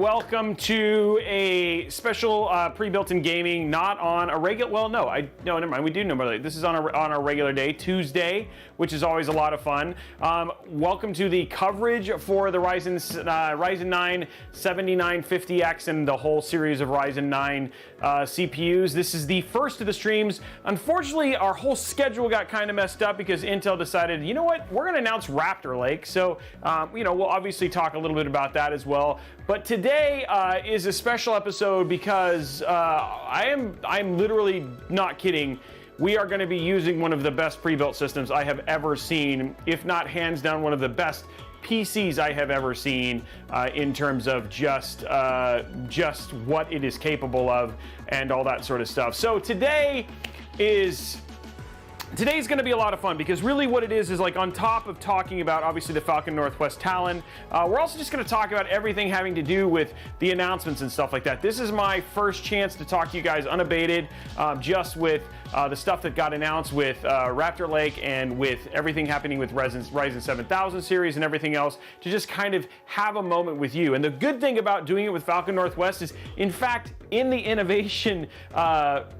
Welcome to a special pre-built in gaming, not on a regular, well, no, never mind, we do normally. This is on a regular day, Tuesday, which is always a lot of fun. Welcome to the coverage for the Ryzen 9 7950X and the whole series of Ryzen 9 CPUs. This is the first of the streams. Unfortunately, our whole schedule got kind of messed up because Intel decided, you know what, we're gonna announce Raptor Lake. So, we'll obviously talk a little bit about that as well. But today is a special episode because I'm literally not kidding. We are going to be using one of the best pre-built systems I have ever seen, if not hands down one of the best PCs I have ever seen in terms of just what it is capable of and all that sort of stuff. So today's going to be a lot of fun because really what it is like on top of talking about obviously the Falcon Northwest Talon, we're also just going to talk about everything having to do with the announcements and stuff like that. This is my first chance to talk to you guys unabated, just with the stuff that got announced with Raptor Lake and with everything happening with Ryzen 7000 series and everything else, to just kind of have a moment with you. And the good thing about doing it with Falcon Northwest is, in fact, in the innovation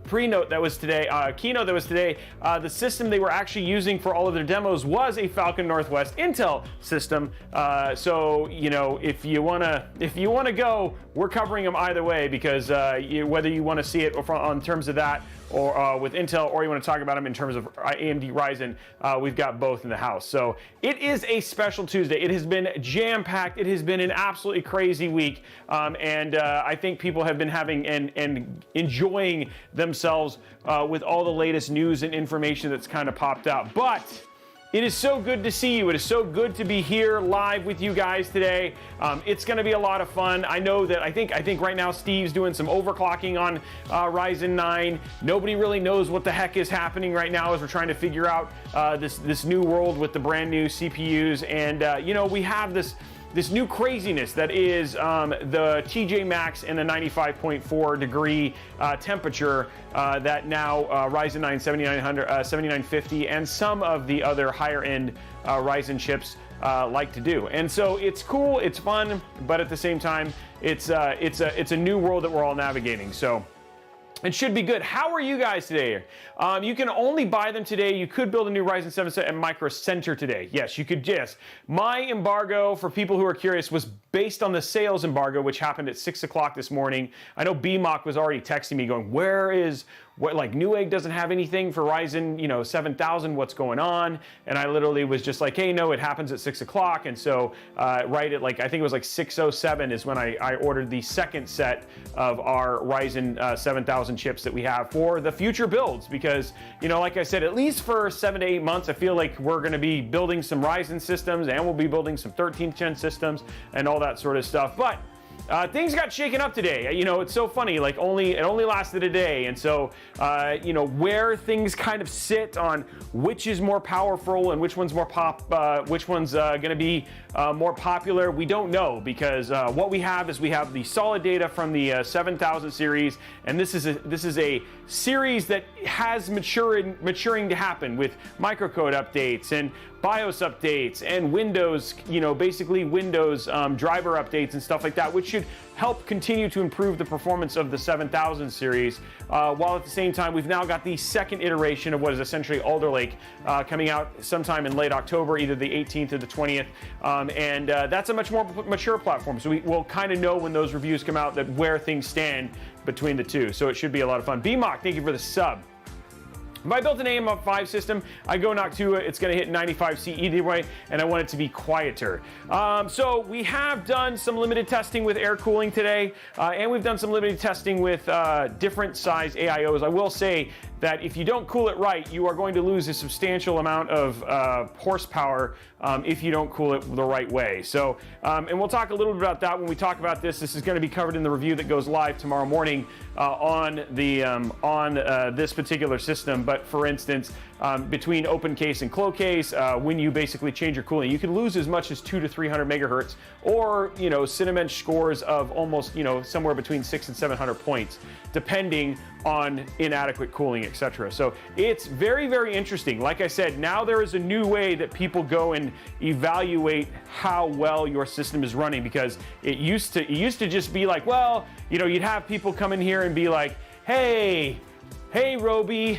keynote that was today, the system they were actually using for all of their demos was a Falcon Northwest Intel system. So if you wanna go, we're covering them either way because whether you want to see it in terms of that or with Intel, or you want to talk about them in terms of AMD Ryzen, we've got both in the house. So it is a special Tuesday. It has been jam-packed. It has been an absolutely crazy week, and I think people have been having and enjoying themselves with all the latest news and information that's kind of popped out. But it is so good to see you. It is so good to be here live with you guys today. It's going to be a lot of fun. I know that I think right now Steve's doing some overclocking on Ryzen 9. Nobody really knows what the heck is happening right now as we're trying to figure out this new world with the brand new CPUs. And we have this new craziness that is the TJ Maxx and the 95.4 degree temperature that now Ryzen 9 7950 and some of the other higher end Ryzen chips like to do. And so it's cool, it's fun, but at the same time, it's a new world that we're all navigating. So it should be good. How are you guys today? You can only buy them today. You could build a new Ryzen 7 set at Micro Center today. Yes, you could. Yes. My embargo, for people who are curious, was based on the sales embargo, which happened at 6 o'clock this morning. I know BMOC was already texting me going, like Newegg doesn't have anything for Ryzen, 7000, what's going on? And I literally was just like, hey, no, it happens at 6 o'clock. And so right at I think it was like 6:07 is when I ordered the second set of our Ryzen 7000 chips that we have for the future builds. Because, like I said, at least for 7 to 8 months, I feel like we're going to be building some Ryzen systems and we'll be building some 13th gen systems and all that sort of stuff. But things got shaken up today. It's so funny, it only lasted a day. And so, where things kind of sit on which is more powerful and which one's more which one's going to be more popular, we don't know, because what we have is we have the solid data from the 7000 series, and this is a series that has maturing to happen with microcode updates and BIOS updates and Windows, basically Windows driver updates and stuff like that, which should help continue to improve the performance of the 7000 series, while at the same time we've now got the second iteration of what is essentially Alder Lake coming out sometime in late October, either the 18th or the 20th, and that's a much more mature platform, so we'll kind of know when those reviews come out where things stand between the two, so it should be a lot of fun. BMOC, thank you for the sub. If I built an Am5 system, I go knock 2, it's going to hit 95C either way, and I want it to be quieter. So we have done some limited testing with air cooling today, and we've done some limited testing with different size AIOs. I will say that if you don't cool it right, you are going to lose a substantial amount of horsepower if you don't cool it the right way. So, and we'll talk a little bit about that when we talk about this. This is going to be covered in the review that goes live tomorrow morning on this particular system. but for instance, between open case and closed case, when you basically change your cooling, you can lose as much as 200 to 300 megahertz, or Cinebench scores of almost somewhere between 600 and 700 points, depending on inadequate cooling, etc. So it's very, very interesting. Like I said, now there is a new way that people go and evaluate how well your system is running, because it used to just be like, well, you'd have people come in here and be like, hey Robey,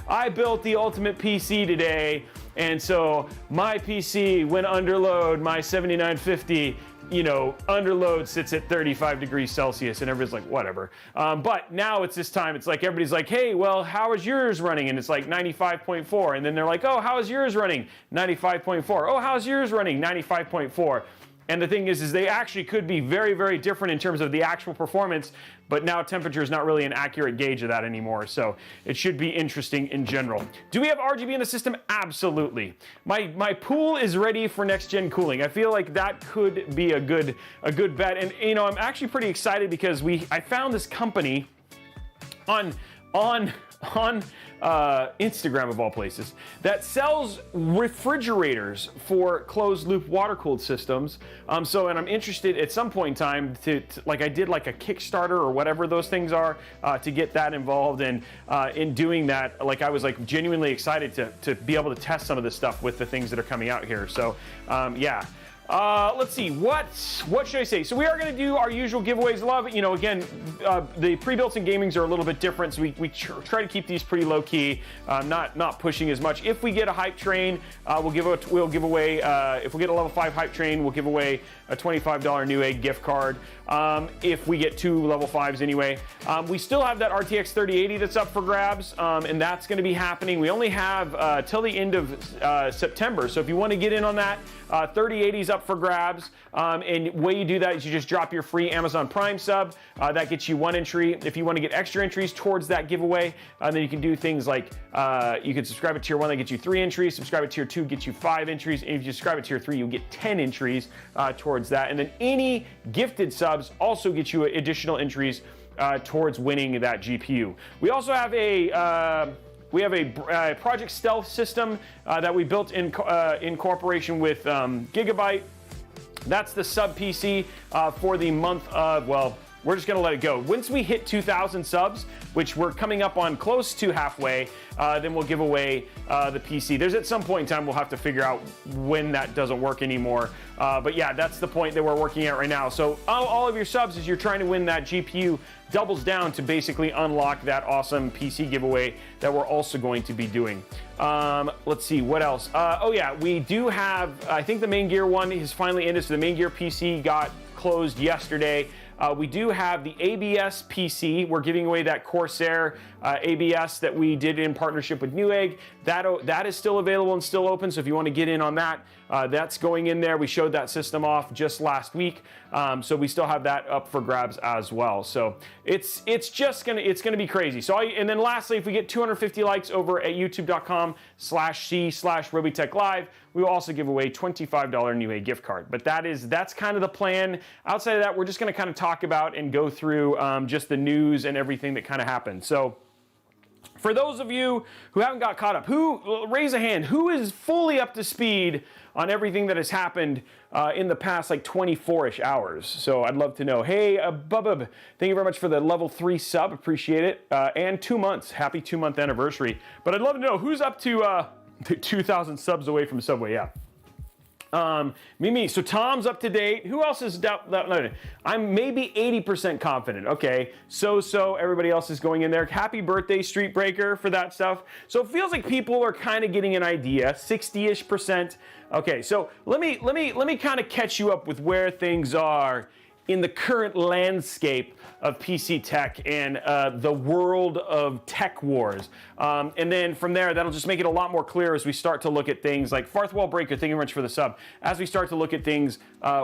I built the ultimate PC today, and so my PC, when under load, my 7950, underload sits at 35 degrees Celsius, and everybody's like, whatever. But now it's this time, it's like everybody's like, hey, well, how is yours running? And it's like 95.4, and then they're like, oh, how is yours running? 95.4. Oh, how's yours running? 95.4. And the thing is they actually could be very, very different in terms of the actual performance, but now temperature is not really an accurate gauge of that anymore, so it should be interesting in general. Do we have RGB in the system? Absolutely. My pool is ready for next-gen cooling. I feel like that could be a good bet, and I'm actually pretty excited because I found this company on Instagram, of all places, that sells refrigerators for closed loop water cooled systems. And I'm interested at some point in time to like I did like a Kickstarter or whatever those things are, to get that involved. And in doing that, like I was like genuinely excited to be able to test some of this stuff with the things that are coming out here. So yeah. Let's see, what should I say? So we are going to do our usual giveaways. Again, the pre-builts and gamings are a little bit different, so we try to keep these pretty low key, not pushing as much. If we get a hype train, we'll give away. If we get a level 5 hype train, we'll give away a $25 Newegg gift card. If we get 2 level 5s anyway. We still have that RTX 3080 that's up for grabs, and that's going to be happening. We only have till the end of September, so if you want to get in on that, 3080 is up for grabs, and the way you do that is you just drop your free Amazon Prime sub. That gets you 1 entry. If you want to get extra entries towards that giveaway, then you can do things like you can subscribe at tier 1, that gets you 3 entries. Subscribe at tier 2 gets you 5 entries, and if you subscribe at tier 3, you'll get 10 entries towards that. And then any gifted subs also get you additional entries towards winning that GPU. We also have a Project Stealth system that we built in cooperation with Gigabyte. That's the sub PC for the month of, well, we're just going to let it go. Once we hit 2,000 subs, which we're coming up on close to halfway, then we'll give away the PC. There's at some point in time we'll have to figure out when that doesn't work anymore. But yeah, that's the point that we're working at right now. So all of your subs, as you're trying to win that GPU, doubles down to basically unlock that awesome PC giveaway that we're also going to be doing. Let's see, what else? Oh yeah, we do have, I think the main gear one has finally ended, so the main gear PC got closed yesterday. We do have the ABS PC. We're giving away that Corsair ABS that we did in partnership with Newegg. That is still available and still open, so if you want to get in on that, that's going in there. We showed that system off just last week, so we still have that up for grabs as well. So it's gonna be crazy. So and then lastly, if we get 250 likes over at youtube.com/c/Robeytech Live, we will also give away $25 Newegg gift card. But that's kind of the plan. Outside of that, we're just going to kind of talk about and go through just the news and everything that kind of happened. So for those of you who haven't got caught up, raise a hand, who is fully up to speed on everything that has happened in the past like 24-ish hours? So I'd love to know. Hey, Bubba, thank you very much for the level 3 sub, appreciate it. And 2 months, happy 2-month anniversary. But I'd love to know who's up to 2,000 subs away from Subway, yeah. Me. So Tom's up to date. Who else is downloaded? I'm maybe 80% confident. Okay, so everybody else is going in there. Happy birthday, Street Breaker, for that stuff. So it feels like people are kind of getting an idea. 60-ish%. Okay, so let me kind of catch you up with where things are in the current landscape of PC tech and the world of tech wars. And then from there, that'll just make it a lot more clear as we start to look at things like Fourth Wall Breaker, thank you very much for the sub, as we start to look at things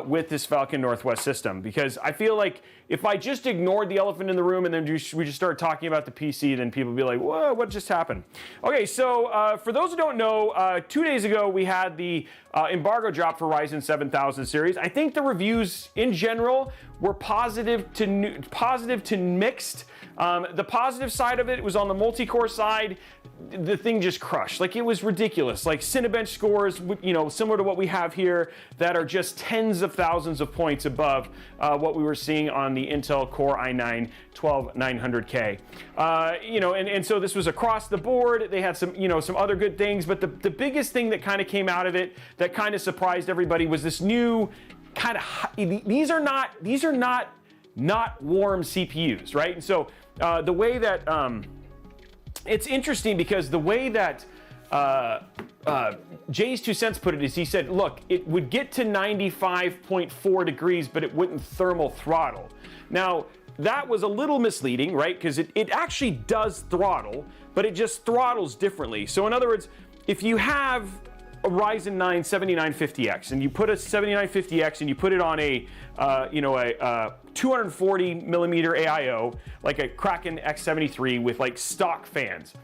with this Falcon Northwest system. Because I feel like if I just ignored the elephant in the room and then we just started talking about the PC, then people would be like, whoa, what just happened? Okay, so for those who don't know, 2 days ago we had the embargo drop for Ryzen 7000 series. I think the reviews in general were positive to mixed. The positive side of it was on the multi-core side. The thing just crushed. Like, it was ridiculous. Like, Cinebench scores, you know, similar to what we have here, that are just tens of thousands of points above what we were seeing on the Intel Core i9 12900K. You know, and so this was across the board. They had some, you know, some other good things, but the biggest thing that kind of came out of it that kind of surprised everybody was this new kind of, these are not warm CPUs, right? And so the way that it's interesting, because the way that Jay's 2 cents put it is, he said, look, it would get to 95.4 degrees, but it wouldn't thermal throttle. Now, that was a little misleading, right? Because it actually does throttle, but it just throttles differently. So in other words, if you have a Ryzen 9 7950X and you put a 7950X and you put it on a 240 millimeter AIO, like a Kraken X73 with like stock fans,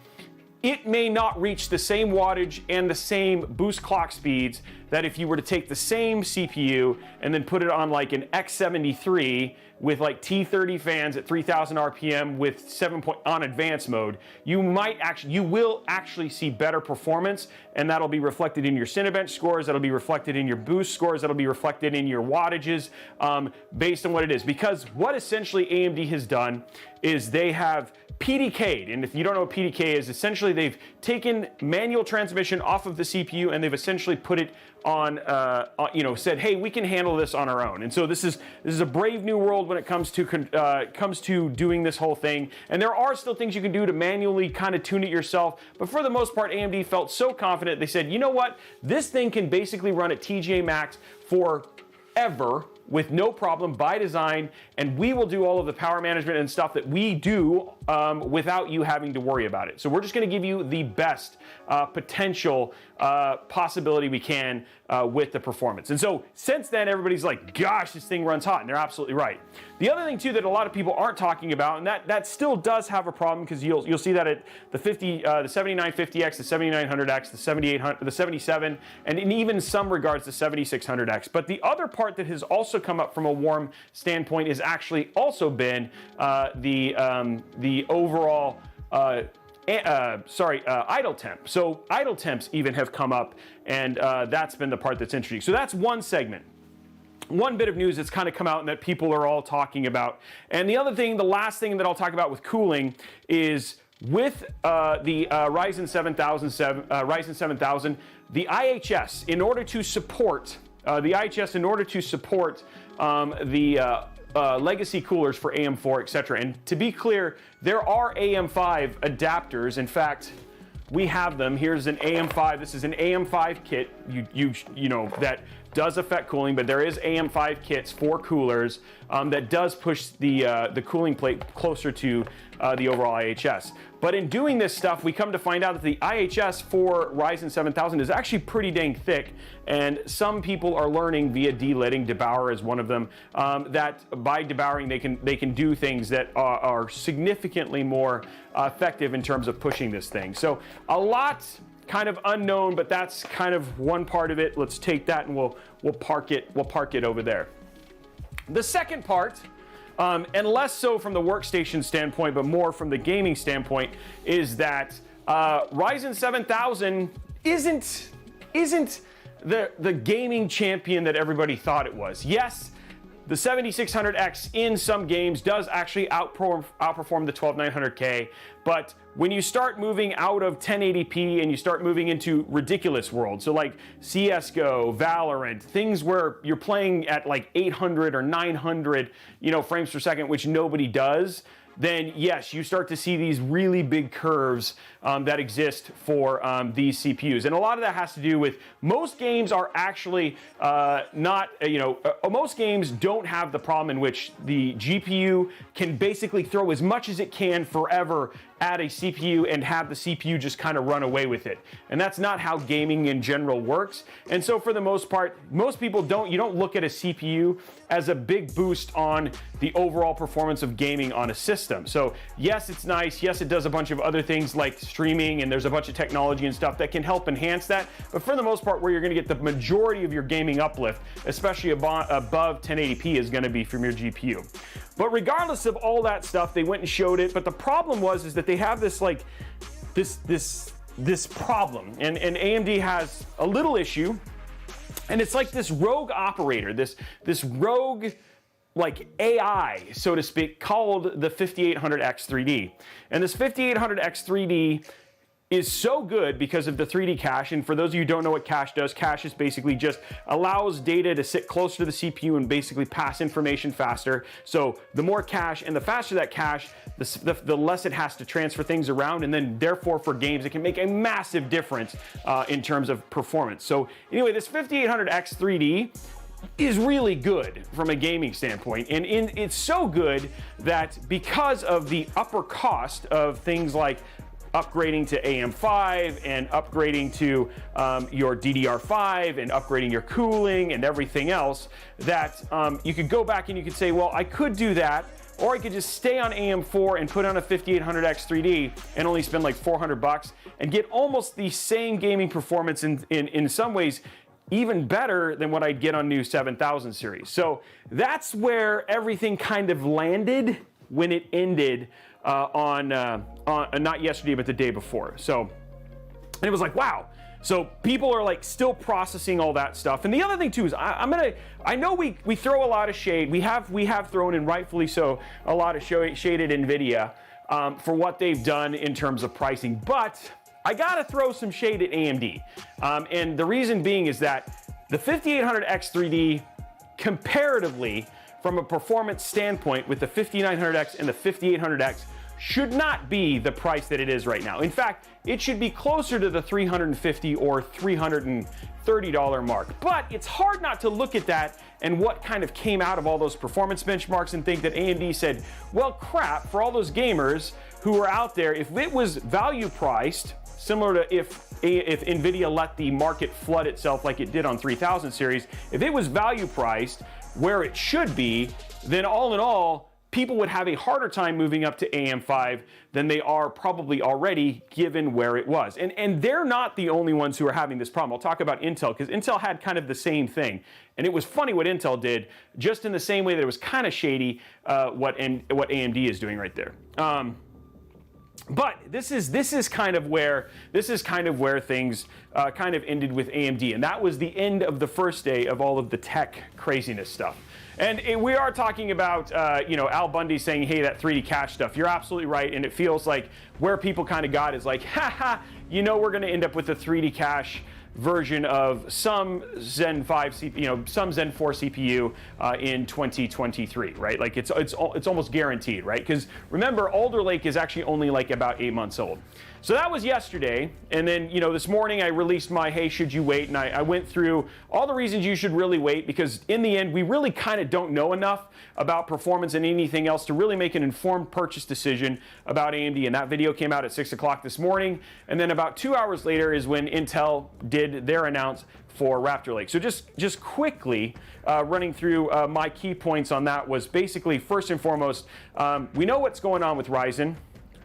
it may not reach the same wattage and the same boost clock speeds that if you were to take the same CPU and then put it on like an X73 with like T30 fans at 3000 RPM with 7 on advanced mode. You will actually see better performance, and that'll be reflected in your Cinebench scores, that'll be reflected in your boost scores, that'll be reflected in your wattages, based on what it is. Because what essentially AMD has done is they have PDK'd, and if you don't know what PDK is, essentially they've taken manual transmission off of the CPU and they've essentially put it on, said, hey, we can handle this on our own. And so this is a brave new world when it comes to doing this whole thing. And there are still things you can do to manually kind of tune it yourself, but for the most part, AMD felt so confident they said, you know what, this thing can basically run at TGA Max forever with no problem by design, and we will do all of the power management and stuff that we do without you having to worry about it. So we're just going to give you the best potential possibility we can with the performance. And so since then, everybody's like, gosh, this thing runs hot, and they're absolutely right. The other thing too that a lot of people aren't talking about, and that still does have a problem, because you'll see that at the 7950X, the 7900X, the 7800, the 77, and in even some regards the 7600X. But the other part that has also come up from a warm standpoint is actually also been the overall idle temp. So idle temps even have come up, and that's been the part that's interesting. So that's one segment. One bit of news that's kind of come out and that people are all talking about. And the other thing, the last thing that I'll talk about with cooling is with the Ryzen 7000, the IHS, in order to support legacy coolers for AM4, etc. And to be clear, there are AM5 adapters. In fact, we have them. Here's an AM5. This is an AM5 kit. You know that does affect cooling, but there is AM5 kits for coolers that does push the cooling plate closer to the overall IHS. But in doing this stuff, we come to find out that the IHS for Ryzen 7000 is actually pretty dang thick, and some people are learning via delidding, debauer is one of them, that by debauering they can do things that are significantly more effective in terms of pushing this thing. So a lot kind of unknown, but that's kind of one part of it. Let's take that and we'll park it over there. The second part, and less so from the workstation standpoint, but more from the gaming standpoint, is that Ryzen 7000 isn't the gaming champion that everybody thought it was. Yes, the 7600X in some games does actually outperform the 12900K, but when you start moving out of 1080p and you start moving into ridiculous worlds, so like CSGO, Valorant, things where you're playing at like 800 or 900, frames per second, which nobody does, then yes, you start to see these really big curves that exist for these CPUs. And a lot of that has to do with most games are actually most games don't have the problem in which the GPU can basically throw as much as it can forever at a CPU and have the CPU just kind of run away with it. And that's not how gaming in general works. And so for the most part, most people you don't look at a CPU as a big boost on the overall performance of gaming on a system. So yes, it's nice. Yes, it does a bunch of other things like streaming, and there's a bunch of technology and stuff that can help enhance that. But for the most part, where you're going to get the majority of your gaming uplift, especially above 1080p, is going to be from your GPU. But regardless of all that stuff, they went and showed it. But the problem is that they have this like this problem, and AMD has a little issue. And it's like this rogue operator, this rogue like AI, so to speak, called the 5800X 3D. And this 5800X 3D is so good because of the 3D cache. And for those of you who don't know what cache does, cache is basically just allows data to sit closer to the CPU and basically pass information faster. So the more cache and the faster that cache, the less it has to transfer things around. And then therefore for games, it can make a massive difference in terms of performance. So anyway, this 5800X 3D is really good from a gaming standpoint. And it's so good that because of the upper cost of things like upgrading to AM5 and upgrading to your DDR5 and upgrading your cooling and everything else, that you could go back and you could say, well, I could do that, or I could just stay on AM4 and put on a 5800X 3D and only spend like $400 and get almost the same gaming performance, in some ways even better than what I'd get on new 7000 series. So that's where everything kind of landed when it ended on not yesterday, but the day before. So, and it was like, wow. So people are like still processing all that stuff. And the other thing too is I know we throw a lot of shade. We have thrown, and rightfully so, a lot of shade at NVIDIA for what they've done in terms of pricing. But I gotta throw some shade at AMD. And the reason being is that the 5800X 3D comparatively, from a performance standpoint, with the 5900X and the 5800X, should not be the price that it is right now. In fact, it should be closer to the $350 or $330 mark. But it's hard not to look at that and what kind of came out of all those performance benchmarks and think that AMD said, well, crap, for all those gamers who are out there, if it was value priced, similar to if NVIDIA let the market flood itself like it did on 3000 series, if it was value priced where it should be, then all in all, people would have a harder time moving up to AM5 than they are probably already, given where it was. And they're not the only ones who are having this problem. I'll talk about Intel, because Intel had kind of the same thing. And it was funny what Intel did, just in the same way that it was kind of shady what AMD is doing right there. But this is kind of where things kind of ended with AMD, and that was the end of the first day of all of the tech craziness stuff. And we are talking about Al Bundy saying, hey, that 3D cache stuff. You're absolutely right, and it feels like where people kind of got is like, haha, we're going to end up with a 3D cache version of some Zen 5 CPU, some Zen 4 CPU in 2023, right? Like it's almost guaranteed, right? Because remember, Alder Lake is actually only like about 8 months old. So that was yesterday, and then this morning I released my hey, should you wait? And I went through all the reasons you should really wait, because in the end we really kind of don't know enough about performance and anything else to really make an informed purchase decision about AMD. And that video came out at 6 o'clock this morning, and then about 2 hours later is when Intel did their announce for Raptor Lake. So just quickly running through my key points on that was basically, first and foremost, we know what's going on with Ryzen,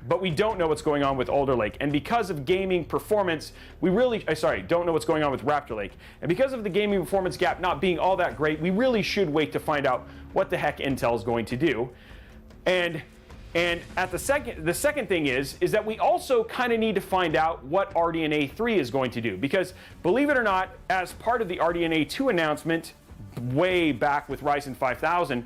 but we don't know what's going on with Alder Lake. And because of gaming performance, we really, don't know what's going on with Raptor Lake. And because of the gaming performance gap not being all that great, we really should wait to find out what the heck Intel is going to do. And at the second thing is that we also kind of need to find out what RDNA 3 is going to do. Because believe it or not, as part of the RDNA 2 announcement, way back with Ryzen 5000,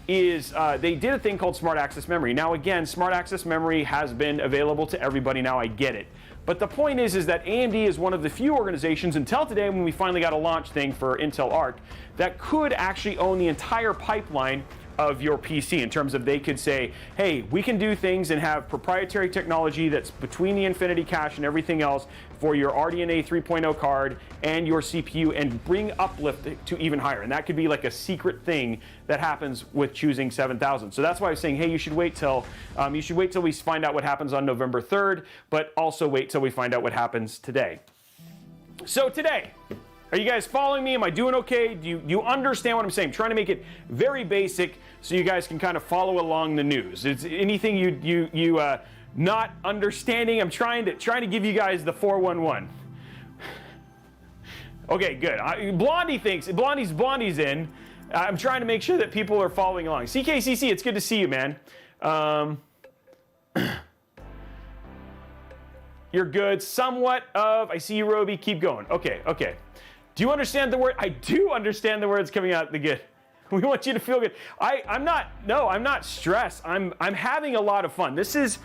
they did a thing called Smart Access Memory. Now again, Smart Access Memory has been available to everybody now, I get it. But the point is that AMD is one of the few organizations until today, when we finally got a launch thing for Intel Arc, that could actually own the entire pipeline of your PC in terms of they could say, hey, we can do things and have proprietary technology that's between the Infinity cache and everything else for your RDNA 3.0 card and your CPU and bring uplift to even higher. And that could be like a secret thing that happens with choosing 7000. So that's why I was saying, hey, you should wait till we find out what happens on November 3rd, but also wait till we find out what happens today. So today, are you guys following me? Am I doing okay? Do you understand what I'm saying? I'm trying to make it very basic so you guys can kind of follow along the news. It's anything you not understanding. I'm trying to give you guys the 411. Okay, good. Blondie's in. I'm trying to make sure that people are following along. CKCC, it's good to see you, man. You're good. Somewhat of. I see you, Robey. Keep going. Okay. Do you understand the word? I do understand the words coming out the good. We want you to feel good. I'm not stressed. I'm having a lot of fun. This is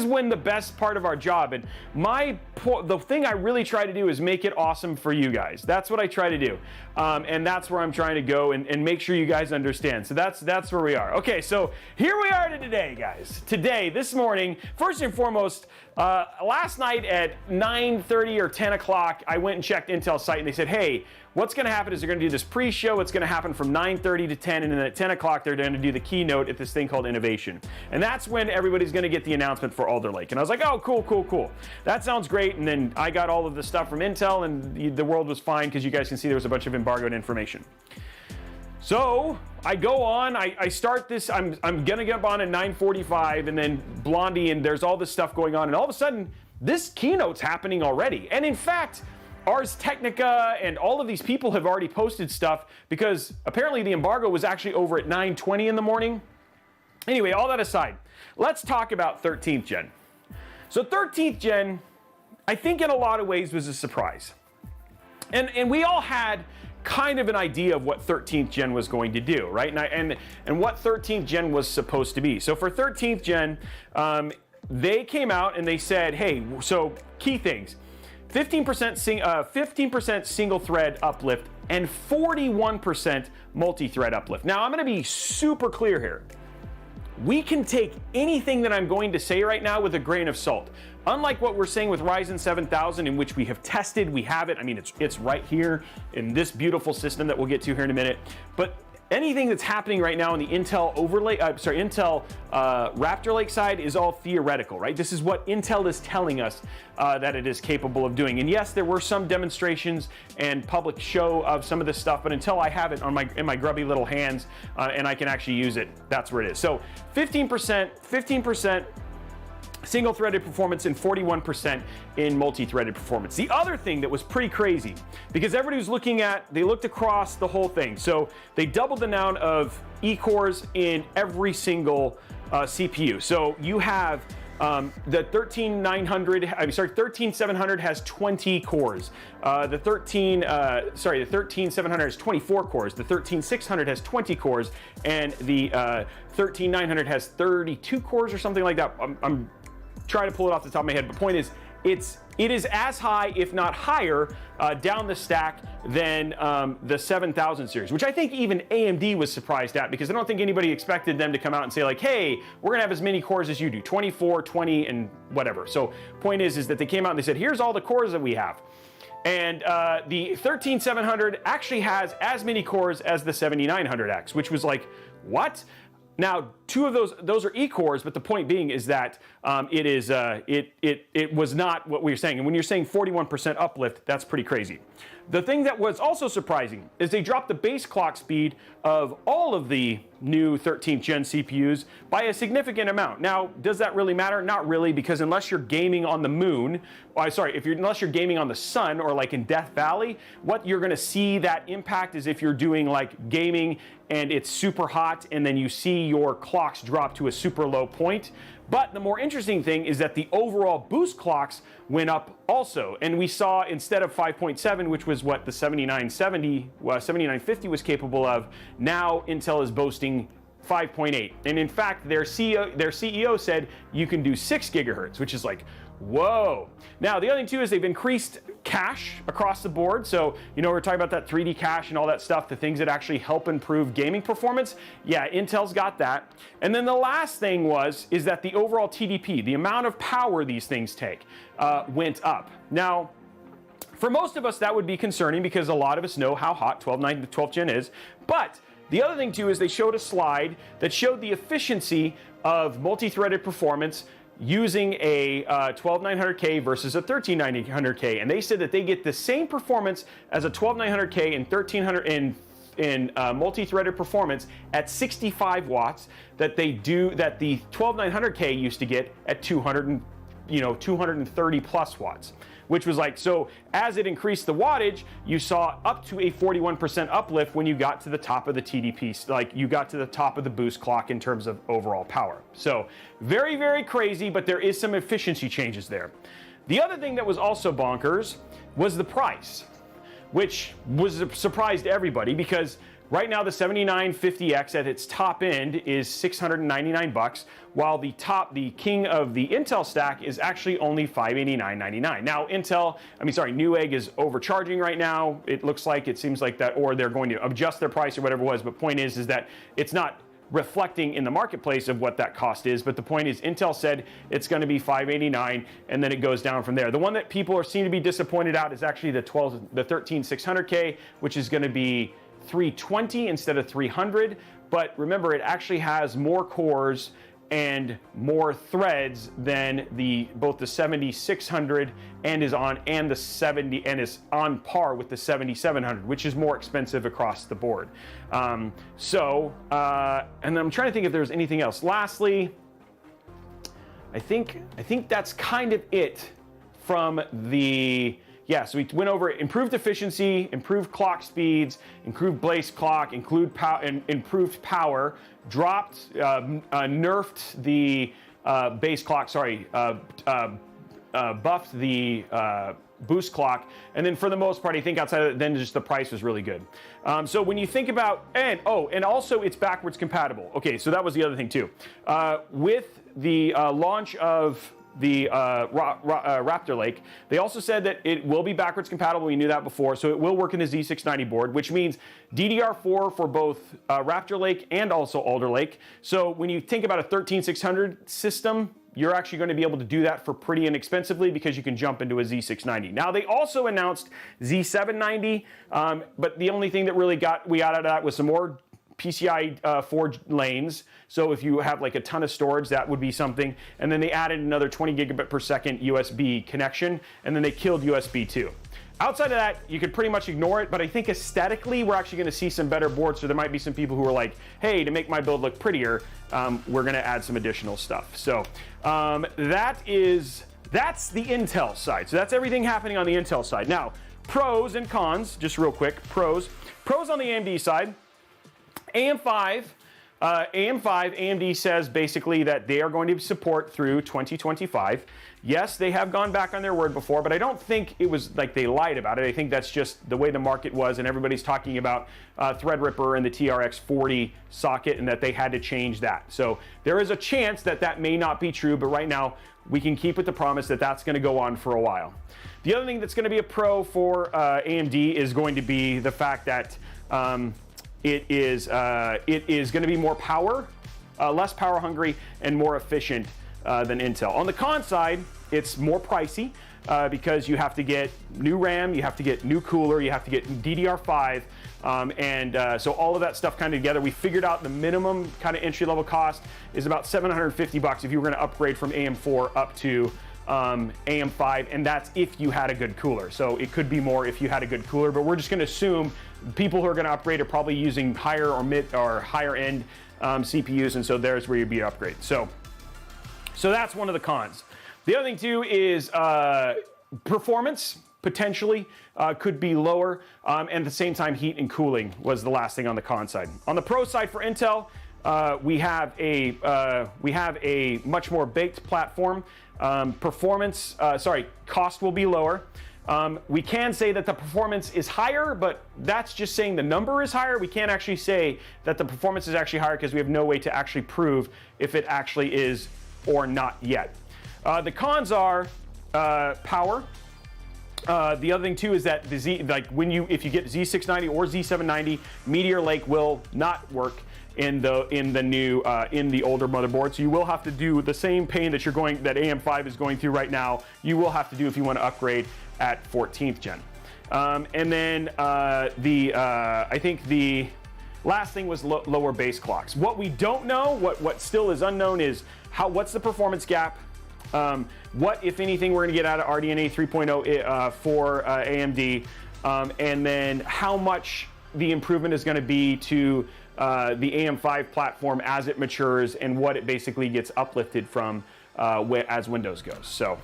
when the best part of our job. And the thing I really try to do is make it awesome for you guys. That's what I try to do. And that's where I'm trying to go and make sure you guys understand. So that's where we are. Okay, so here we are today, guys. Today, this morning, first and foremost, last night at 9:30 or 10 o'clock, I went and checked Intel's site and they said, hey, what's going to happen is they're going to do this pre-show. It's going to happen from 9:30 to 10, and then at 10 o'clock they're going to do the keynote at this thing called Innovation. And that's when everybody's going to get the announcement for Alder Lake. And I was like, oh, cool. That sounds great. And then I got all of the stuff from Intel, and the world was fine because you guys can see there was a bunch of embargoed information. So I go on, I start this, I'm going to get on at 9:45, and then Blondie, and there's all this stuff going on, and all of a sudden, this keynote's happening already. And in fact, Ars Technica and all of these people have already posted stuff because apparently the embargo was actually over at 9:20 in the morning. Anyway, all that aside, let's talk about 13th gen. So 13th gen, I think in a lot of ways was a surprise. And we all had kind of an idea of what 13th gen was going to do, right? And what 13th gen was supposed to be. So for 13th gen, they came out and they said, hey, so key things. 15% single thread uplift and 41% multi-thread uplift. Now I'm going to be super clear here. We can take anything that I'm going to say right now with a grain of salt. Unlike what we're saying with Ryzen 7000, in which we have tested, we have it. I mean, it's right here in this beautiful system that we'll get to here in a minute. But anything that's happening right now on the Intel Raptor Lake side is all theoretical, right? This is what Intel is telling us that it is capable of doing. And yes, there were some demonstrations and public show of some of this stuff, but until I have it in my grubby little hands and I can actually use it, that's where it is. So 15% single-threaded performance and 41% in multi-threaded performance. The other thing that was pretty crazy, because everybody was they looked across the whole thing. So they doubled the amount of E-cores in every single CPU. So you have the 13700 has 20 cores. The 13700 has 24 cores. The 13600 has 20 cores, and the 13900 has 32 cores or something like that. I'm trying to pull it off the top of my head, but point is, it is as high, if not higher, down the stack than the 7000 series, which I think even AMD was surprised at, because I don't think anybody expected them to come out and say like, hey, we're gonna have as many cores as you do, 24, 20, and whatever. So point is that they came out and they said, here's all the cores that we have. And the 13700 actually has as many cores as the 7900X, which was like, what? Now, two of those are E-cores, but the point being is that it was not what we were saying. And when you're saying 41% uplift, that's pretty crazy. The thing that was also surprising is they dropped the base clock speed of all of the new 13th gen CPUs by a significant amount. Now, does that really matter? Not really, because unless you're gaming on the moon, unless you're gaming on the sun or like in Death Valley, what you're gonna see that impact is if you're doing like gaming and it's super hot and then you see your clocks drop to a super low point. But the more interesting thing is that the overall boost clocks went up also. And we saw, instead of 5.7, which was what the 7950 was capable of, now Intel is boasting 5.8. And in fact, their CEO said you can do 6 gigahertz, which is like, Whoa. Now, the other thing too is they've increased cache across the board. So, you know, we're talking about that 3D cache and all that stuff, the things that actually help improve gaming performance. Yeah, Intel's got that. And then the last thing is that the overall TDP, the amount of power these things take, went up. Now, for most of us, that would be concerning because a lot of us know how hot 12th Gen is. But the other thing too is they showed a slide that showed the efficiency of multi-threaded performance using a 12900K versus a 13900K, and they said that they get the same performance as a 12900K and 1300 in multi-threaded performance at 65 watts that the 12900K used to get at 230 plus watts. Which was like, so as it increased the wattage, you saw up to a 41% uplift when you got to the top of the TDP, like you got to the top of the boost clock in terms of overall power. So very, very crazy, but there is some efficiency changes there. The other thing that was also bonkers was the price, which was a surprise to everybody because right now the 7950X at its top end is $699, while the king of the Intel stack is actually only $589.99. Now Newegg is overcharging right now. It seems like that, or they're going to adjust their price or whatever it was. But point is that it's not reflecting in the marketplace of what that cost is. But the point is Intel said it's going to be $589 and then it goes down from there. The one that people seem to be disappointed at is actually the 13600K, which is going to be 320 instead of 300, but remember it actually has more cores and more threads than both the 7600 and is on par with the 7700, which is more expensive across the board. And I'm trying to think if there's anything else. Lastly, I think that's kind of it from the. Yeah, so we went over improved efficiency, improved clock speeds, improved base clock, improved power, nerfed the base clock, buffed the boost clock, and then for the most part, I think outside of that, then just the price was really good. So when you think about, and also it's backwards compatible. Okay, so that was the other thing too. With the launch of the Raptor Lake, they also said that it will be backwards compatible. We knew that before, so it will work in the Z690 board, which means DDR4 for both Raptor Lake and also Alder Lake. So when you think about a 13600 system, you're actually going to be able to do that for pretty inexpensively because you can jump into a Z690. Now, they also announced Z790, but the only thing that really we got out of that was some more PCI 4 lanes. So if you have like a ton of storage, that would be something. And then they added another 20 gigabit per second USB connection, and then they killed USB 2. Outside of that, you could pretty much ignore it, but I think aesthetically, we're actually going to see some better boards. So there might be some people who are like, hey, to make my build look prettier, we're going to add some additional stuff. So that's the Intel side. So that's everything happening on the Intel side. Now, pros and cons, just real quick. Pros on the AMD side. Am5, AMD says basically that they are going to support through 2025. Yes, they have gone back on their word before, but I don't think it was like they lied about it. I think that's just the way the market was, and everybody's talking about Threadripper and the TRX 40 socket and that they had to change that. So there is a chance that that may not be true, but right now we can keep with the promise that that's going to go on for a while. The other thing that's going to be a pro for AMD is going to be the fact that it is going to be more power, less power hungry, and more efficient than Intel. On the con side, it's more pricey because you have to get new RAM, you have to get new cooler, you have to get DDR5, so all of that stuff kind of together. We figured out the minimum kind of entry level cost is about $750 if you were going to upgrade from AM4 up to AM5, and that's if you had a good cooler. So it could be more if you had a good cooler, but we're just going to assume people who are going to upgrade are probably using higher or mid or higher end CPUs, and so there's where you'd be upgrade. So that's one of the cons. The other thing too is performance potentially could be lower, and at the same time heat and cooling was the last thing on the con side. On the pro side for Intel, we have a much more baked platform. Cost will be lower. We can say that the performance is higher, but that's just saying the number is higher. We can't actually say that the performance is actually higher because we have no way to actually prove if it actually is or not yet. The cons are power. The other thing too is that the Z, like if you get Z690 or Z790, Meteor Lake will not work in the older motherboard. So you will have to do the same pain that that AM5 is going through right now. You will have to do if you want to upgrade at 14th gen. And then I think the last thing was lower base clocks. What we don't know, what still is unknown, is what's the performance gap. What, if anything, we're going to get out of RDNA 3.0 for AMD, and then how much the improvement is going to be to the AM5 platform as it matures, and what it basically gets uplifted from as Windows goes. So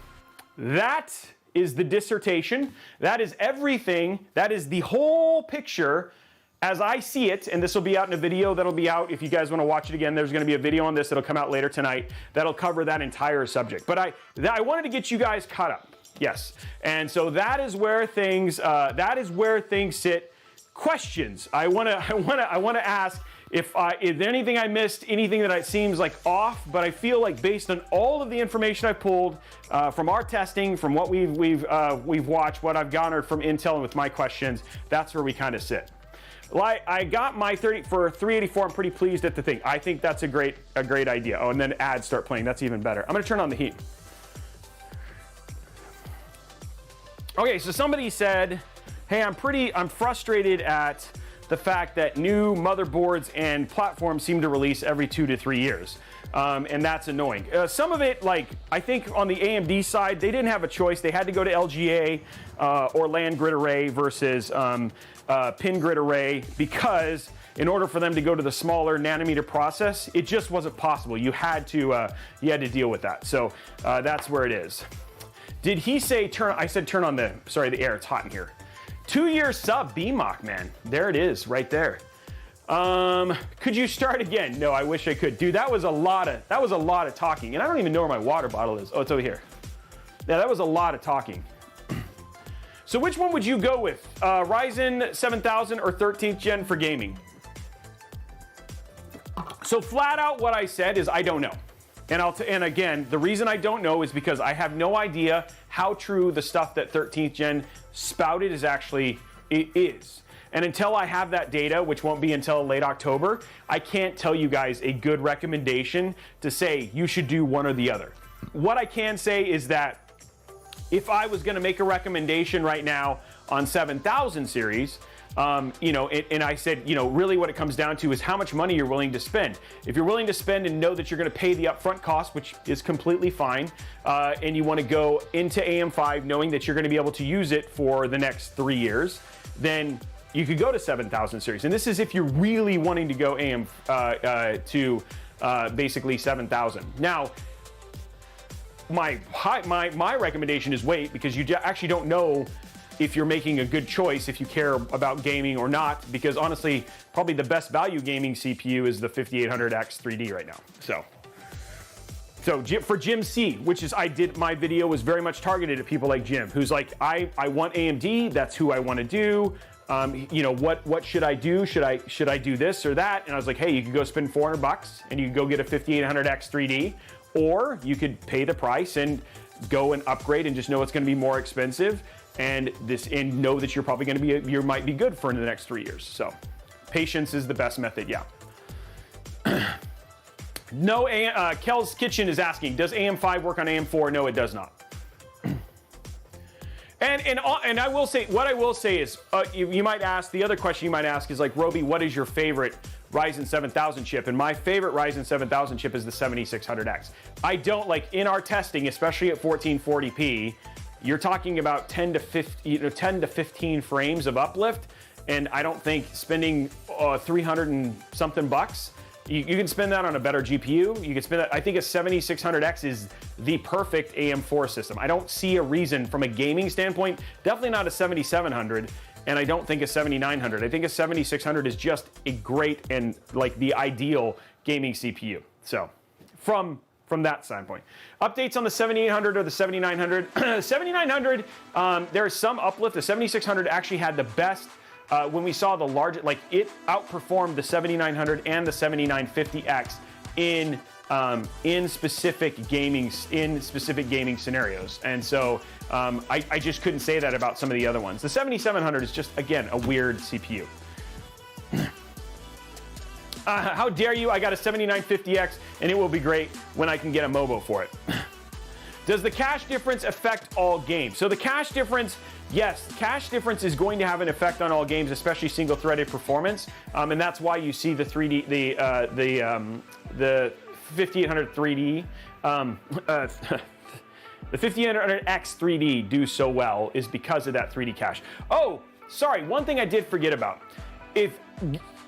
that is the dissertation. That is everything. That is the whole picture as I see it, and this will be out in a video that'll be out if you guys want to watch it again. There's going to be a video on this that'll come out later tonight that'll cover that entire subject. But I wanted to get you guys caught up. Yes. And so that is where things sit. Questions. I want to ask if is there anything I missed, anything that seems like off, but I feel like based on all of the information I've pulled from our testing, from what we've watched, what I've garnered from Intel, and with my questions, that's where we kind of sit. I got my 30 for 384. I'm pretty pleased at the thing. I think that's a great idea. Oh, and then ads start playing. That's even better. I'm going to turn on the heat. Okay, so somebody said, "Hey, I'm frustrated at the fact that new motherboards and platforms seem to release every 2 to 3 years." And that's annoying. Some of it, like, I think on the AMD side, they didn't have a choice. They had to go to LGA or land grid array versus pin grid array, because in order for them to go to the smaller nanometer process, it just wasn't possible. You had to deal with that. So that's where it is. Did he say turn? I said turn on the air. It's hot in here. 2-year sub BMOC, man. There it is, right there. Could you start again? No, I wish I could. Dude, that was a lot of talking, and I don't even know where my water bottle is. Oh, it's over here. Yeah, that was a lot of talking. So which one would you go with? Ryzen 7000 or 13th gen for gaming? So flat out what I said is I don't know. And again, the reason I don't know is because I have no idea how true the stuff that 13th gen spouted is actually is. And until I have that data, which won't be until late October, I can't tell you guys a good recommendation to say you should do one or the other. What I can say is that if I was going to make a recommendation right now on 7000 series, and I said, really what it comes down to is how much money you're willing to spend. If you're willing to spend and know that you're going to pay the upfront cost, which is completely fine, and you want to go into AM5 knowing that you're going to be able to use it for the next 3 years, then you could go to 7000 series. And this is if you're really wanting to go basically 7000. Now, my recommendation is wait, because you actually don't know if you're making a good choice, if you care about gaming or not, because honestly, probably the best value gaming CPU is the 5800X 3D right now. So for Jim C, which is my video was very much targeted at people like Jim, who's like, I want AMD, that's who I want to do. What should I do? Should I do this or that? And I was like, hey, you could go spend $400 and you could go get a 5800X 3D, or you could pay the price and go and upgrade and just know it's going to be more expensive, and know that you're probably going to you might be good for the next 3 years. So patience is the best method. Yeah. No, Kel's Kitchen is asking, does AM5 work on AM4? No, it does not. And I will say, what I will say is, you might ask, the other question you might ask is like, Robey, what is your favorite Ryzen 7000 chip? And my favorite Ryzen 7000 chip is the 7600X. I don't like, in our testing, especially at 1440p, you're talking about 10 to 15 frames of uplift, and I don't think spending 300 and something bucks, you can spend that on a better GPU. You can spend that. I think a 7600X is the perfect AM4 system. I don't see a reason from a gaming standpoint, definitely not a 7700, and I don't think a 7900. I think a 7600 is just a great and like the ideal gaming CPU. So from that standpoint. Updates on the 7800 or the 7900. 7900, there is some uplift. The 7600 actually had the best, when we saw the largest, like it outperformed the 7900 and the 7950X in specific gaming scenarios. And so I just couldn't say that about some of the other ones. The 7700 is just, again, a weird CPU. How dare you? I got a 7950X, and it will be great when I can get a MOBO for it. Does the cache difference affect all games? So the cache difference, yes, cache difference is going to have an effect on all games, especially single-threaded performance, and that's why you see the 3D, the 5800 3D, the 5800X 3D do so well is because of that 3D cache. Oh, sorry, one thing I did forget about.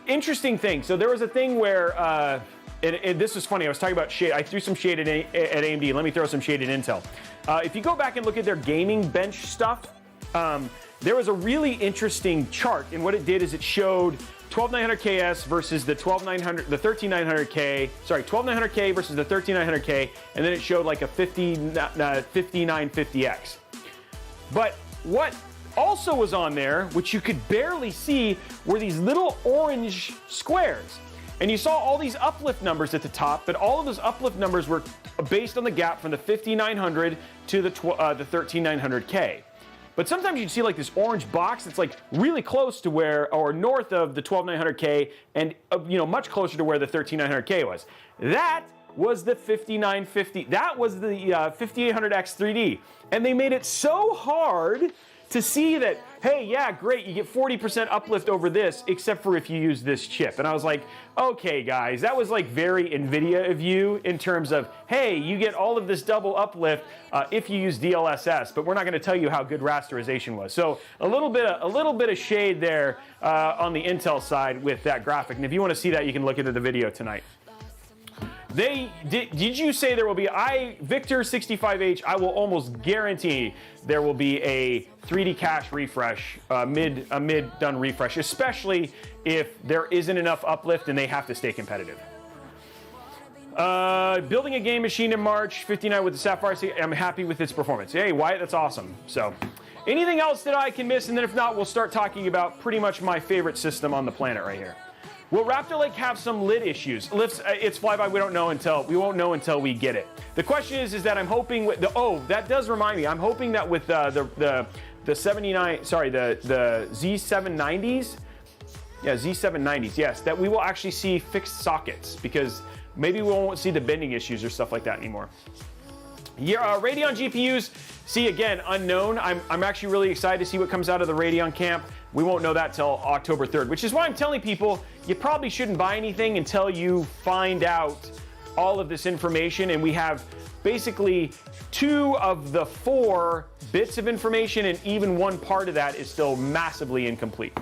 Interesting thing. So there was a thing where, and this was funny. I was talking about shade. I threw some shade at AMD. Let me throw some shade at Intel. If you go back and look at their gaming bench stuff, there was a really interesting chart. And what it did is it showed 12900KS versus the 13900K. Sorry, 12900K versus the 13900K, and then it showed like a 5950X. But what also was on there, which you could barely see, were these little orange squares. And you saw all these uplift numbers at the top, but all of those uplift numbers were based on the gap from the 5900 to the 13900K. But sometimes you'd see like this orange box that's like really close to where, or north of the 12900K, and much closer to where the 13900K was. That was the 5950. That was the 5800X 3D, and they made it so hard to see that, hey, yeah, great, you get 40% uplift over this, except for if you use this chip. And I was like, okay, guys, that was like very NVIDIA of you in terms of, hey, you get all of this double uplift if you use DLSS, but we're not going to tell you how good rasterization was. So a little bit of shade there on the Intel side with that graphic. And if you want to see that, you can look into the video tonight. Did you say there will be Victor 65H? I will almost guarantee there will be a 3D cache refresh, a mid done refresh, especially if there isn't enough uplift and they have to stay competitive. Building a game machine in March, 59 with the Sapphire. I'm happy with its performance. Hey, Wyatt, that's awesome. So, anything else that I can miss? And then if not, we'll start talking about pretty much my favorite system on the planet right here. Will Raptor Lake have some lid issues? It's flyby. We won't know until we get it. The question is that I'm hoping with that does remind me. I'm hoping that with the Z790s, Z790s, yes, that we will actually see fixed sockets, because maybe we won't see the bending issues or stuff like that anymore. Yeah, Radeon GPUs. See, again, unknown. I'm actually really excited to see what comes out of the Radeon camp. We won't know that till October 3rd, which is why I'm telling people you probably shouldn't buy anything until you find out all of this information. And we have basically 2 of the 4 bits of information, and even one part of that is still massively incomplete.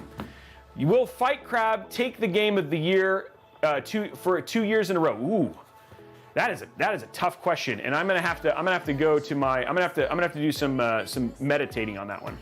You will Fight Crab take the game of the year for 2 years in a row? Ooh. That is a tough question, and I'm gonna have to go to my I'm gonna have to do some meditating on that one.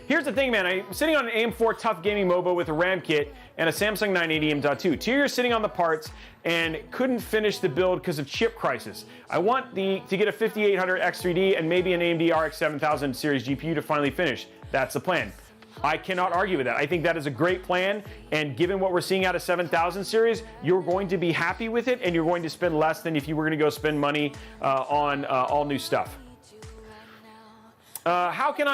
Here's the thing, man. I'm sitting on an AM4 tough gaming MOBO with a RAM kit and a Samsung 980 M.2. 2 years sitting on the parts and couldn't finish the build because of chip crisis. I want to get a 5800X 3D and maybe an AMD RX 7000 series GPU to finally finish. That's the plan. I cannot argue with that. I think that is a great plan, and given what we're seeing out of 7000 series, you're going to be happy with it, and you're going to spend less than if you were going to go spend money on all new stuff. How come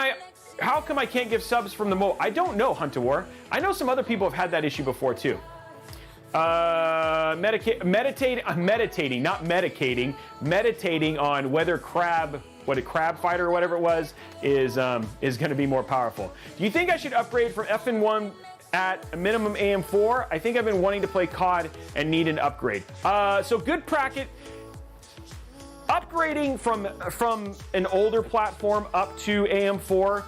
I can't give subs from the MO? I don't know, Hunter War. I know some other people have had that issue before too. Meditating on whether Crab Fighter or whatever it was is going to be more powerful. Do you think I should upgrade from FN1 at a minimum AM4? I think I've been wanting to play COD and need an upgrade. So good bracket. Upgrading from an older platform up to AM4,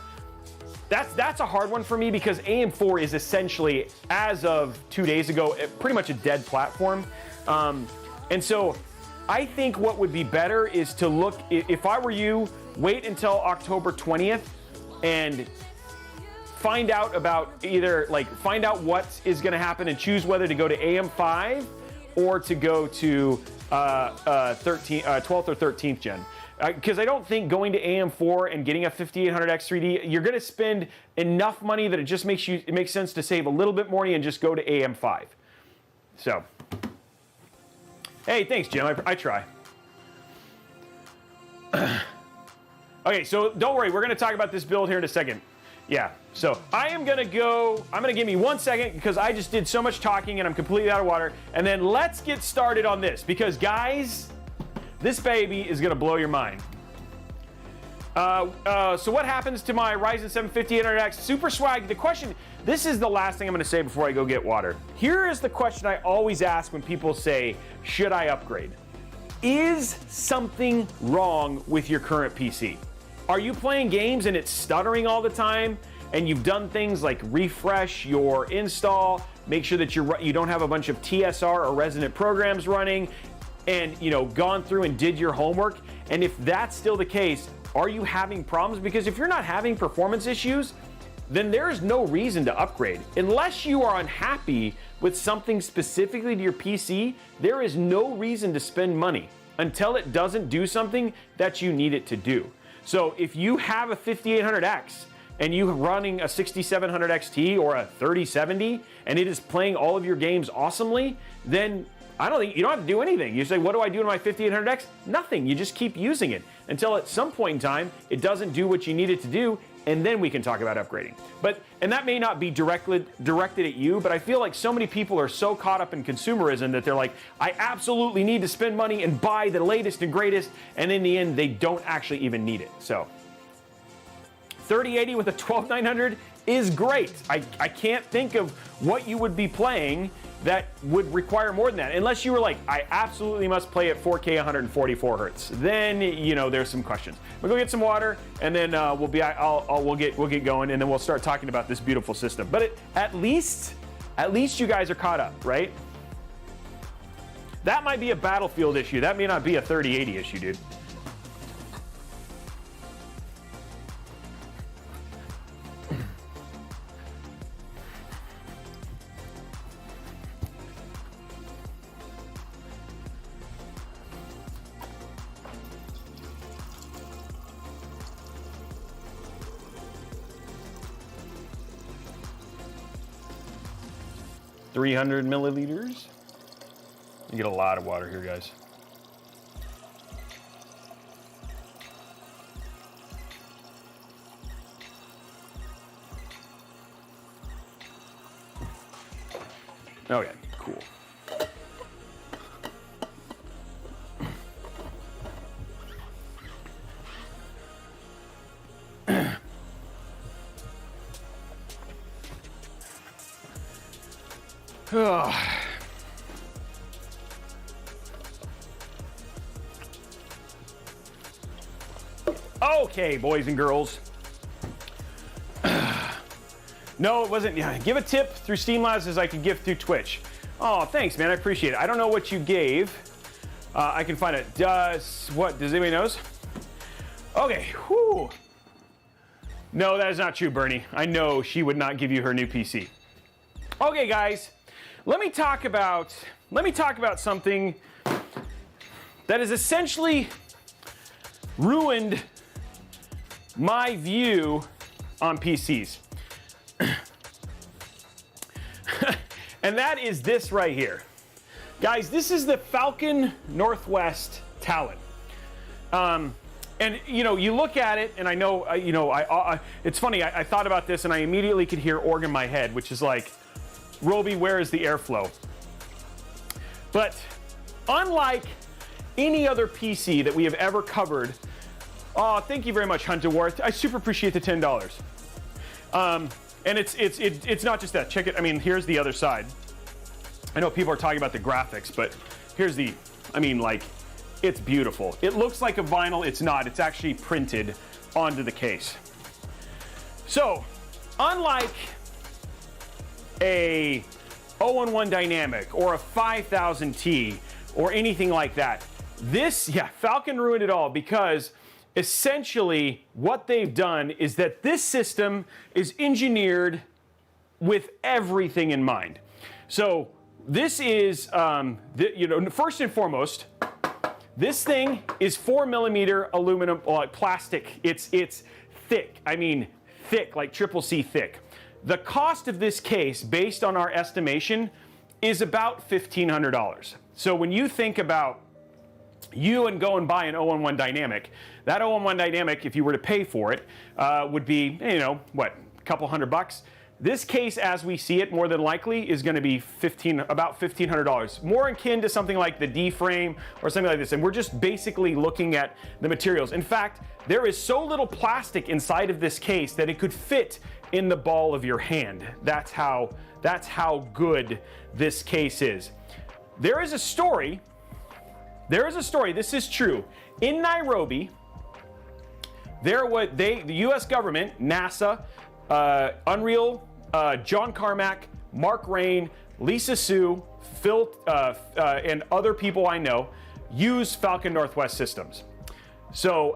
that's a hard one for me, because AM4 is essentially, as of 2 days ago, pretty much a dead platform. And so I think what would be better is to look, if I were you, wait until October 20th and find out find out what is going to happen and choose whether to go to AM5 or to go to 12th or 13th gen. Because I don't think going to AM4 and getting a 5800X 3D, you're going to spend enough money that it just makes sense to save a little bit more money and just go to AM5. So, hey, thanks, Jim. I try. Okay, so don't worry. We're going to talk about this build here in a second. Yeah, so I'm going to give me 1 second because I just did so much talking and I'm completely out of water. And then let's get started on this because, guys, this baby is going to blow your mind. So what happens to my Ryzen 7 5800X Super Swag? The question, this is the last thing I'm going to say before I go get water. Here is the question I always ask when people say, should I upgrade? Is something wrong with your current PC? Are you playing games and it's stuttering all the time and you've done things like refresh your install, make sure that you don't have a bunch of TSR or resident programs running, and gone through and did your homework? And if that's still the case, are you having problems? Because if you're not having performance issues, then there's no reason to upgrade. Unless you are unhappy with something specifically to your PC, there is no reason to spend money until it doesn't do something that you need it to do. So if you have a 5800X and you're running a 6700 XT or a 3070 and it is playing all of your games awesomely, then you don't have to do anything. You say, what do I do in my 5800X? Nothing. You just keep using it until at some point in time it doesn't do what you need it to do, and then we can talk about upgrading. And that may not be directed at you, but I feel like so many people are so caught up in consumerism that they're like, I absolutely need to spend money and buy the latest and greatest, and in the end, they don't actually even need it. So 3080 with a 12900 is great. I can't think of what you would be playing that would require more than that, unless you were like, I absolutely must play at 4K 144 hertz. Then there's some questions. We'll go get some water, and then we'll get going, and then we'll start talking about this beautiful system. But at least you guys are caught up, right? That might be a Battlefield issue. That may not be a 3080 issue, dude. $300 milliliters. You get a lot of water here, guys. Okay, cool. Okay, boys and girls. No, it wasn't. Yeah, give a tip through Streamlabs as I could give through Twitch. Oh, thanks, man. I appreciate it. I don't know what you gave. I can find it. Does anybody knows? Okay. Whew. No, that is not true, Bernie. I know she would not give you her new PC. Okay, guys. Let me talk about something that has essentially ruined my view on PCs. And that is this right here. Guys, this is the Falcon Northwest Talon. And you look at it, and I know, it's funny, I thought about this and I immediately could hear org in my head, which is like, Robey, where is the airflow? But unlike any other PC that we have ever covered, oh, thank you very much, Hunter Worth. I super appreciate the $10. And it's not just that. Check it. I mean, here's the other side. I know people are talking about the graphics, but here's it's beautiful. It looks like a vinyl. It's not. It's actually printed onto the case. So, unlike a 011 Dynamic or a 5000T or anything like that, Falcon ruined it all, because essentially what they've done is that this system is engineered with everything in mind. So this is, first and foremost, this thing is 4mm aluminum plastic. It's thick. I mean, thick, like triple C thick. The cost of this case, based on our estimation, is about $1,500. So when you think about you and go and buy an 011 Dynamic, that 011 Dynamic, if you were to pay for it, would be, you know, what, a couple $100. This case, as we see it, more than likely is going to be about $1,500, more akin to something like the D-frame or something like this. And we're just basically looking at the materials. In fact, there is so little plastic inside of this case that it could fit in the ball of your hand. That's how good this case is. There is a story. This is true. In Nairobi, the U.S. government, NASA, Unreal, John Carmack, Mark Rain, Lisa Sue, Phil, and other people I know use Falcon Northwest systems. So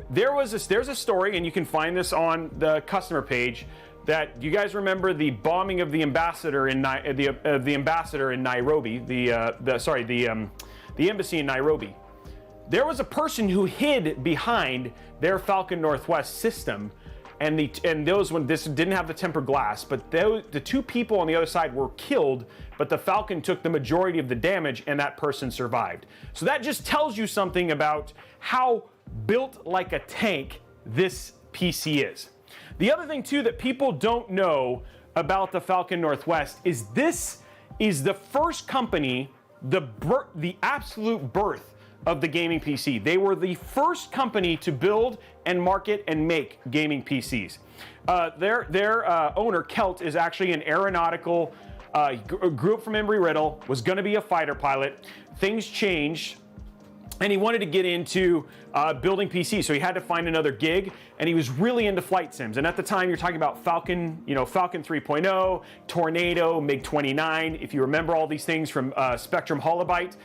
there's a story, and you can find this on the customer page, that you guys remember the bombing of the ambassador in Nairobi, the embassy in Nairobi. There was a person who hid behind their Falcon Northwest system. And this didn't have the tempered glass, but the two people on the other side were killed, but the Falcon took the majority of the damage and that person survived. So that just tells you something about how built like a tank this PC is. The other thing too that people don't know about the Falcon Northwest is this is the first company, the absolute birth of the gaming PC. They were the first company to build and market and make gaming PCs. Their owner, Kelt, is actually an aeronautical, grew up from Embry-Riddle, was going to be a fighter pilot. Things changed, and he wanted to get into building PCs, so he had to find another gig, and he was really into flight sims. And at the time, you're talking about Falcon, Falcon 3.0, Tornado, MiG-29. If you remember all these things from Spectrum Holobyte,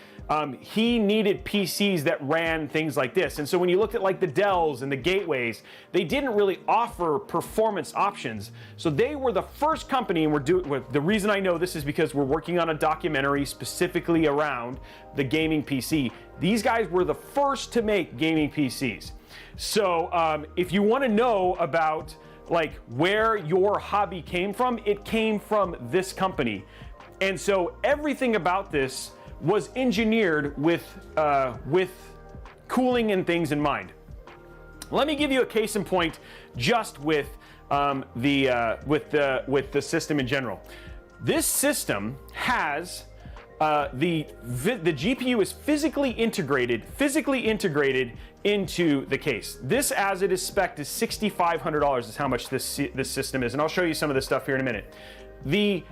he needed PCs that ran things like this. And so when you looked at like the Dells and the Gateways, they didn't really offer performance options. So they were the first company, and the reason I know this is because we're working on a documentary specifically around the gaming PC. These guys were the first to make gaming PCs. So if you want to know about like where your hobby came from, it came from this company. And so everything about this was engineered with cooling and things in mind. Let me give you a case in point just with the system in general. This system has the GPU is physically integrated into the case. This, as it is spec'd, is $6,500 is how much this system is, and I'll show you some of this stuff here in a minute. The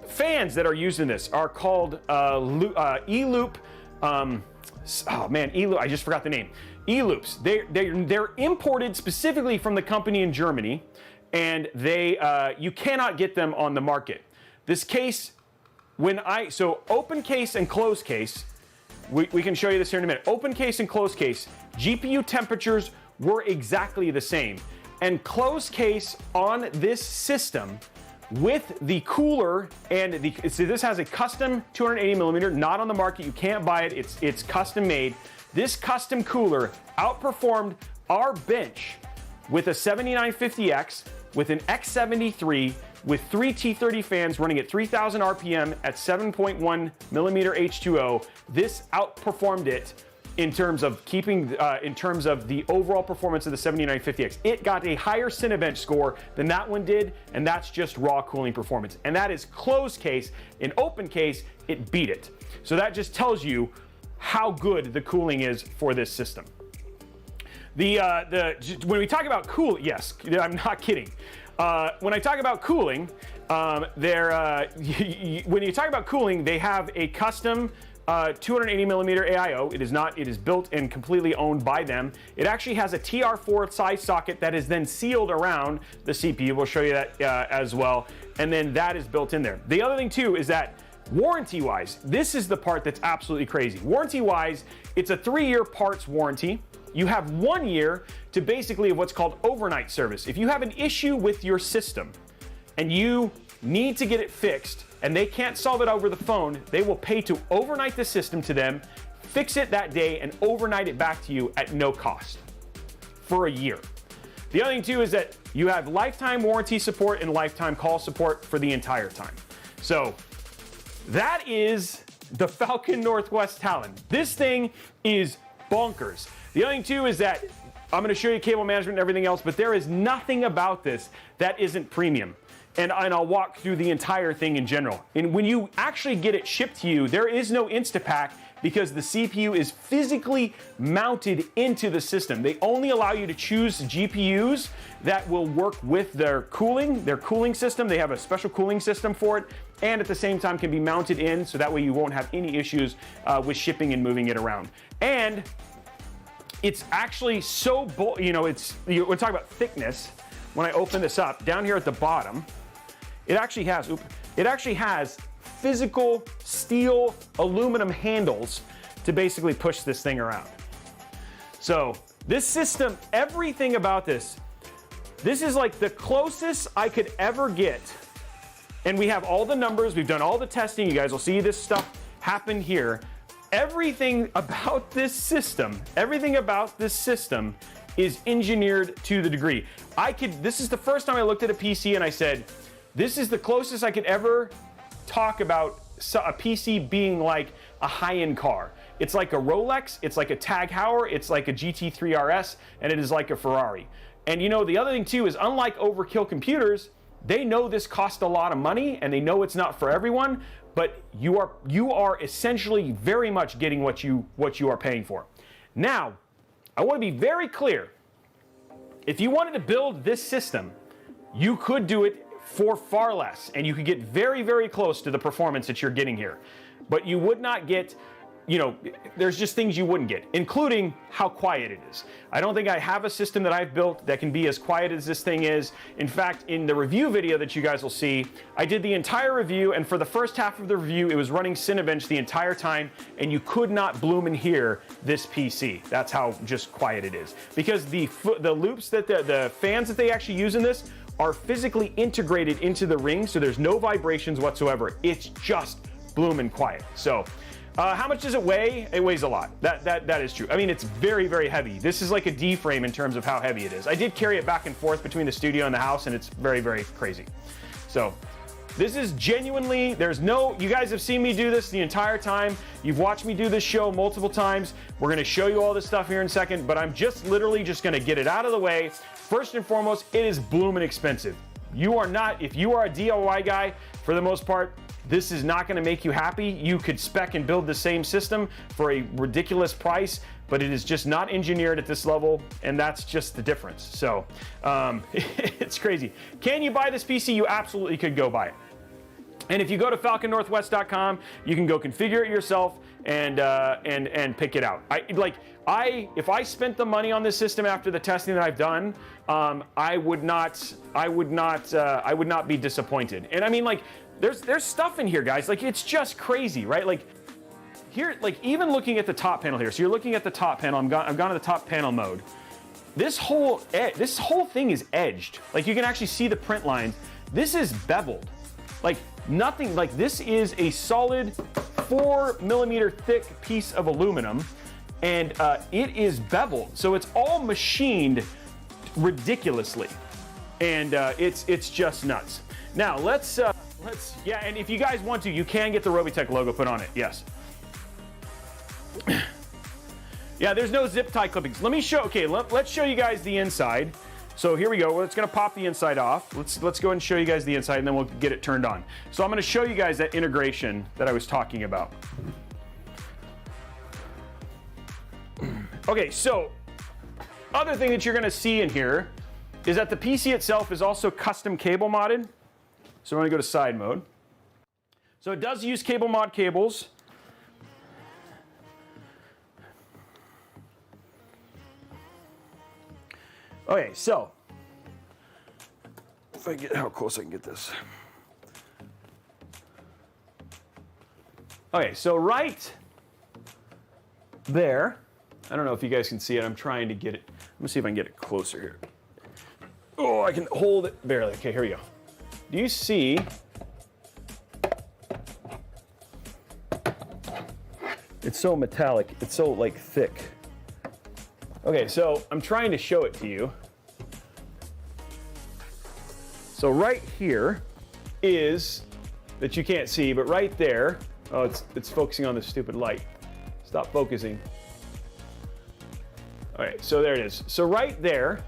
fans that are used in this are called E-Loop. E-Loop. I just forgot the name. E-Loops. They're imported specifically from the company in Germany, and you cannot get them on the market. This case, so open case and closed case, we can show you this here in a minute. Open case and closed case, GPU temperatures were exactly the same, and closed case on this system, with the cooler and this has a custom 280 millimeter, not on the market. You can't buy it. It's custom made. This custom cooler outperformed our bench with a 7950X, with an X73, with 3 T30 fans running at 3,000 RPM at 7.1 millimeter H2O. This outperformed it in terms of the overall performance of the 7950X. It got a higher Cinebench score than that one did, and that's just raw cooling performance. And that is closed case. In open case, it beat it. So that just tells you how good the cooling is for this system. When we talk about cooling, yes, I'm not kidding. When I talk about cooling, when you talk about cooling, they have a custom 280 millimeter AIO. It is built and completely owned by them. It actually has a TR4 size socket that is then sealed around the CPU. We'll show you that as well. And then that is built in there. The other thing too is that warranty-wise, this is the part that's absolutely crazy. Warranty-wise, it's a 3-year parts warranty. You have 1 year to basically what's called overnight service. If you have an issue with your system and you need to get it fixed, and they can't solve it over the phone, they will pay to overnight the system to them, fix it that day, and overnight it back to you at no cost for a year. The other thing too is that you have lifetime warranty support and lifetime call support for the entire time. So That is the Falcon Northwest Talon. This thing is bonkers. The other thing too is that I'm going to show you cable management and everything else, but there is nothing about this that isn't premium. And I'll walk through the entire thing in general. And when you actually get it shipped to you, there is no Instapack because the CPU is physically mounted into the system. They only allow you to choose GPUs that will work with their cooling system. They have a special cooling system for it, and at the same time can be mounted in, so that way you won't have any issues with shipping and moving it around. And it's actually so, we're talking about thickness. When I open this up, down here at the bottom, it actually has physical steel aluminum handles to basically push this thing around. So this system, everything about this is like the closest I could ever get. And we have all the numbers, we've done all the testing, you guys will see this stuff happen here. Everything about this system is engineered to the degree. This is the first time I looked at a PC and I said, this is the closest I could ever talk about a PC being like a high-end car. It's like a Rolex, it's like a Tag Heuer, it's like a GT3 RS, and it is like a Ferrari. And the other thing too is, unlike overkill computers, they know this costs a lot of money and they know it's not for everyone, but you are essentially very much getting what you are paying for. Now, I want to be very clear. If you wanted to build this system, you could do it for far less, and you could get very, very close to the performance that you're getting here. But you would not get, there's just things you wouldn't get, including how quiet it is. I don't think I have a system that I've built that can be as quiet as this thing is. In fact, in the review video that you guys will see, I did the entire review, and for the first half of the review, it was running Cinebench the entire time, and you could not bloomin' hear this PC. That's how just quiet it is. Because the loops that the fans that they actually use in this are physically integrated into the ring, so there's no vibrations whatsoever. It's just bloomin' quiet. So, how much does it weigh? It weighs a lot. That is true. I mean, it's very, very heavy. This is like a D frame in terms of how heavy it is. I did carry it back and forth between the studio and the house, and it's very, very crazy. So, this is genuinely, you guys have seen me do this the entire time. You've watched me do this show multiple times. We're gonna show you all this stuff here in a second, but I'm literally just gonna get it out of the way. First and foremost, it is bloomin' expensive. If you are a DIY guy, for the most part, this is not gonna make you happy. You could spec and build the same system for a ridiculous price, but it is just not engineered at this level, and that's just the difference. So, it's crazy. Can you buy this PC? You absolutely could go buy it. And if you go to falconnorthwest.com, you can go configure it yourself and pick it out. If I spent the money on this system after the testing that I've done, I would not be disappointed. And I mean, like, there's stuff in here, guys. Like, it's just crazy, right? Like, here, like, even looking at the top panel here. So you're looking at the top panel. I've gone to the top panel mode. This whole thing is edged. Like, you can actually see the print lines. This is beveled. Like, nothing. Like, this is a solid 4mm thick piece of aluminum, and it is beveled. So it's all machined ridiculously, and it's just nuts. Now yeah, and if you guys want to, you can get the Robeytech logo put on it. Yes. Yeah, there's no zip tie clippings. Let me show. Okay, let's show you guys the inside. So here we go. It's going to pop the inside off. Let's go ahead and show you guys the inside, and then we'll get it turned on. So I'm going to show you guys that integration that I was talking about. Okay, so other thing that you're going to see in here is that the PC itself is also custom cable modded. So we're going to go to side mode. So it does use cable mod cables. Okay, so if I get how close I can get this. Okay, so right there, I don't know if you guys can see it. I'm trying to get it. Let me see if I can get it closer here. Oh, I can hold it barely. Okay, here we go. Do you see? It's so metallic. It's so like thick. Okay, so I'm trying to show it to you. So right here is that you can't see, but right there, oh, it's focusing on the stupid light. Stop focusing. All right, so there it is. So right there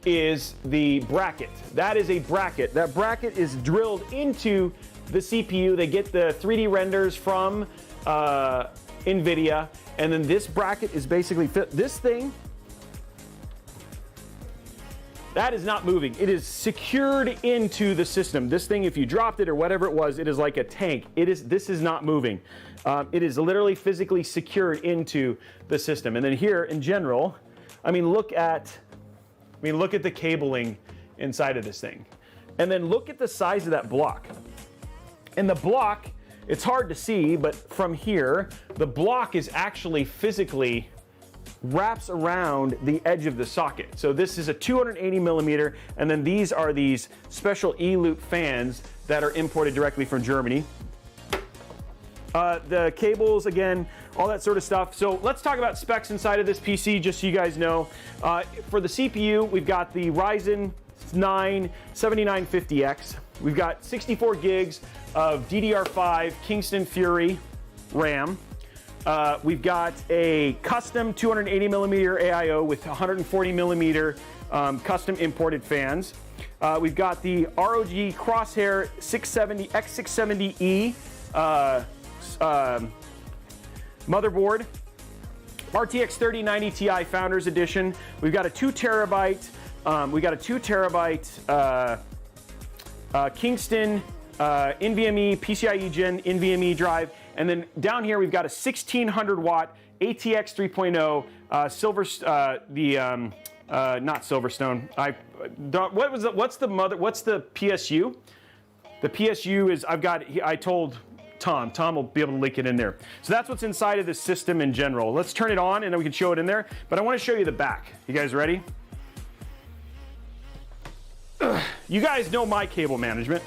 is the bracket. That is a bracket. That bracket is drilled into the CPU. They get the 3D renders from NVIDIA, and then this bracket is basically this thing. That is not moving. It is secured into the system. This thing, if you dropped it or whatever it was, it is like a tank. This is not moving. It is literally physically secured into the system. And then here, in general, I mean, look at the cabling inside of this thing. And then look at the size of that block. And the block, it's hard to see, but from here, the block is actually physically wraps around the edge of the socket. So this is a 280 millimeter, and then these are these special E-loop fans that are imported directly from Germany. The cables, again, all that sort of stuff. So let's talk about specs inside of this PC, just so you guys know. For the CPU, we've got the Ryzen 9 7950X. We've got 64 gigs of DDR5 Kingston FURY RAM. We've got a custom 280 millimeter AIO with 140 millimeter custom imported fans. We've got the ROG Crosshair 670 X670E motherboard, RTX 3090 Ti Founders Edition. We've got a 2 terabyte. Kingston NVMe PCIe Gen NVMe drive. And then down here, we've got a 1600 watt ATX 3.0 not Silverstone. What's the PSU? The PSU is, I told Tom will be able to link it in there. So that's what's inside of this system in general. Let's turn it on and then we can show it in there. But I want to show you the back. You guys ready? You guys know my cable management.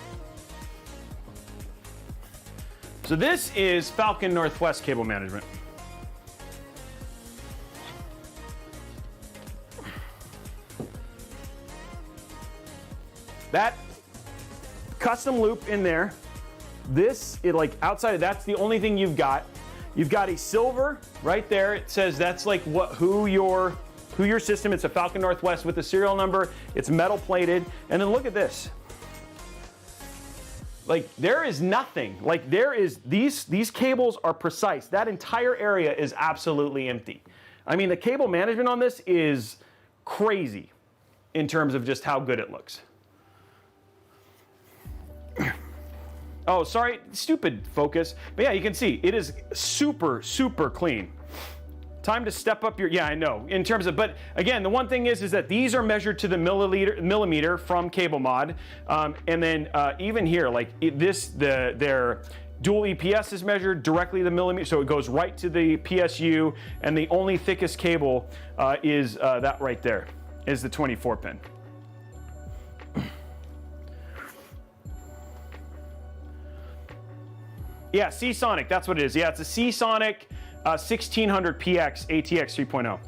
So this is Falcon Northwest cable management. That custom loop in there, like outside of that's the only thing you've got. You've got a silver right there. It says that's like who your system. It's a Falcon Northwest with the serial number. It's metal plated. And then look at this. Like there is nothing. Like there is these cables are precise. That entire area is absolutely empty. I mean, the cable management on this is crazy in terms of just how good it looks. Oh, sorry, stupid focus. But yeah, you can see it is super, super clean. Time to step up your, yeah, I know, in terms of, but again, the one thing is that these are measured to the millimeter from Cable Mod. And then even here, like their dual EPS is measured directly to the millimeter, so it goes right to the PSU, and the only thickest cable is that right there, is the 24 pin. Yeah, Seasonic, that's what it is. Yeah, it's a Seasonic 1600px ATX 3.0.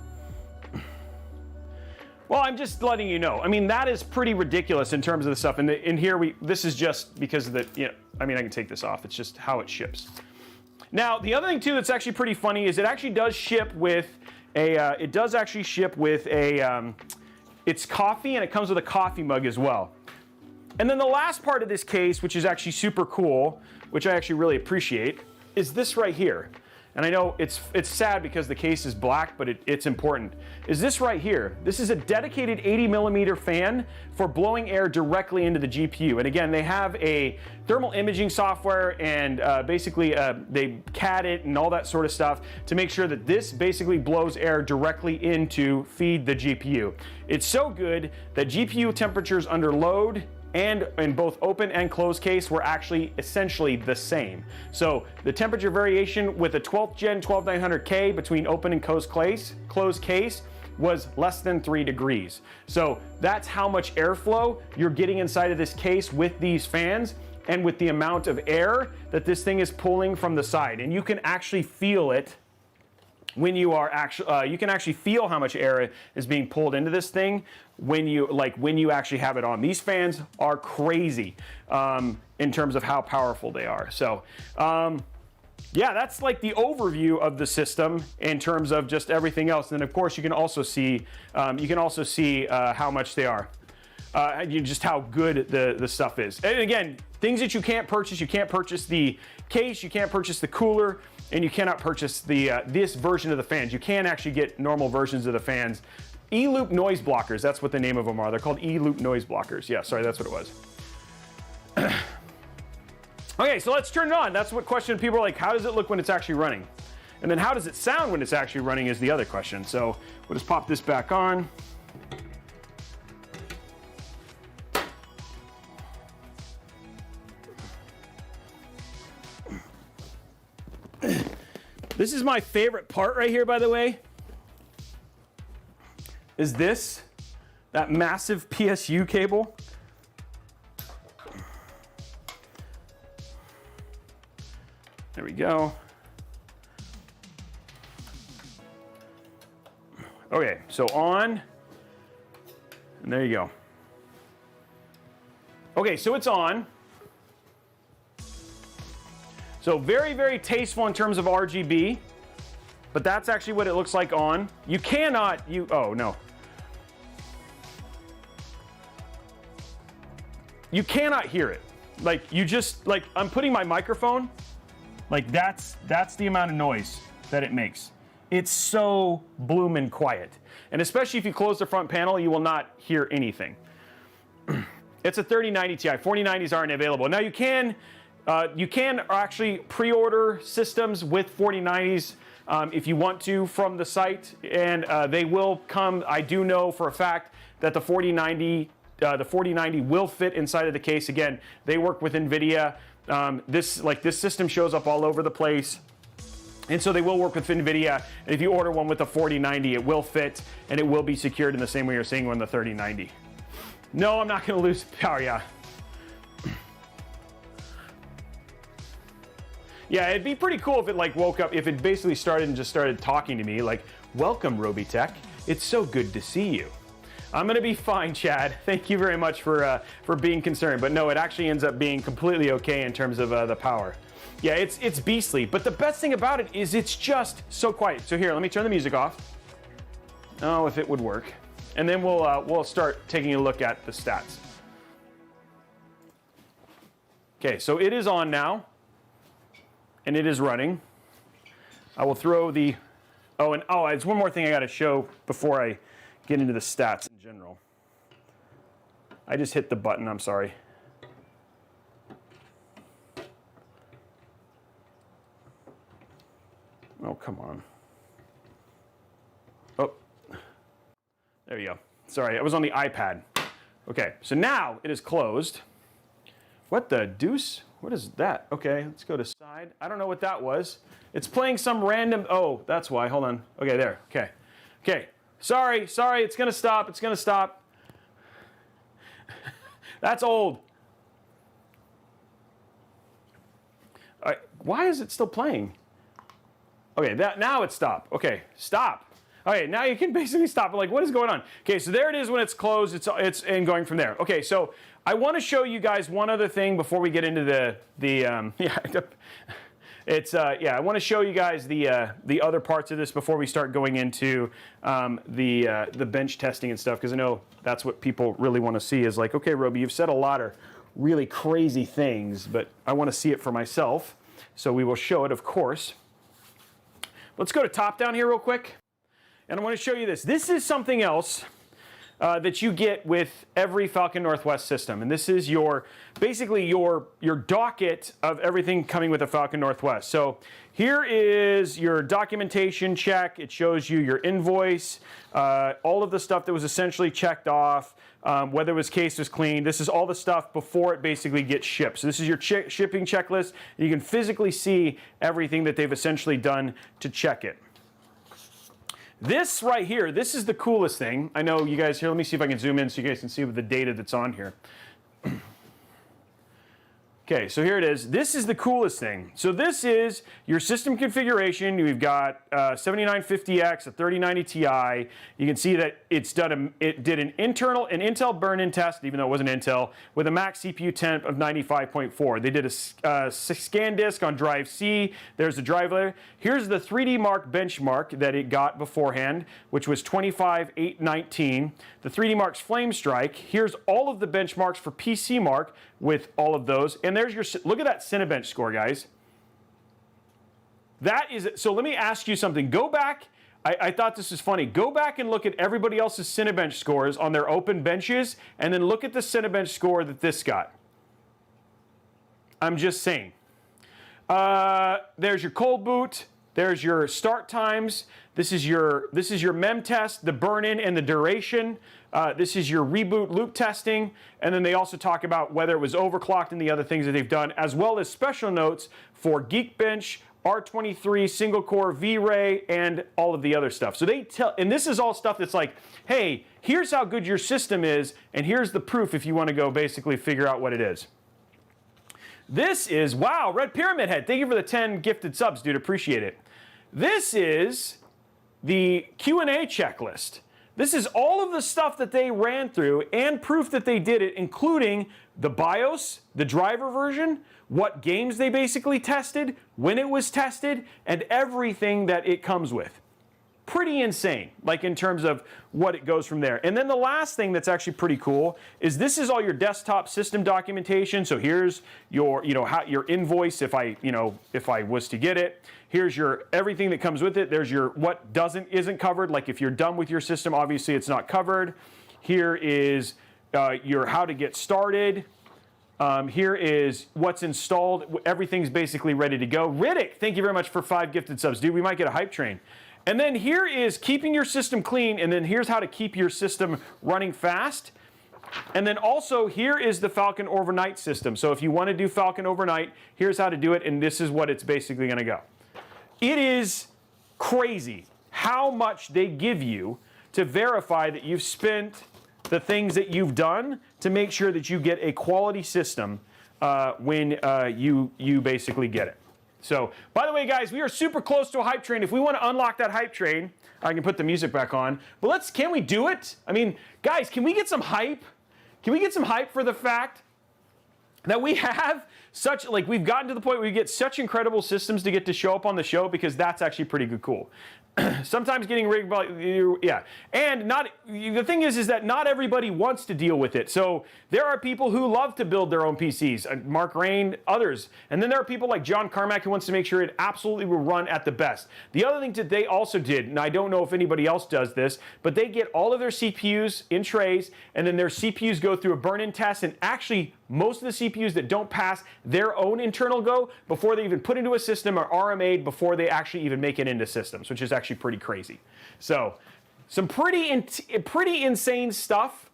Well, I'm just letting you know. I mean, that is pretty ridiculous in terms of the stuff. And in here, this is just because of the, you know, I mean, I can take this off. It's just how it ships. Now, the other thing too that's actually pretty funny is it actually does ship with a, it's coffee, and it comes with a coffee mug as well. And then the last part of this case, which is actually super cool, which I actually really appreciate, is this right here. And I know it's sad because the case is black, but it's important, is this right here. This is a dedicated 80 millimeter fan for blowing air directly into the GPU. And again, they have a thermal imaging software, and basically they CAD it and all that sort of stuff to make sure that this basically blows air directly in to feed the GPU. It's so good that GPU temperatures under load and in both open and closed case were actually essentially the same. So the temperature variation with a 12th gen 12900K between open and closed case was less than 3 degrees. So that's how much airflow you're getting inside of this case with these fans and with the amount of air that this thing is pulling from the side. And you can actually feel it when you are actually, you can actually feel how much air is being pulled into this thing when you actually have it on. These fans are crazy in terms of how powerful they are. So yeah, that's like the overview of the system in terms of just everything else. And then of course you can also see how much they are. Just how good the stuff is. And again, things that you can't purchase the case, you can't purchase the cooler, and you cannot purchase the this version of the fans. You can actually get normal versions of the fans. E-loop noise blockers, that's what the name of them are. They're called E-loop noise blockers. Yeah, sorry, that's what it was. Okay, so let's turn it on. That's what question people are like, how does it look when it's actually running? And then how does it sound when it's actually running is the other question. So we'll just pop this back on. This is my favorite part right here, by the way, is that massive PSU cable. There we go. Okay, so on, and there you go. Okay, so it's on. So very, very tasteful in terms of RGB, but that's actually what it looks like on. You cannot, oh no. You cannot hear it. Like you just, like I'm putting my microphone, like that's the amount of noise that it makes. It's so bloomin' quiet. And especially if you close the front panel, you will not hear anything. It's a 3090 Ti, 4090s aren't available. Now you can actually pre-order systems with 4090s if you want to from the site, and they will come. I do know for a fact that the 4090 will fit inside of the case. Again, they work with NVIDIA. This system shows up all over the place. And so they will work with NVIDIA. And if you order one with the 4090, it will fit and it will be secured in the same way you're seeing on the 3090. No, I'm not going to lose power, yeah. Yeah, it'd be pretty cool if it like woke up, if it basically started and just started talking to me like, welcome Robeytech, it's so good to see you. I'm gonna be fine, Chad. Thank you very much for being concerned. But no, it actually ends up being completely okay in terms of the power. Yeah, it's beastly. But the best thing about it is it's just so quiet. So here, let me turn the music off. Oh, if it would work. And then we'll start taking a look at the stats. Okay, so it is on now. And it is running. I will throw the, it's one more thing I gotta show before I get into the stats in general. I just hit the button, I'm sorry. Oh, come on. Oh, there you go. Sorry, I was on the iPad. Okay, so now it is closed. What the deuce? What is that? Okay, let's go to side. I don't know what that was. It's playing some random, oh, that's why, hold on. Okay, there, okay. Okay, sorry, it's gonna stop, it's gonna stop. That's old. All right, why is it still playing? Okay, now it stopped. Okay, stop. Okay, now you can basically stop it. Like, what is going on? Okay, so there it is when it's closed. It's and going from there. Okay, so I want to show you guys one other thing before we get into I want to show you guys the other parts of this before we start going into the bench testing and stuff, because I know that's what people really want to see is like, okay, Robey, you've said a lot of really crazy things, but I want to see it for myself. So we will show it, of course. Let's go to top down here real quick. And I want to show you this. This is something else that you get with every Falcon Northwest system. And this is basically your docket of everything coming with a Falcon Northwest. So here is your documentation check. It shows you your invoice, all of the stuff that was essentially checked off, whether it was case was clean. This is all the stuff before it basically gets shipped. So this is your shipping checklist. You can physically see everything that they've essentially done to check it. This right here, this is the coolest thing. I know you guys here, let me see if I can zoom in so you guys can see the data that's on here. Okay, so here it is. This is the coolest thing. So this is your system configuration. We've got 7950X, a 3090 Ti. You can see that it did an Intel burn-in test, even though it wasn't Intel, with a max CPU temp of 95.4. They did a scan disk on drive C. There's the drive layer. Here's the 3D Mark benchmark that it got beforehand, which was 25,819. The 3D Mark's Flame Strike. Here's all of the benchmarks for PC Mark with all of those. And there's your, look at that Cinebench score, guys. That is, so let me ask you something. Go back, I thought this was funny. Go back and look at everybody else's Cinebench scores on their open benches, and then look at the Cinebench score that this got. I'm just saying. There's your cold boot. There's your start times. This is your mem test, the burn-in and the duration. This is your reboot loop testing. And then they also talk about whether it was overclocked and the other things that they've done, as well as special notes for Geekbench, R23, single core, V-Ray, and all of the other stuff. So they tell, and this is all stuff that's like, hey, here's how good your system is, and here's the proof if you want to go basically figure out what it is. This is, wow, Red Pyramid Head. Thank you for the 10 gifted subs, dude. Appreciate it. This is the Q&A checklist. This is all of the stuff that they ran through and proof that they did it, including the BIOS, the driver version, what games they basically tested, when it was tested, and everything that it comes with. Pretty insane, like in terms of what it goes from there. And then the last thing that's actually pretty cool is this is all your desktop system documentation. So here's your, your invoice if I was to get it. Here's your everything that comes with it. There's your what isn't covered. Like if you're done with your system, obviously it's not covered. Here is your how to get started. Here is what's installed. Everything's basically ready to go. Riddick, thank you very much for 5 gifted subs, dude. We might get a hype train. And then here is keeping your system clean, and then here's how to keep your system running fast. And then also here is the Falcon overnight system. So if you want to do Falcon overnight, here's how to do it, and this is what it's basically going to go. It is crazy how much they give you to verify that you've spent the things that you've done to make sure that you get a quality system when you basically get it. So, by the way, guys, we are super close to a hype train. If we want to unlock that hype train, I can put the music back on. But can we do it? I mean, guys, can we get some hype? Can we get some hype for the fact that we have such, like, we've gotten to the point where we get such incredible systems to get to show up on the show, because that's actually pretty good cool. Sometimes getting rigged, yeah. And the thing is that not everybody wants to deal with it. So there are people who love to build their own PCs, Mark Rain, others. And then there are people like John Carmack who wants to make sure it absolutely will run at the best. The other thing that they also did, and I don't know if anybody else does this, but they get all of their CPUs in trays, and then their CPUs go through a burn-in test, and actually most of the CPUs that don't pass their own internal go before they even put into a system are RMA'd before they actually even make it into systems, which is actually pretty crazy. So some pretty insane stuff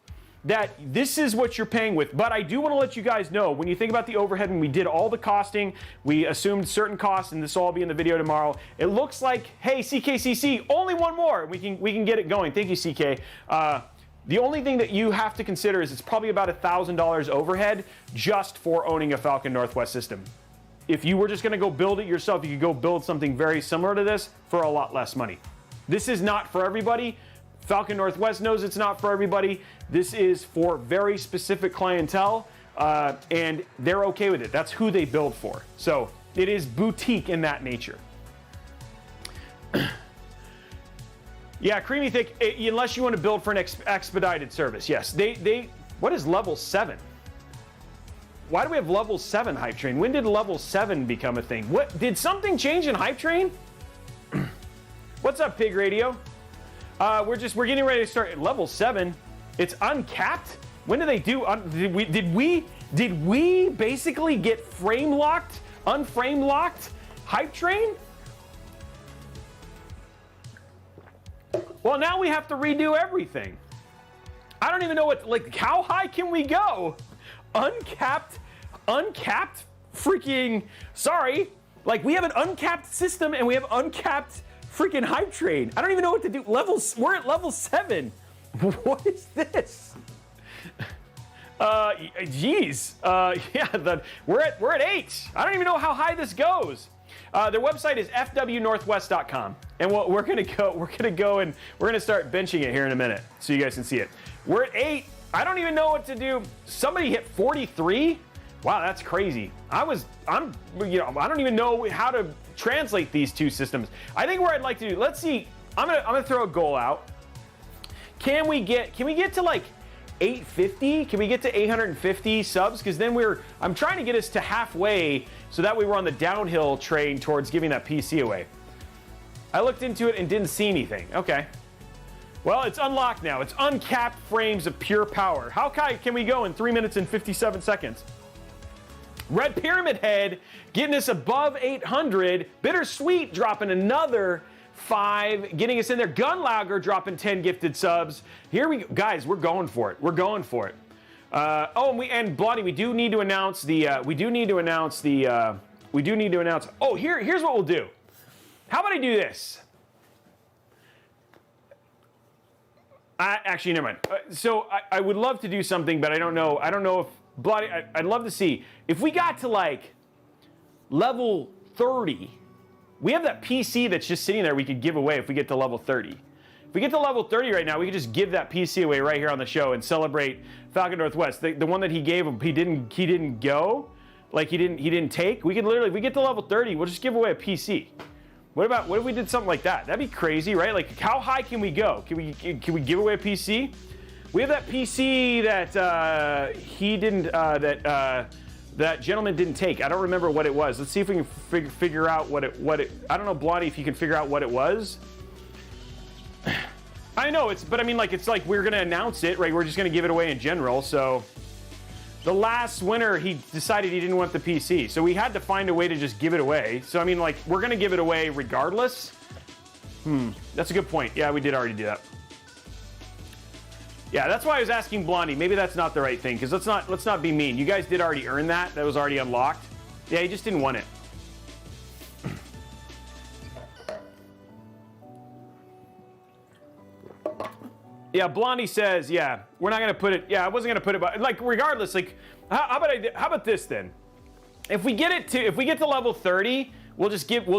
that this is what you're paying with. But I do want to let you guys know, when you think about the overhead, and we did all the costing, we assumed certain costs, and this will all be in the video tomorrow. It looks like, hey, CKCC, only one more. We can get it going. Thank you, CK. The only thing that you have to consider is it's probably about $1,000 overhead just for owning a Falcon Northwest system. If you were just going to go build it yourself, you could go build something very similar to this for a lot less money. This is not for everybody. Falcon Northwest knows it's not for everybody. This is for very specific clientele, and they're okay with it. That's who they build for. So it is boutique in that nature. Yeah, Creamy Thick, unless you want to build for an expedited service. Yes, what is level 7? Why do we have level 7 hype train? When did level 7 become a thing? What, did something change in hype train? What's up, Pig Radio? We're getting ready to start at level 7. It's uncapped? When do they do, did we basically get frame locked, unframe locked hype train? Well, now we have to redo everything. I don't even know how high can we go? Uncapped freaking, sorry. Like, we have an uncapped system and we have uncapped freaking hype train. I don't even know what to do. We're at level 7. What is this? Geez. Yeah, we're at 8. I don't even know how high this goes. Their website is fwnorthwest.com, and we're gonna go and we're gonna start benching it here in a minute, so you guys can see it. We're at 8. I don't even know what to do. Somebody hit 43. Wow, that's crazy. I don't even know how to translate these two systems. I think where I'd like to do. Let's see. I'm gonna throw a goal out. Can we get to like 850? Can we get to 850 subs? Because then I'm trying to get us to halfway, so that way we're on the downhill train towards giving that PC away. I looked into it and didn't see anything. Okay. Well, it's unlocked now. It's uncapped frames of pure power. How high can we go in 3 minutes and 57 seconds? Red Pyramid Head getting us above 800. Bittersweet dropping another 5, getting us in there. Gunlauger dropping 10 gifted subs. Here we go. Guys, we're going for it. We're going for it. And Bloody, we do need to announce oh, here's what we'll do. How about I do this? Actually, never mind. So I would love to do something, but I don't know if Bloody, I'd love to see if we got to like level 30. We have that PC that's just sitting there we could give away if we get to level 30. If we get to level 30 right now, we could just give that PC away right here on the show and celebrate Falcon Northwest. The one that he gave him, he didn't go, like he didn't take. We could literally, if we get to level 30, we'll just give away a PC. What if we did something like that? That'd be crazy, right? Like, how high can we go? Can we give away a PC? We have that PC that he didn't, that gentleman didn't take. I don't remember what it was. Let's see if we can figure out what it. I don't know, Blondie, if you can figure out what it was. I know but I mean, like, it's like we're gonna announce it, right? We're just gonna give it away in general. So the last winner, he decided he didn't want the PC, so we had to find a way to just give it away. So I mean, like, we're gonna give it away regardless. That's a good point. Yeah, we did already do that. Yeah, that's why I was asking Blondie. Maybe that's not the right thing, because let's not be mean. You guys did already earn that. That was already unlocked. Yeah, he just didn't want it. Yeah, Blondie says, yeah, we're not gonna put it. Yeah, I wasn't gonna put it, but like, regardless, like, how about this then? If we get to level 30, we'll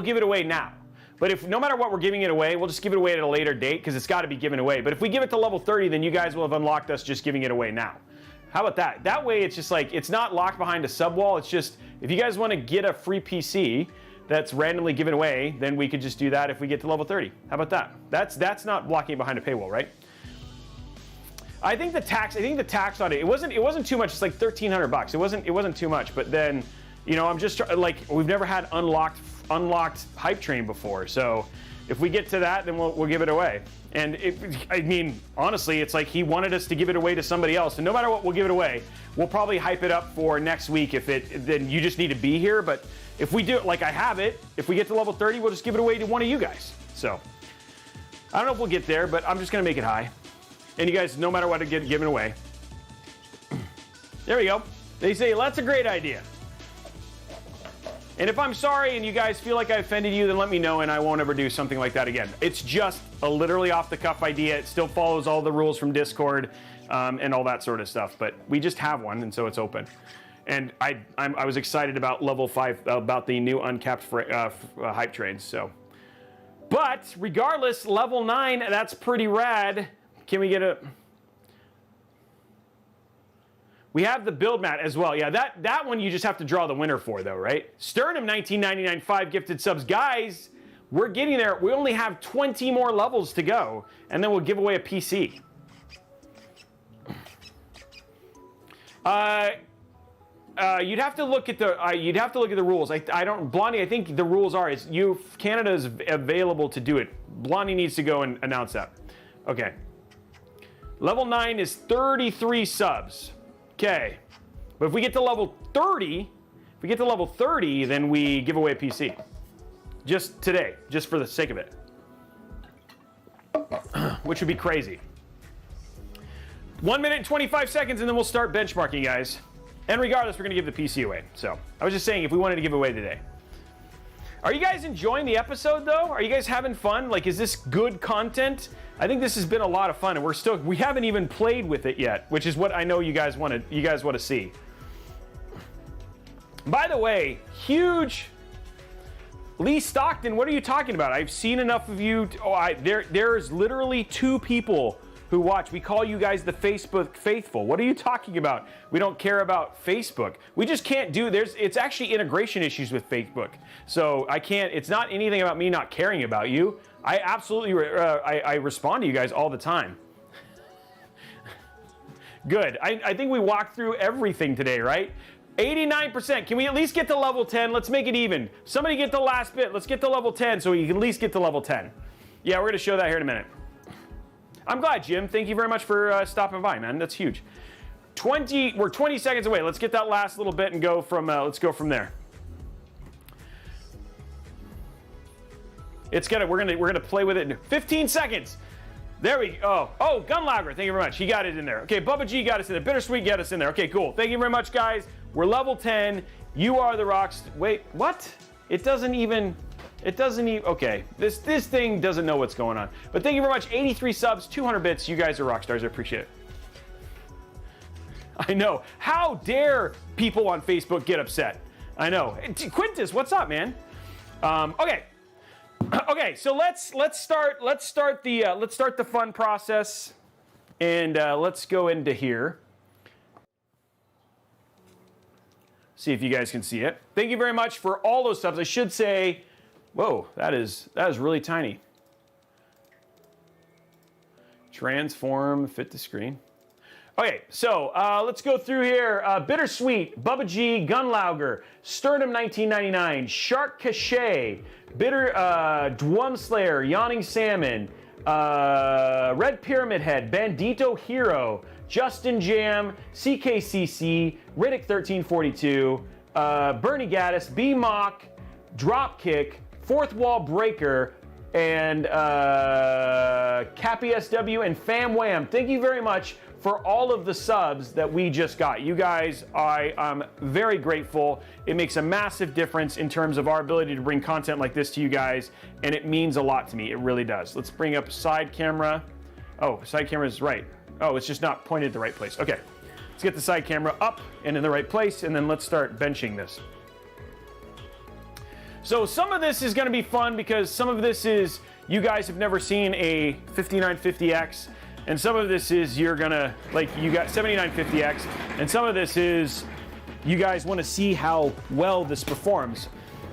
give it away now. But if no matter what we're giving it away, we'll just give it away at a later date, because it's got to be given away. But if we give it to level 30, then you guys will have unlocked us just giving it away now. How about that? That way, it's just like, it's not locked behind a sub wall. It's just, if you guys want to get a free PC that's randomly given away, then we could just do that if we get to level 30. How about that? That's not blocking it behind a paywall, right? I think the tax on it, it wasn't too much. It's like $1,300. It wasn't too much. But then, you know, I'm just like, we've never had unlocked hype train before, so if we get to that, then we'll give it away. And I mean, honestly, it's like he wanted us to give it away to somebody else, and no matter what, we'll give it away. We'll probably hype it up for next week. Then you just need to be here. But if we do it like I have it, if we get to level 30, we'll just give it away to one of you guys. So I don't know if we'll get there, but I'm just gonna make it high, and you guys, no matter what, to get given away. There we go. They say, well, that's a great idea. And if I'm sorry and you guys feel like I offended you, then let me know, and I won't ever do something like that again. It's just a literally off-the-cuff idea. It still follows all the rules from Discord and all that sort of stuff. But we just have one, and so it's open. And I was excited about level 5, about the new uncapped hype trains. So, but regardless, level 9, that's pretty rad. Can we get a? We have the build mat as well. Yeah, that one you just have to draw the winner for, though, right? Sternum 1999 5 gifted subs. Guys, we're getting there. We only have 20 more levels to go, and then we'll give away a PC. You'd have to look at the rules. I don't, Blondie, I think the rules are Canada is available to do it. Blondie needs to go and announce that. Okay. Level 9 is 33 subs. Okay, but if we get to level 30, then we give away a PC. Just today, just for the sake of it. Which would be crazy. 1 minute and 25 seconds, and then we'll start benchmarking, guys. And regardless, we're gonna give the PC away. So, I was just saying if we wanted to give away today. Are you guys enjoying the episode though? Are you guys having fun? Like, is this good content? I think this has been a lot of fun, and we haven't even played with it yet, which is what I know you guys want to see. By the way, huge Lee Stockton, what are you talking about? I've seen enough of you. There's literally 2 people who watch. We call you guys the Facebook faithful. What are you talking about? We don't care about Facebook. We just can't do, it's actually integration issues with Facebook. So I can't, it's not anything about me not caring about you. I absolutely, I respond to you guys all the time. Good, I think we walked through everything today, right? 89%, can we at least get to level 10? Let's make it even. Somebody get the last bit, let's get to level 10 so you can at least get to level 10. Yeah, we're gonna show that here in a minute. I'm glad, Jim. Thank you very much for stopping by, man. That's huge. We're 20 seconds away. Let's get that last little bit and go from. Let's go from there. We're gonna play with it in 15 seconds. There we go. Oh, Gunlauger. Thank you very much. He got it in there. Okay, Bubba G got us in there. Bittersweet got us in there. Okay, cool. Thank you very much, guys. We're level 10. You are the rocks. Wait, what? It doesn't even. Okay, this thing doesn't know what's going on. But thank you very much, 83 subs, 200 bits. You guys are rock stars, I appreciate it. I know, how dare people on Facebook get upset? I know. Quintus, what's up, man? Okay, so let's start the fun process, and let's go into here. See if you guys can see it. Thank you very much for all those subs. I should say, whoa, that is really tiny. Transform, fit the screen. Okay, so let's go through here. Bittersweet, Bubba G, Gunlauger, Sternum 1999, Shark Cachet, Dwum Slayer, Yawning Salmon, Red Pyramid Head, Bandito Hero, Justin Jam, CKCC, Riddick 1342, Bernie Gaddis, B Mock, Dropkick, Fourth Wall Breaker, and Cappy SW and Fam Wham. Thank you very much for all of the subs that we just got. You guys, I'm very grateful. It makes a massive difference in terms of our ability to bring content like this to you guys, and it means a lot to me. It really does. Let's bring up side camera. Oh, side camera is right. Oh, it's just not pointed the right place. Okay, let's get the side camera up and in the right place, and then let's start benching this. So some of this is going to be fun because some of this is you guys have never seen a 5950X, and some of this is you're gonna, like, you got 7950X, and some of this is you guys want to see how well this performs.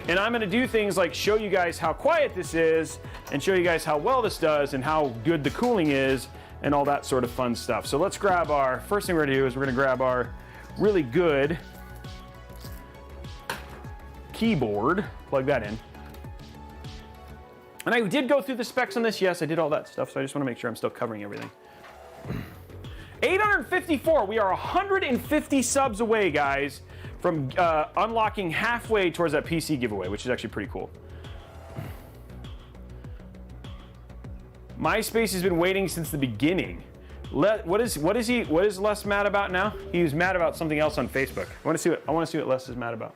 And I'm going to do things like show you guys how quiet this is, and show you guys how well this does, and how good the cooling is, and all that sort of fun stuff. So let's grab our, first thing we're going to do is we're going to grab our really good keyboard, plug that in. And I did go through the specs on this. Yes, I did all that stuff, so I just want to make sure I'm still covering everything. 854, we are 150 subs away, guys, from unlocking halfway towards that PC giveaway, which is actually pretty cool. MySpace has been waiting since the beginning. What is Les mad about now? He's mad about something else on Facebook. I want to see what Les is mad about.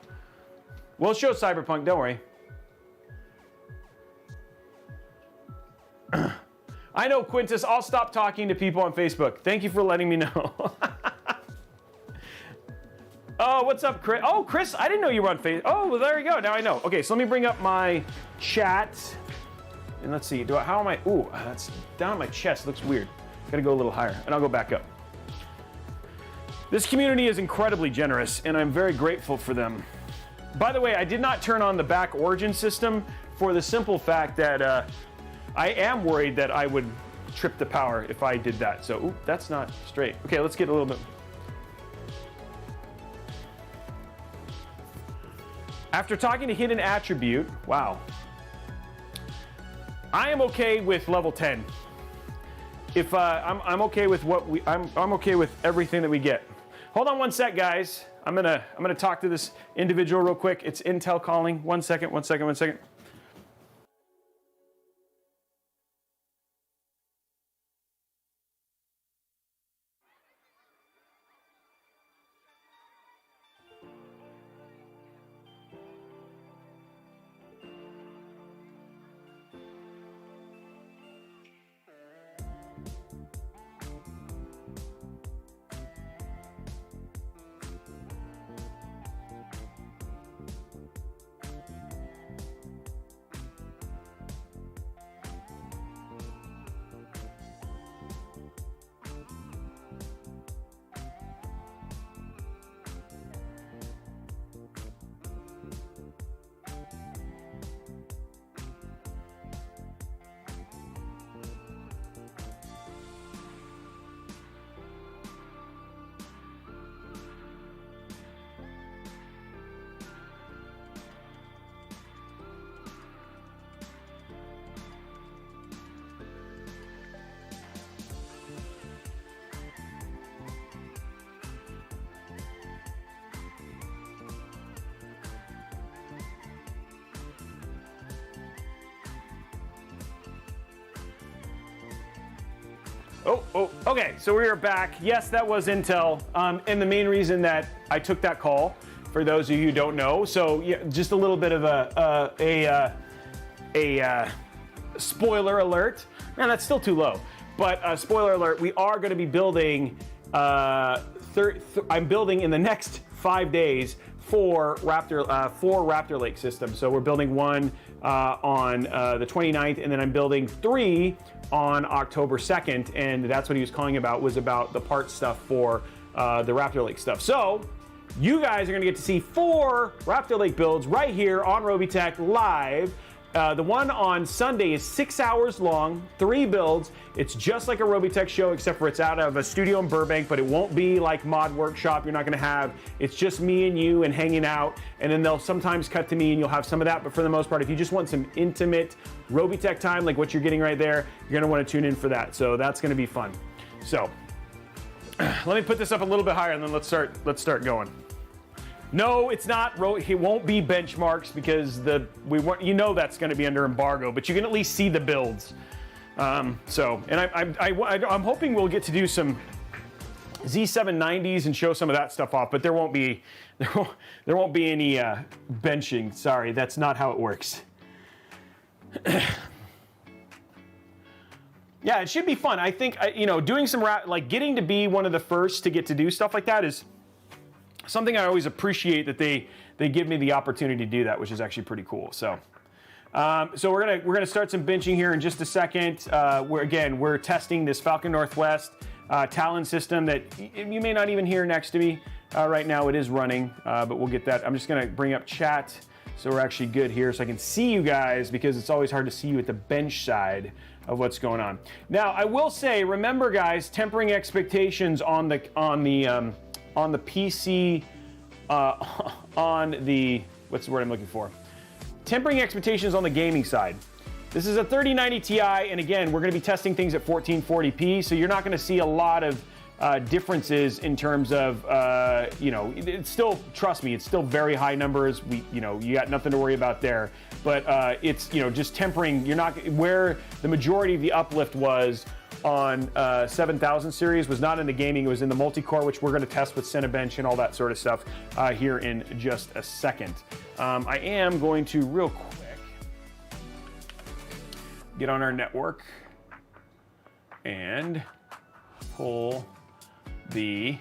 We'll show Cyberpunk, don't worry. I know, Quintus, I'll stop talking to people on Facebook. Thank you for letting me know. Oh, what's up, Chris? Oh, Chris, I didn't know you were on Facebook. Oh, well, there you go. Now I know. Okay, so let me bring up my chat. And let's see, how am I? Ooh, that's down on my chest. It looks weird. Gotta go a little higher, and I'll go back up. This community is incredibly generous, and I'm very grateful for them. By the way, I did not turn on the back origin system for the simple fact that I am worried that I would trip the power if I did that. So, ooh, that's not straight. Okay, let's get a little bit. After talking to Hidden Attribute, wow. I am okay with level 10. If I'm okay with I'm okay with everything that we get. Hold on one sec, guys. I'm gonna talk to this individual real quick. It's Intel calling. One second. Okay, so we are back. Yes, that was Intel, and the main reason that I took that call, for those of you who don't know, so yeah, just a little bit of a spoiler alert. Man, that's still too low. But spoiler alert, we are going to be building. I'm building in the next 5 days four Raptor Lake systems. So we're building one on the 29th, and then I'm building 3 on October 2nd, and that's what he was calling about, was about the part stuff for the Raptor Lake stuff. So you guys are gonna get to see 4 Raptor Lake builds right here on Robeytech live. The one on Sunday is 6 hours long, 3 builds. It's just like a Robeytech show, except for it's out of a studio in Burbank, but it won't be like Mod Workshop. You're not gonna have, it's just me and you and hanging out, and then they'll sometimes cut to me and you'll have some of that, but for the most part, if you just want some intimate Robeytech time, like what you're getting right there, you're gonna wanna tune in for that. So that's gonna be fun. So, let me put this up a little bit higher and then let's start going. No, it's not. It won't be benchmarks because you know that's going to be under embargo, but you can at least see the builds. I'm hoping we'll get to do some Z790s and show some of that stuff off, but there won't be any benching. Sorry, that's not how it works. Yeah, it should be fun. I think doing some like getting to be one of the first to get to do stuff like that is something I always appreciate, that they give me the opportunity to do that, which is actually pretty cool. So, we're gonna start some benching here in just a second. We're testing this Falcon Northwest Talon system that you may not even hear next to me right now. It is running, but we'll get that. I'm just gonna bring up chat so we're actually good here, so I can see you guys, because it's always hard to see you at the bench side of what's going on. Now, I will say, remember, guys, tempering expectations on the PC, on the, what's the word I'm looking for? Tempering expectations on the gaming side. This is a 3090 Ti, and again, we're gonna be testing things at 1440p, so you're not gonna see a lot of differences in terms of, it's still, trust me, it's still very high numbers. You got nothing to worry about there, but it's, just tempering. You're not, where the majority of the uplift was on 7000 series was not in the gaming, it was in the multi-core, which we're going to test with Cinebench and all that sort of stuff here in just a second. I am going to real quick get on our network and pull the,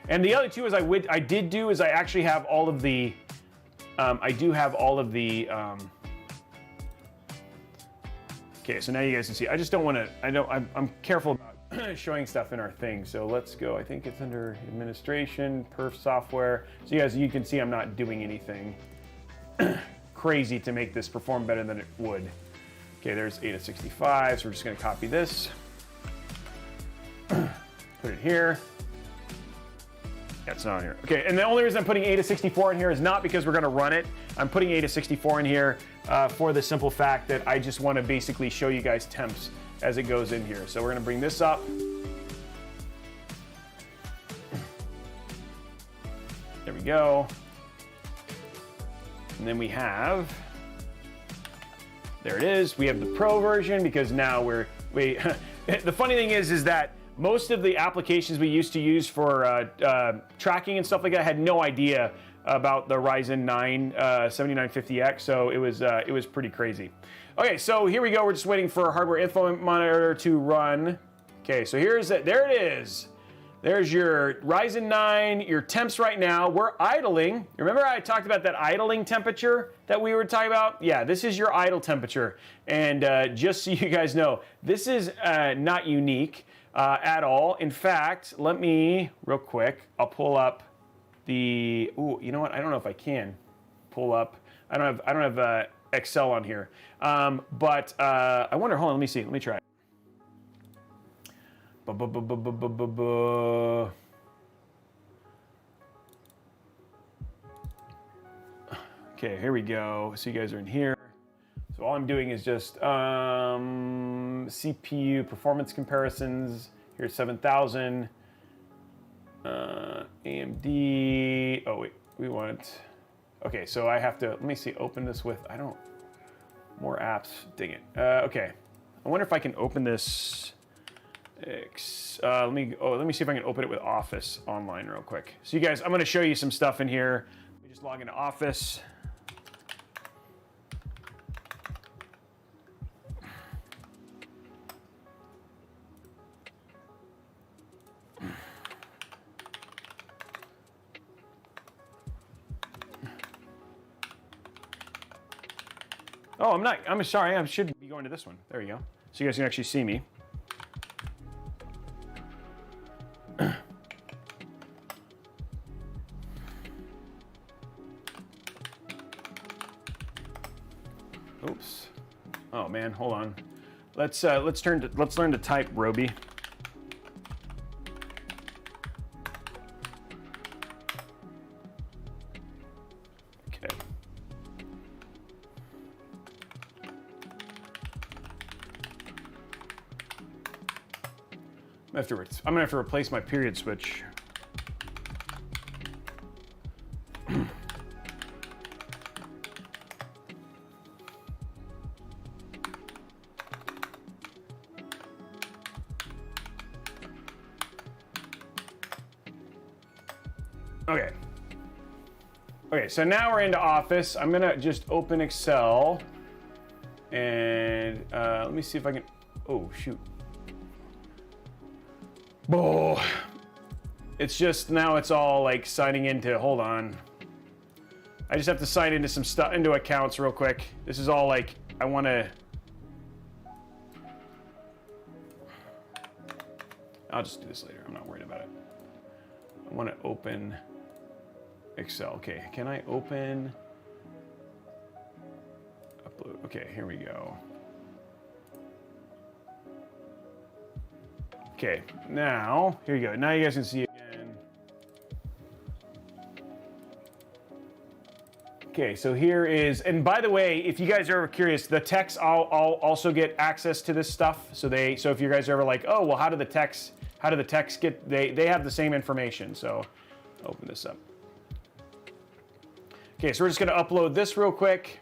and the other two is I did do is I actually have all of the okay, so now you guys can see. I just don't want to, I'm careful about showing stuff in our thing. So let's go. I think it's under administration, perf software. So you can see I'm not doing anything crazy to make this perform better than it would. Okay, there's 8/65. So we're just going to copy this, put it here. Yeah, it's not on here. Okay, and the only reason I'm putting 8/64 in here is not because we're going to run it. I'm putting 8/64 in here for the simple fact that I just want to basically show you guys temps as it goes in here. So we're going to bring this up. There we go. And then we have, there it is. We have the Pro version, because now the funny thing is that most of the applications we used to use for tracking and stuff like that had no idea about the Ryzen 9 7950X, so it was pretty crazy. Okay, so here we go. We're just waiting for hardware info monitor to run. Okay, so there it is. There's your Ryzen 9, your temps right now. We're idling. Remember I talked about that idling temperature that we were talking about? Yeah, this is your idle temperature. And just so you guys know, this is not unique at all. In fact, let me, real quick, I'll pull up the, you know what? I don't know if I can pull up. I don't have Excel on here. But I wonder, hold on, let me see. Let me try. Okay, here we go. So you guys are in here. So all I'm doing is just CPU performance comparisons. Here's 7000. AMD. Oh wait, we want. Okay, so I have to. Let me see. Open this with. More apps. Dang it. Okay. I wonder if I can open this let me see if I can open it with Office online real quick. So you guys, I'm going to show you some stuff in here. Let me just log into Office. Oh, I'm sorry, I should be going to this one. There you go. So you guys can actually see me. Oops. Oh man, hold on. Let's learn to type Robey. I'm gonna have to replace my period switch. Okay, so now we're into Office. I'm gonna just open Excel and let me see if I can, oh shoot. Oh, it's just now it's all like signing into, hold on. I just have to sign into some stuff, into accounts real quick. This is all like, I wanna, I'll just do this later. I'm not worried about it. I wanna open Excel. Okay, can I open, upload? Okay, here we go. Okay, now, here you go. Now you guys can see again. Okay, so here is, and by the way, if you guys are ever curious, the techs all also get access to this stuff. So if you guys are ever like, oh, well, how do the techs get, they have the same information. So open this up. Okay, so we're just gonna upload this real quick.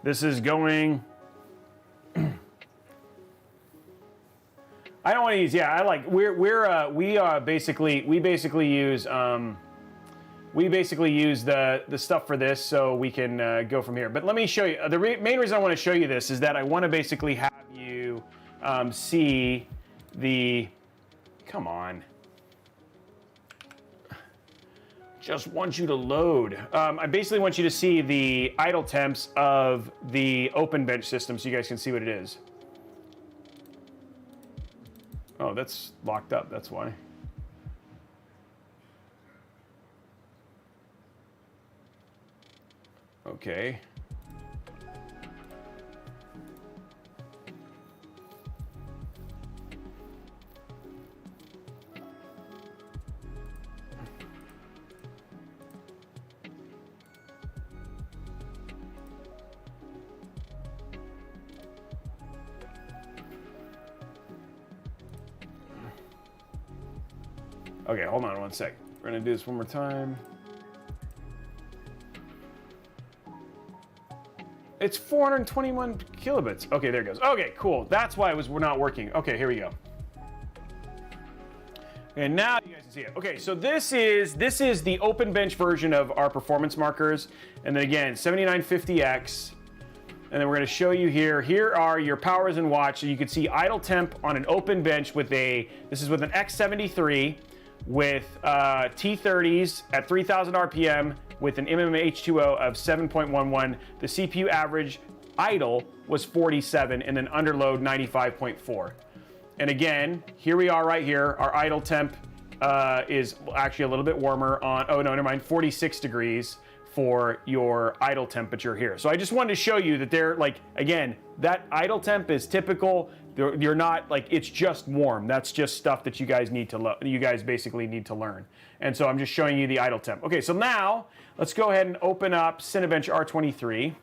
This is going. I don't want to use. Yeah, I like. We basically use the stuff for this, so we can go from here. But let me show you. The main reason I want to show you this is that I want to basically have you see the. Come on. Just want you to load. I basically want you to see the idle temps of the open bench system so you guys can see what it is. Oh, that's locked up, that's why. Okay. Okay, hold on one sec. We're gonna do this one more time. It's 421 kilobits. Okay, there it goes. Okay, cool. That's why we're not working. Okay, here we go. And now you guys can see it. Okay, so this is the open bench version of our performance markers. And then again, 7950x. And then we're going to show you here. Here are your powers and watch. So you can see idle temp on an open bench with this is with an X73 with T30s at 3000 RPM with an MMH2O of 7.11. The CPU average idle was 47 and then underload 95.4. And again, here we are right here. Our idle temp is actually a little bit warmer on, oh no, never mind, 46 degrees for your idle temperature here. So I just wanted to show you that they're like, again, that idle temp is typical. You're not like, it's just warm. That's just stuff that you guys basically need to learn. And so I'm just showing you the idle temp. Okay, so now let's go ahead and open up Cinebench R23.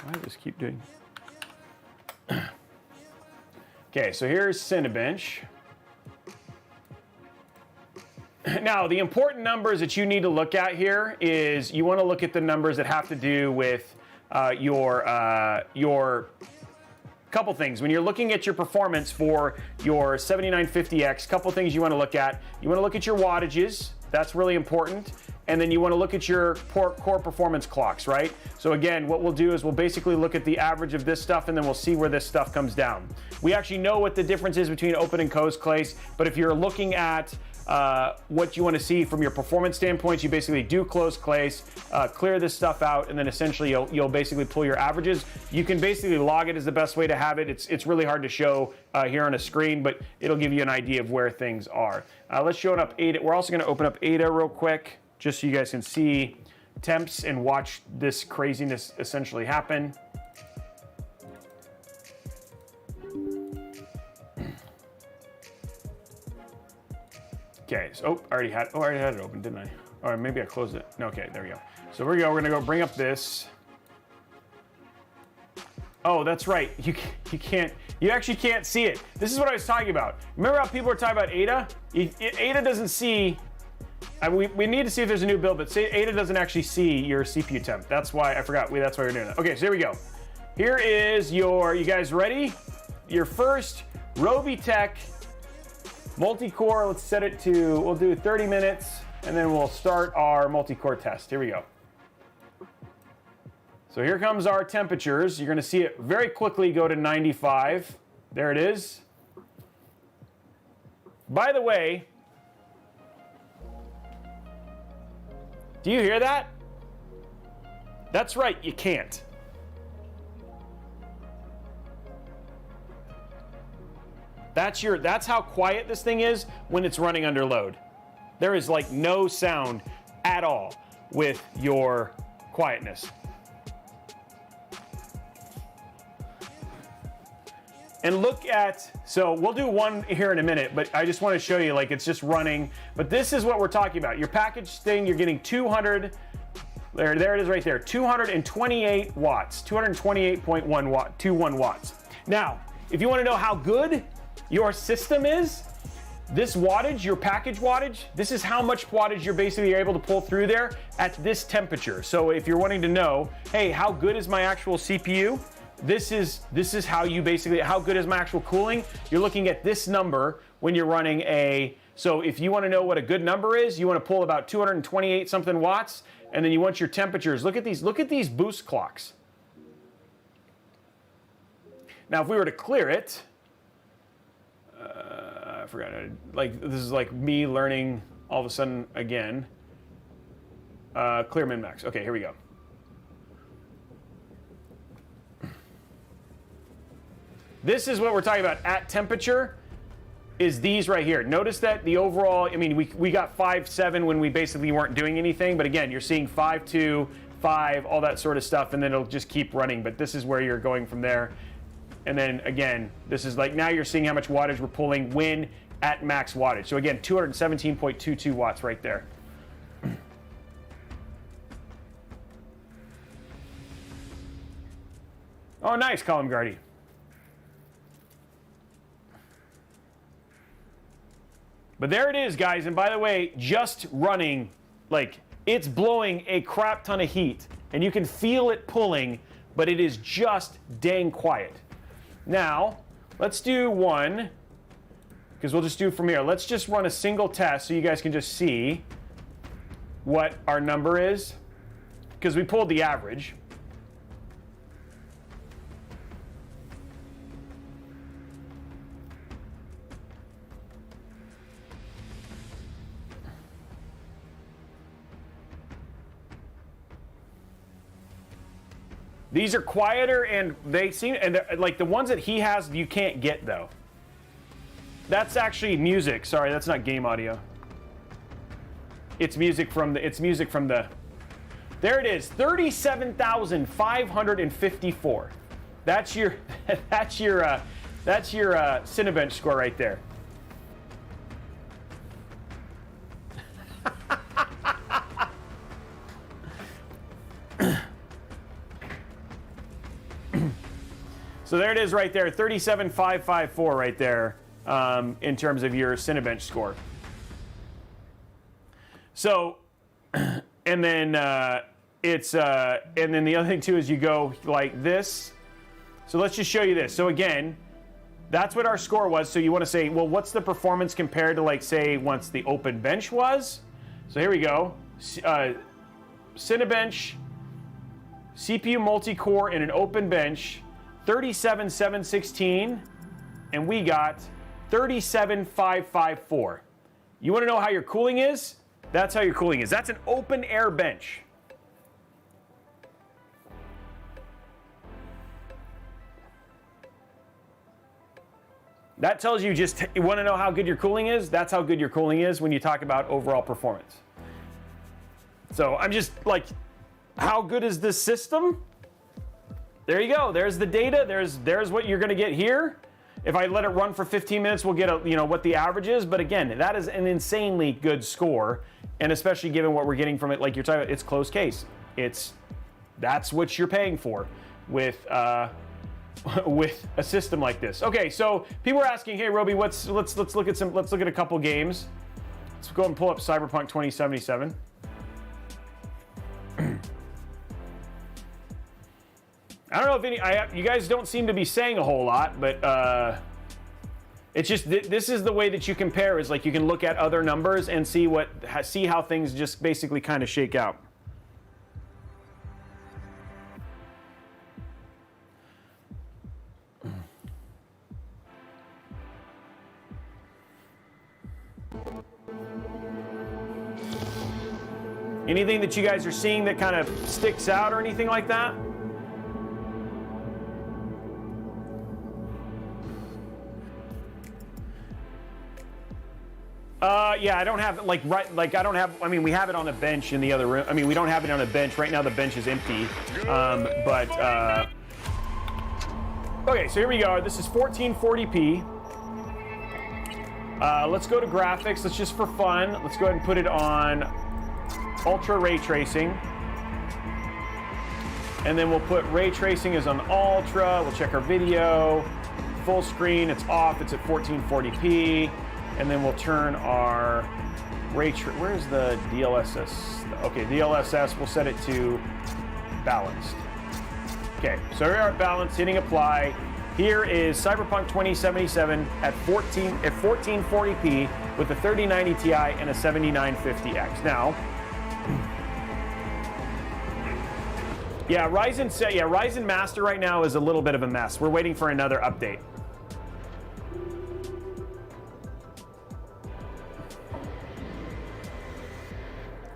Why does this keep doing? Okay, so here's Cinebench. Now, the important numbers that you need to look at here is you want to look at the numbers that have to do with your couple things. When you're looking at your performance for your 7950X, couple things you want to look at. You want to look at your wattages. That's really important. And then you want to look at your core performance clocks, right? So again, what we'll do is we'll basically look at the average of this stuff and then we'll see where this stuff comes down. We actually know what the difference is between open and closed clays, but if you're looking at what you want to see from your performance standpoint, you basically do closed clays, clear this stuff out, and then essentially you'll basically pull your averages. You can basically log it is the best way to have it. It's really hard to show here on a screen, but it'll give you an idea of where things are. Let's show up ADA. We're also going to open up ADA real quick, just so you guys can see temps and watch this craziness essentially happen. Okay, so I already had it open, didn't I? Or maybe I closed it. No, okay, there we go. So here we go. We're gonna go bring up this. Oh, that's right. You actually can't see it. This is what I was talking about. Remember how people were talking about ADA? ADA doesn't see. We need to see if there's a new build, but ADA doesn't actually see your CPU temp. That's why I forgot. That's why we're doing that. Okay, so here we go. Here is your. You guys ready? Your first Robeytech multi-core. Let's set it to. We'll do 30 minutes, and then we'll start our multi-core test. Here we go. So here comes our temperatures. You're going to see it very quickly go to 95. There it is. By the way, do you hear that? That's right, you can't. That's how quiet this thing is when it's running under load. There is like no sound at all with your quietness. And look at, so we'll do one here in a minute, but I just want to show you like it's just running. But this is what we're talking about. Your package thing, you're getting 200, there it is right there, 228 watts, 228.1 watt, 21 watts. Now, if you want to know how good your system is, this wattage, your package wattage, this is how much wattage you're basically able to pull through there at this temperature. So if you're wanting to know, hey, how good is my actual CPU? This is how you basically, how good is my actual cooling? You're looking at this number when you're running a, so if you want to know what a good number is, you want to pull about 228 something watts, and then you want your temperatures. Look at these boost clocks. Now, if we were to clear it, I forgot, like this is like me learning all of a sudden again. Clear min max. Okay, here we go. This is what we're talking about at temperature, is these right here. Notice that the overall, I mean, we got 5.7 when we basically weren't doing anything, but again, you're seeing 5.2, 5, all that sort of stuff, and then it'll just keep running, but this is where you're going from there. And then again, this is like, now you're seeing how much wattage we're pulling when at max wattage. So again, 217.22 watts right there. Oh, nice, Column Guardy. But there it is, guys. And by the way, just running, like, it's blowing a crap ton of heat. And you can feel it pulling, but it is just dang quiet. Now, let's do one, because we'll just do from here. Let's just run a single test so you guys can just see what our number is, because we pulled the average. These are quieter, and they seem, and like the ones that he has, you can't get though. That's actually music. Sorry, that's not game audio. It's music from the. There it is, 37,554. That's your Cinebench score right there. So there it is right there, 37554 right there in terms of your Cinebench score. So, and then and then the other thing too is you go like this. So let's just show you this. So again, that's what our score was. So you want to say, well, what's the performance compared to, like, say, once the open bench was? So here we go. Cinebench, CPU multi-core in an open bench, 37716, and we got 37554. You want to know how your cooling is? That's how your cooling is. That's an open air bench. That tells you just, you want to know how good your cooling is? That's how good your cooling is when you talk about overall performance. So I'm just like, how good is this system? There you go. There's the data. There's what you're going to get here. If I let it run for 15 minutes, we'll get what the average is. But again, that is an insanely good score, and especially given what we're getting from it, like you're talking about, it's closed case. That's what you're paying for with with a system like this. Okay, so people are asking, hey Robey, let's look at a couple games. Let's go and pull up Cyberpunk 2077. I don't know if you guys don't seem to be saying a whole lot, but it's just this is the way that you compare, is like you can look at other numbers and see how things just basically kind of shake out. Anything that you guys are seeing that kind of sticks out or anything like that? Yeah, I don't have I mean, we have it on a bench in the other room. I mean, we don't have it on a bench right now. The bench is empty. Okay, so here we go. This is 1440p. Let's go to graphics. Let's just for fun. Let's go ahead and put it on ultra ray tracing. And then we'll put ray tracing as on ultra. We'll check our video. Full screen, it's off. It's at 1440p. And then we'll turn our ray where's the DLSS? Okay, DLSS, we'll set it to balanced. Okay, so here we are at balanced, hitting apply. Here is Cyberpunk 2077 at 1440p with a 3090 Ti and a 7950X. Now, Ryzen Master right now is a little bit of a mess. We're waiting for another update.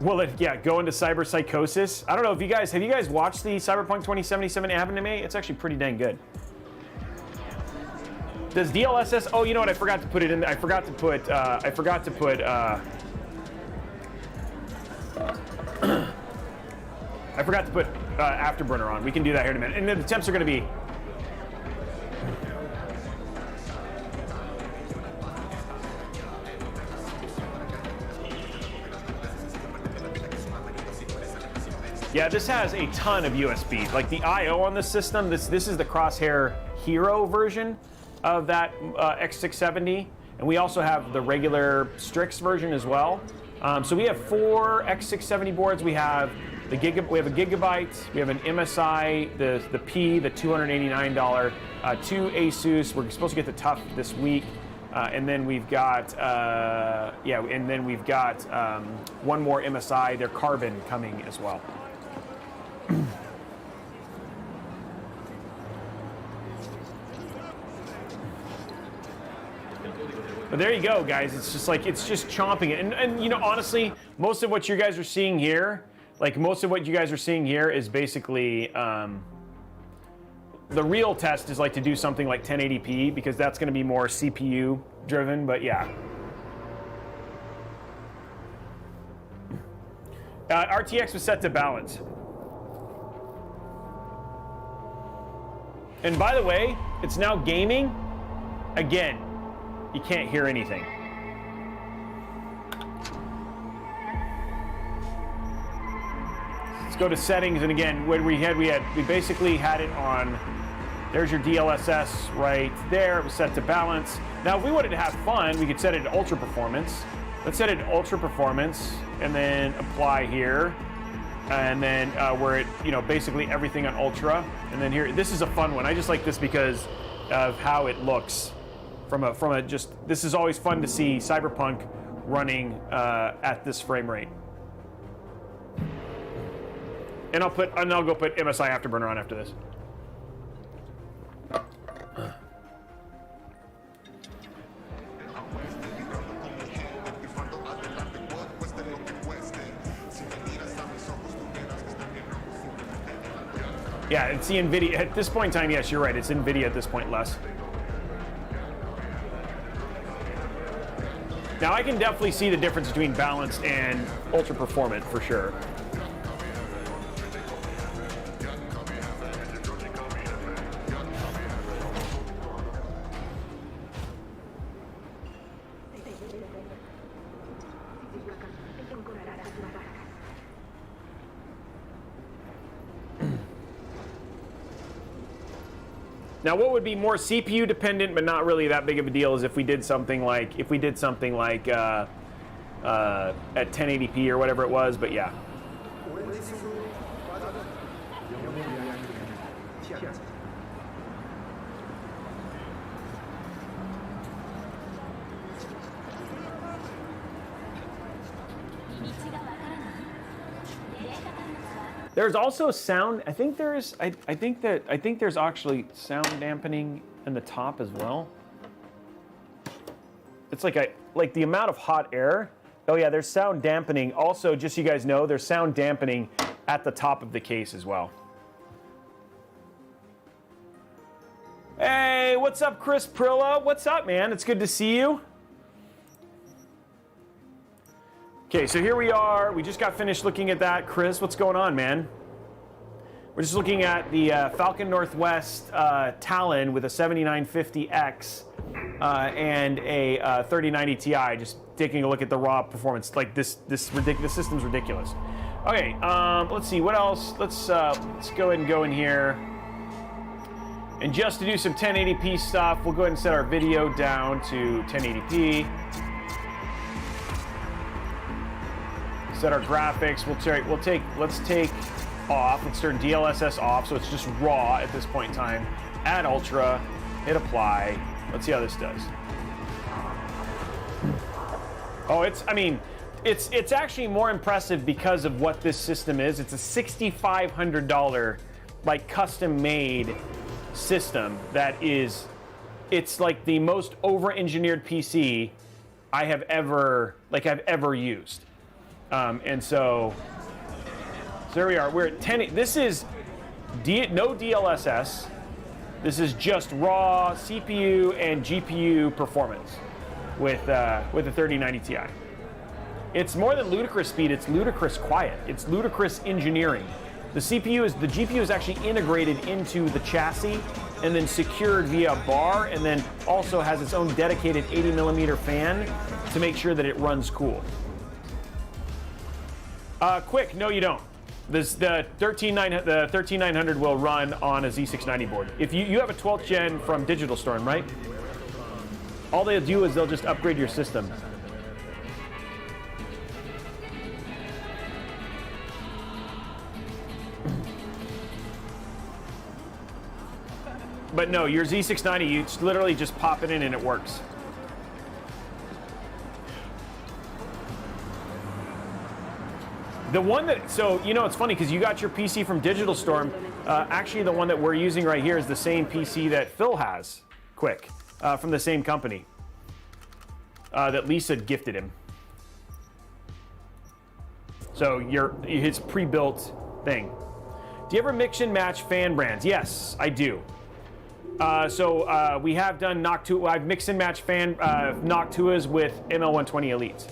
Will it, go into cyber psychosis? I don't know if have you guys watched the Cyberpunk 2077 anime? It's actually pretty dang good. Does DLSS, oh, you know what, I forgot to put it in, I forgot to put Afterburner on. We can do that here in a minute. And then the temps are gonna be, yeah, this has a ton of USB. Like the I/O on this system, this is the Crosshair Hero version of that X670, and we also have the regular Strix version as well. So we have 4 X670 boards. We have a gigabyte. We have an MSI, the P, the $289, 2 Asus. We're supposed to get the Tough this week. And then we've got, one more MSI, their Carbon coming as well. But there you go, guys. It's just chomping it. And you know, honestly, most of what you guys are seeing here, is basically, the real test is like to do something like 1080p, because that's going to be more CPU driven, but yeah. RTX was set to balance. And by the way, it's now gaming. Again, you can't hear anything. Let's go to settings, and again, when we basically had it on There's your DLSS right there. It was set to balance. Now, if we wanted to have fun, we could set it to ultra performance. Let's set it to ultra performance and then apply here. And then where it, you know, basically everything on ultra. And then here, this is a fun one. I just like this because of how it looks from a just, this is always fun to see Cyberpunk running at this frame rate. And I'll go put MSI Afterburner on after this. Yeah, it's the NVIDIA. At this point in time, yes, you're right. It's NVIDIA at this point, less. Now, I can definitely see the difference between balanced and ultra performant for sure. Now, what would be more CPU dependent, but not really that big of a deal, is if we did something like at 1080p or whatever it was. But yeah. There's also sound. I think there's actually sound dampening in the top as well. It's like the amount of hot air. Oh yeah, there's sound dampening. Also, just so you guys know, there's sound dampening at the top of the case as well. Hey, what's up, Chris Prilla? What's up, man? It's good to see you. Okay, so here we are. We just got finished looking at that. Chris, what's going on, man? We're just looking at the Falcon Northwest Talon with a 7950x and a 3090 Ti. Just taking a look at the raw performance. Like this system's ridiculous. Okay, let's see what else. Let's go ahead and go in here. And just to do some 1080p stuff, we'll go ahead and set our video down to 1080p. Set our graphics. Let's turn DLSS off, so it's just raw at this point in time. Add ultra, hit apply. Let's see how this does. Oh, it's actually more impressive because of what this system is. It's a $6,500 like custom-made system that is, it's like the most over-engineered PC I have ever used. And so there we are. We're at 10. This is no DLSS. This is just raw CPU and GPU performance with a 3090 Ti. It's more than ludicrous speed. It's ludicrous quiet. It's ludicrous engineering. The GPU is actually integrated into the chassis and then secured via a bar, and then also has its own dedicated 80mm fan to make sure that it runs cool. Quick, no you don't. The 13900 will run on a Z690 board. If you have a 12th gen from Digital Storm, right? All they'll do is they'll just upgrade your system. But no, your Z690, you literally just pop it in and it works. The one that, so, you know, it's funny because you got your PC from Digital Storm. Actually, the one that we're using right here is the same PC that Phil has, Quick, from the same company that Lisa gifted him. So his pre-built thing. Do you ever mix and match fan brands? Yes, I do. So we have done Noctua. I've mixed and matched fan Noctuas with ML120 Elites.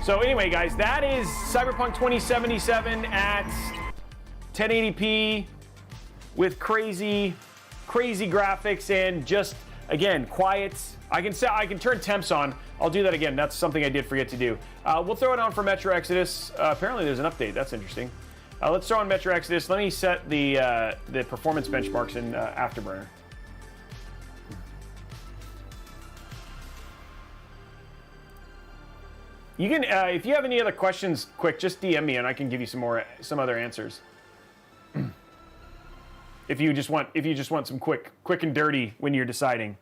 So anyway, guys, that is Cyberpunk 2077 at 1080p with crazy graphics and just again, quiet. I can turn temps on. I'll do that again. That's something I did forget to do. We'll throw it on for Metro Exodus. Apparently there's an update. That's interesting. Let's throw on Metro Exodus. Let me set the performance benchmarks in Afterburner. You can, if you have any other questions, quick, just DM me and I can give you some other answers. If you just want some quick and dirty when you're deciding.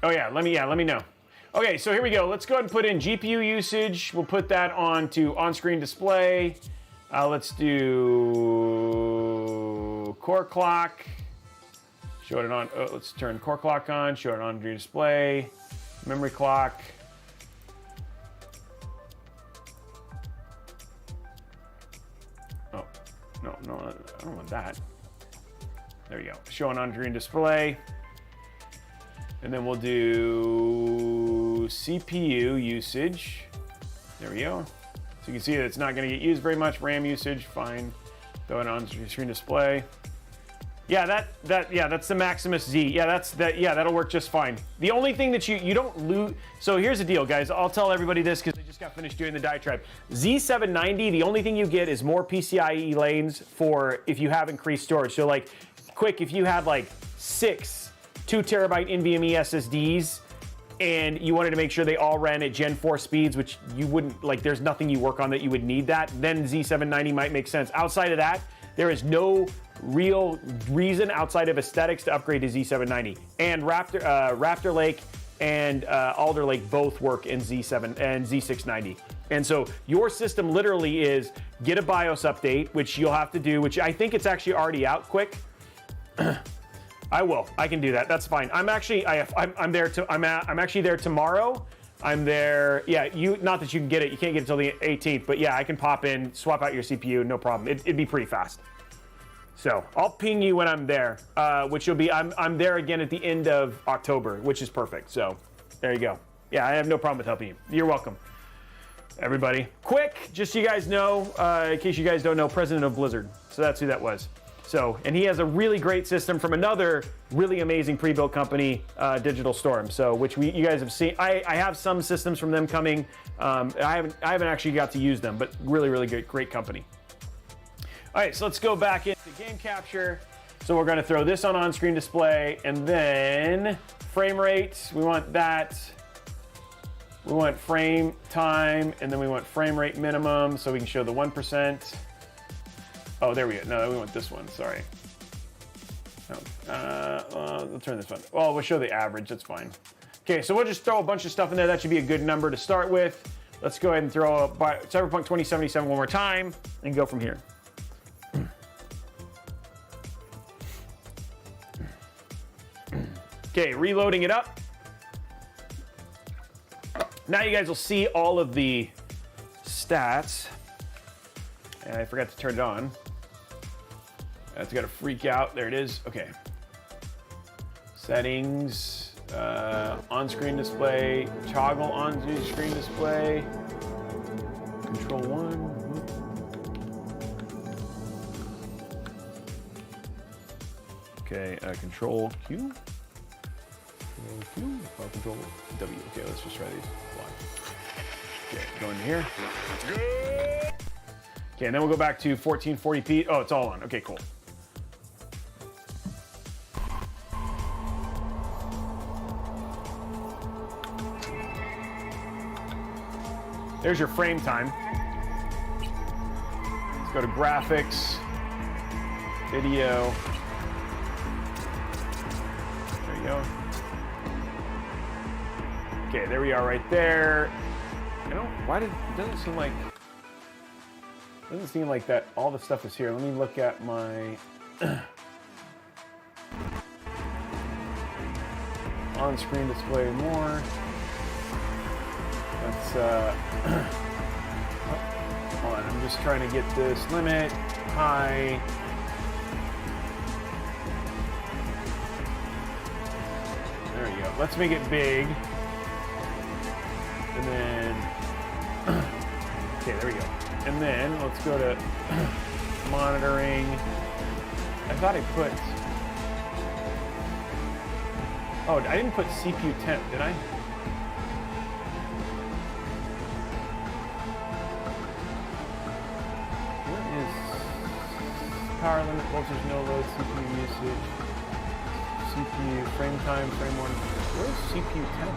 Oh yeah, let me know. Okay, so here we go. Let's go ahead and put in GPU usage. We'll put that on to on-screen display. Let's do core clock. Show it on. Oh, let's turn core clock on. Show it on display. Memory clock. Oh, no, I don't want that. There you go. Show it on screen display. And then we'll do CPU usage. There we go. So you can see that it's not going to get used very much. RAM usage, fine. Throw it on screen display. Yeah, that's the Maximus Z. Yeah, that'll work just fine. The only thing that you don't lose. So here's the deal, guys. I'll tell everybody this because I just got finished doing the diatribe. Z790. The only thing you get is more PCIe lanes for if you have increased storage. So like, quick, if you had like 6 2TB NVMe SSDs and you wanted to make sure they all ran at Gen 4 speeds, which you wouldn't like. There's nothing you work on that you would need that. Then Z790 might make sense. Outside of that, there is no real reason outside of aesthetics to upgrade to Z790. And Raptor Lake and Alder Lake both work in Z7 and Z690. And so your system literally is get a BIOS update, which you'll have to do, which I think it's actually already out quick. I can do that. That's fine. I'm actually there tomorrow. I'm there. Yeah, not that you can get it. You can't get it until the 18th, but yeah, I can pop in, swap out your CPU, no problem. It'd be pretty fast. So I'll ping you when I'm there, which will be, I'm there again at the end of October, which is perfect. So there you go. Yeah, I have no problem with helping you. You're welcome. Everybody. Quick, just so you guys know, in case you guys don't know, president of Blizzard. So that's who that was. So, and he has a really great system from another really amazing pre-built company, Digital Storm. So, which you guys have seen. I have some systems from them coming. I haven't actually got to use them, but really great company. All right, so let's go back into game capture. So we're going to throw this on-screen display, and then frame rate. We want that. We want frame time, and then we want frame rate minimum, so we can show the 1%. Oh, there we go. No, we want this one. Sorry. We'll turn this one. Well, we'll show the average. That's fine. Okay, so we'll just throw a bunch of stuff in there. That should be a good number to start with. Let's go ahead and throw up Cyberpunk 2077 one more time and go from here. Okay, reloading it up. Now you guys will see all of the stats. And I forgot to turn it on. It's got to freak out. There it is. Okay. Settings, on-screen display, toggle on-screen display, control 1. Okay, control Q. Control W. Okay, let's just try these. Okay, go into here. Okay, and then we'll go back to 1440p. Oh, it's all on. Okay, cool. There's your frame time. Let's go to graphics, video. There you go. Okay, there we are right there. It doesn't seem like that all the stuff is here. Let me look at my on-screen display more. Let's hold on, I'm just trying to get this limit high. There you go. Let's make it big. And then, okay, there we go. And then let's go to monitoring. I thought I put... Oh, I didn't put CPU temp, did I? What is power limit, voltage, no load, CPU usage, CPU, frame time, frame one. What is CPU temp?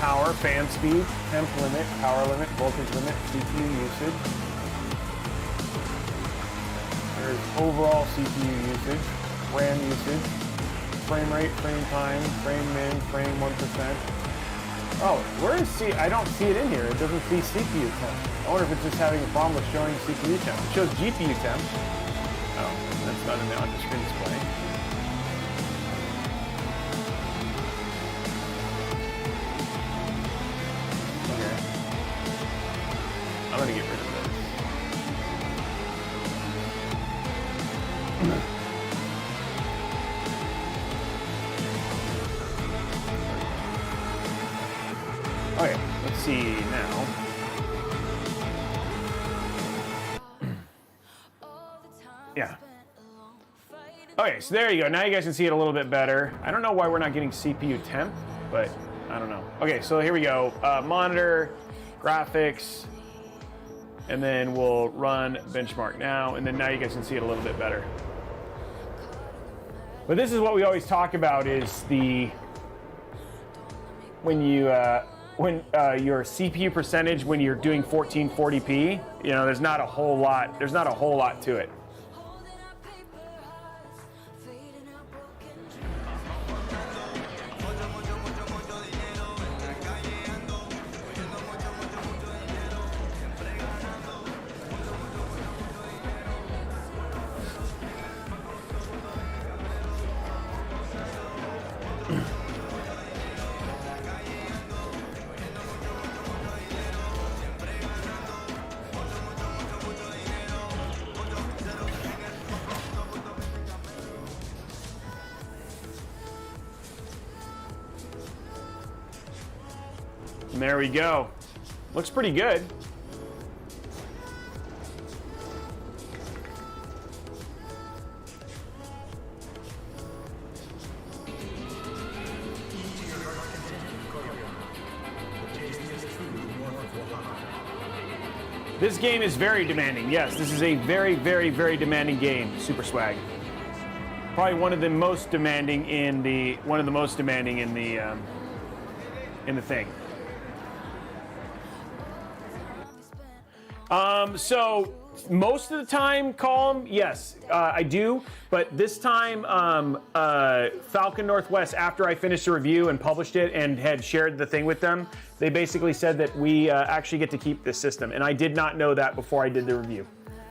Power, fan speed, temp limit, power limit, voltage limit, CPU usage. There's overall CPU usage, RAM usage, frame rate, frame time, frame min, frame 1%. Oh, where is C? I don't see it in here. It doesn't see CPU temp. I wonder if it's just having a problem with showing CPU temp. It shows GPU temp. Oh, that's not in the on-the-screen display. I'm gonna get rid of this. Okay, let's see now. Yeah. Okay, so there you go. Now you guys can see it a little bit better. I don't know why we're not getting CPU temp, but I don't know. Okay, so here we go. Monitor, graphics, and then we'll run benchmark now, and then now you guys can see it a little bit better. But this is what we always talk about, is the when your CPU percentage when you're doing 1440p, you know, there's not a whole lot to it. And there we go. Looks pretty good. This game is very demanding. Yes, this is a very, very, very demanding game. Super Swag. Probably one of the most demanding in the thing. So most of the time, Calm, yes, I do. But this time, Falcon Northwest, after I finished the review and published it and had shared the thing with them, they basically said that we actually get to keep this system. And I did not know that before I did the review.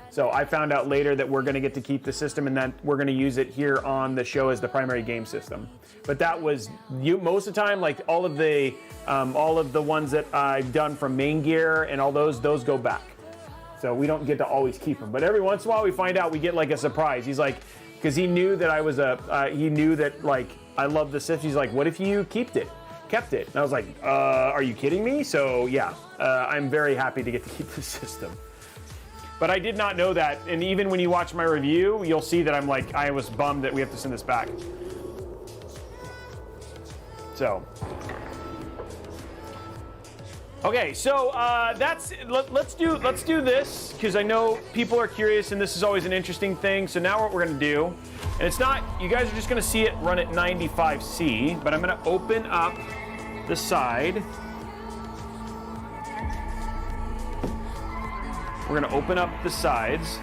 So I found out later that we're going to get to keep the system and that we're going to use it here on the show as the primary game system. But that was most of the time, like all of the ones that I've done from Main Gear and all those go back. So we don't get to always keep them. But every once in a while we find out, we get like a surprise. He's like, because he knew that I was he knew that like I love the system. He's like, what if you kept it? And I was like, are you kidding me? So yeah, I'm very happy to get to keep the system. But I did not know that, and even when you watch my review, you'll see that I'm like, I was bummed that we have to send this back. So, okay, so let's do this, because I know people are curious, and this is always an interesting thing. So now what we're gonna do, and it's not, you guys are just gonna see it run at 95C, but I'm gonna open up the side. We're gonna open up the sides.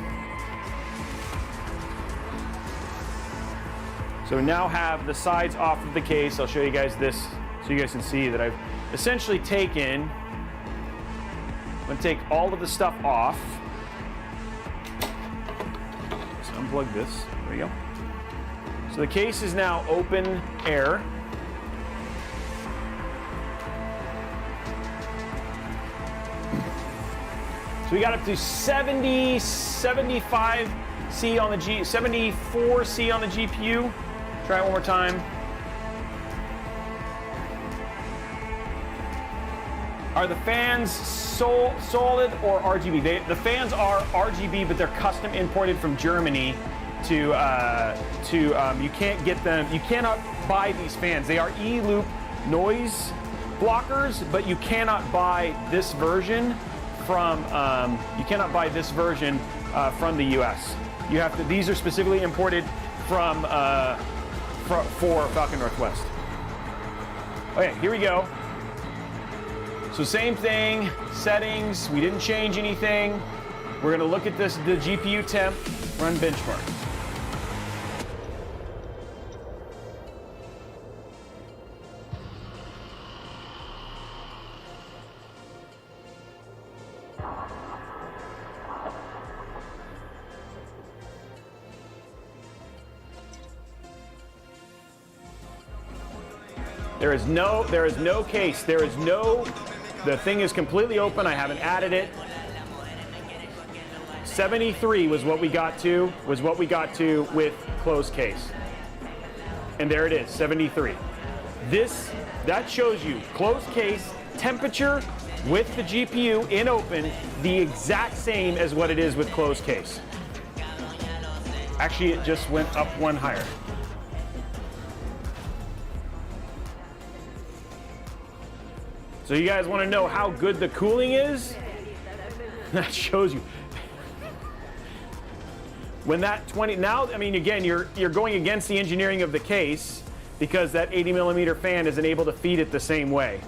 So we now have the sides off of the case. I'll show you guys this so you guys can see that I've essentially taken, I'm gonna take all of the stuff off. Just unplug this, there we go. So the case is now open air. So we got up to 75C on the 74C on the GPU. Try it one more time. Are the fans solid or RGB? The fans are RGB, but they're custom imported from Germany you can't get them, you cannot buy these fans. They are E-loop noise blockers, but you cannot buy this version from the US. You have to, these are specifically imported for Falcon Northwest. Okay, here we go. So same thing, settings, we didn't change anything. We're gonna look at the GPU Temp Run Benchmark. There is no case. The thing is completely open. I haven't added it. 73 was what we got to with closed case. And there it is, 73. That shows you closed case, temperature with the GPU in open, the exact same as what it is with closed case. Actually, it just went up one higher. So you guys want to know how good the cooling is? That shows you. When that 20, now, I mean, again, you're going against the engineering of the case because that 80mm fan isn't able to feed it the same way.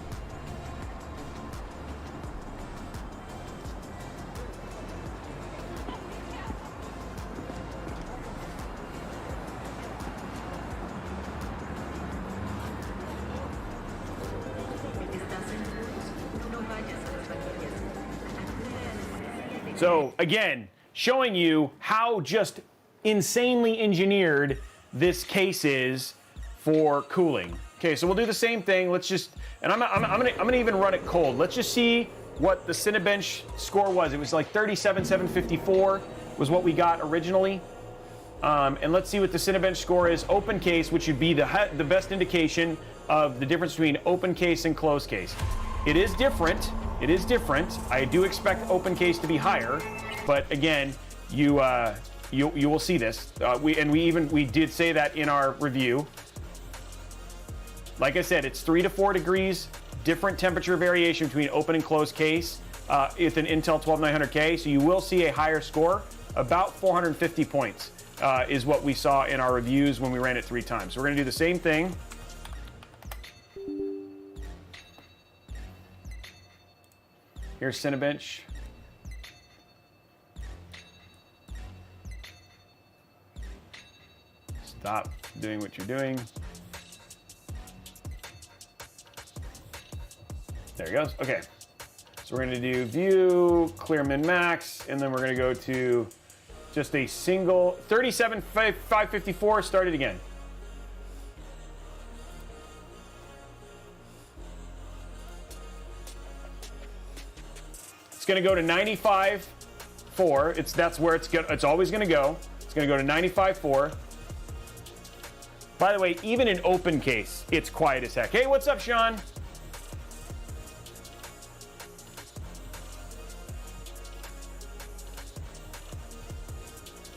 So again, showing you how just insanely engineered this case is for cooling. Okay, so we'll do the same thing. Let's just, and I'm gonna even run it cold. Let's just see what the Cinebench score was. It was like 37,754 was what we got originally. And let's see what the Cinebench score is. Open case, which would be the best indication of the difference between open case and closed case. It is different. It is different. I do expect open case to be higher, but again, you will see this. We did say that in our review. Like I said, it's 3 to 4 degrees different temperature variation between open and closed case with an Intel 12900K. So you will see a higher score, about 450 points is what we saw in our reviews when we ran it 3 times. So we're going to do the same thing. Here's Cinebench. Stop doing what you're doing. There he goes. Okay. So we're going to do view, clear min max, and then we're going to go to just a single 37,554. Start it again. It's going to go to 95.4. That's where it's always going to go. It's going to go to 95.4. By the way, even in open case, it's quiet as heck. Hey, what's up, Sean?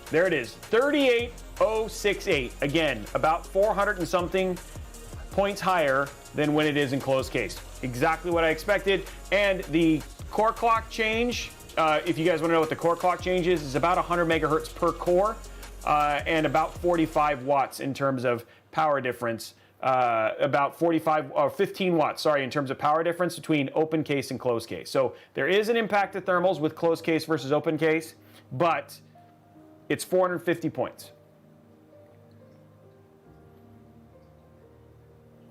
There it is, 38,068. Again, about 400 and something points higher than when it is in closed case. Exactly what I expected. And the core clock change, if you guys want to know what the core clock change is about 100 megahertz per core and about 45 watts in terms of power difference. About 15 watts, sorry, in terms of power difference between open case and closed case. So there is an impact to thermals with closed case versus open case, but it's 450 points.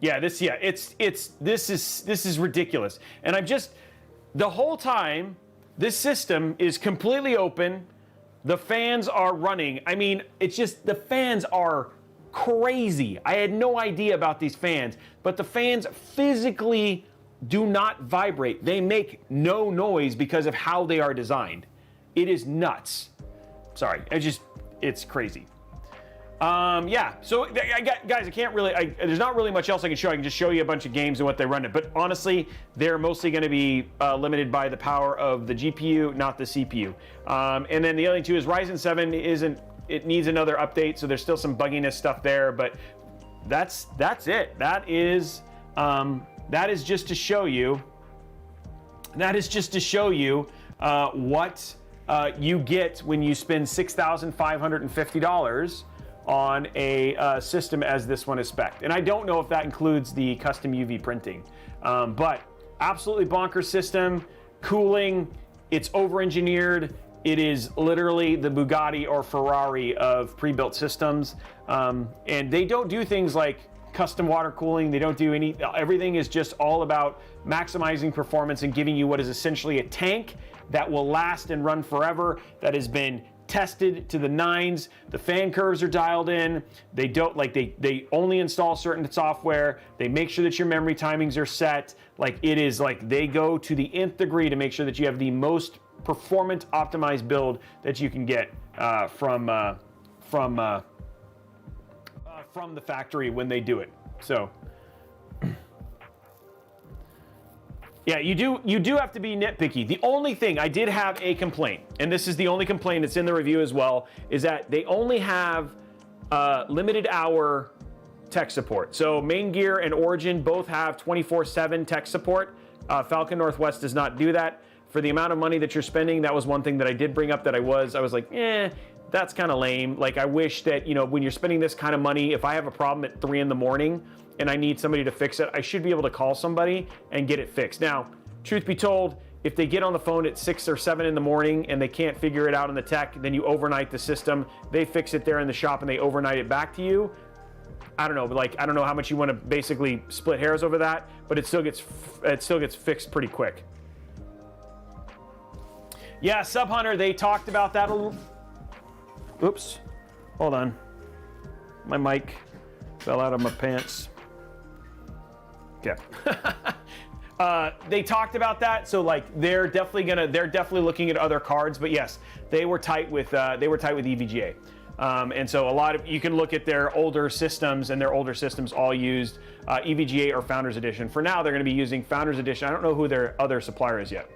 Yeah, this is ridiculous. And the whole time, this system is completely open. The fans are running. I mean, it's just, the fans are crazy. I had no idea about these fans, but the fans physically do not vibrate. They make no noise because of how they are designed. It is nuts. Sorry, it's crazy. Yeah, so guys, I can't really, there's not really much else I can show. I can just show you a bunch of games and what they run it. But honestly, they're mostly going to be limited by the power of the GPU, not the CPU. And then the other thing too is Ryzen 7 it needs another update, so there's still some bugginess stuff there. But that's it. That is just to show you. That is just to show you what you get when you spend $6,550 on a system as this one is spec'd. And I don't know if that includes the custom UV printing, but absolutely bonkers system. Cooling, it's over-engineered. It is literally the Bugatti or Ferrari of pre-built systems. And they don't do things like custom water cooling. They don't do everything is just all about maximizing performance and giving you what is essentially a tank that will last and run forever, that has been tested to the nines. The fan curves are dialed in. They don't they only install certain software. They make sure that your memory timings are set. Like it is like they go to the nth degree to make sure that you have the most performance optimized build that you can get from the factory when they do it. So yeah, you do have to be nitpicky. The only thing, I did have a complaint, and this is the only complaint that's in the review as well, is that they only have limited hour tech support. So Main Gear and Origin both have 24/7 tech support. Falcon Northwest does not do that. For the amount of money that you're spending, that was one thing that I did bring up that I was like, that's kind of lame. Like I wish that, when you're spending this kind of money, if I have a problem at 3 in the morning, and I need somebody to fix it, I should be able to call somebody and get it fixed. Now, truth be told, if they get on the phone at 6 or 7 in the morning and they can't figure it out in the tech, then you overnight the system, they fix it there in the shop and they overnight it back to you. I don't know, but I don't know how much you want to basically split hairs over that, but it still gets fixed pretty quick. Yeah, Sub Hunter, they talked about that a little. Oops, hold on. My mic fell out of my pants. Yeah. They talked about that, so they're definitely looking at other cards. But yes, they were tight with EVGA, and so you can look at their older systems, and their older systems all used EVGA or Founders Edition. For now, they're going to be using Founders Edition. I don't know who their other supplier is yet.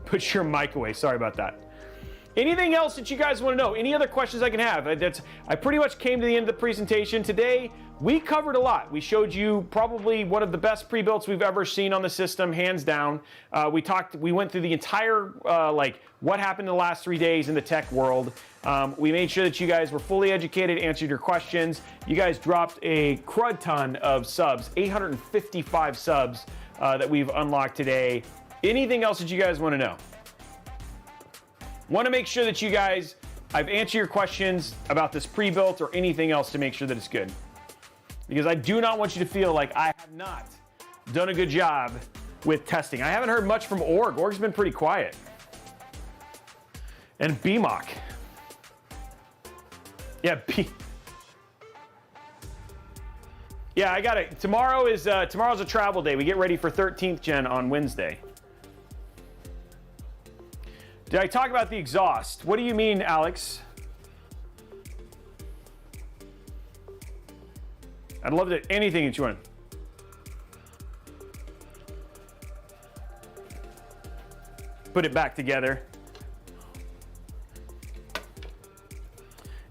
Put your mic away. Sorry about that. Anything else that you guys want to know? Any other questions I can have? I pretty much came to the end of the presentation. Today, we covered a lot. We showed you probably one of the best pre-builts we've ever seen on the system, hands down. We went through the entire, what happened in the last 3 days in the tech world. We made sure that you guys were fully educated, answered your questions. You guys dropped a crud ton of subs, 855 subs that we've unlocked today. Anything else that you guys want to know? Want to make sure that I've answered your questions about this pre-built or anything else to make sure that it's good. Because I do not want you to feel like I have not done a good job with testing. I haven't heard much from Org. Org's been pretty quiet. And BMOC. Yeah, yeah, I got it. Tomorrow's a travel day. We get ready for 13th gen on Wednesday. Did I talk about the exhaust? What do you mean, Alex? I'd love to anything that you want. Put it back together.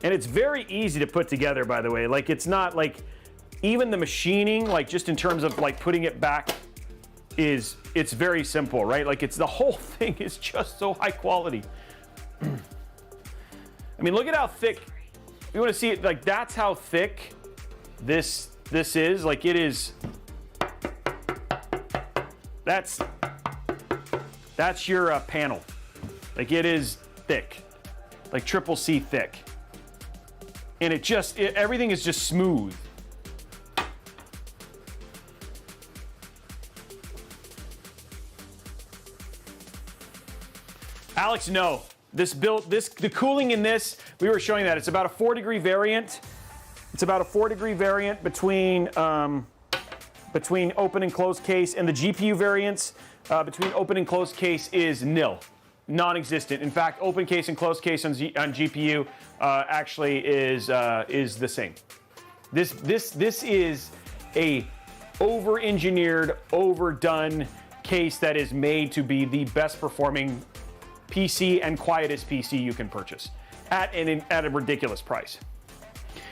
And it's very easy to put together, by the way. It's not even the machining, just in terms of putting it back, it's very simple, right? It's the whole thing is just so high quality. I mean, look at how thick. You want to see it? That's how thick this is. It is. That's your panel. It is thick, triple C thick, and everything is just smooth. Alex, no. The cooling in this, we were showing that it's about a 4-degree variant. It's about a 4-degree variant between open and closed case, and the GPU variance between open and closed case is nil. non-existent. In fact, open case and closed case on GPU actually is the same. This is a over-engineered, overdone case that is made to be the best performing PC and quietest PC you can purchase at a ridiculous price.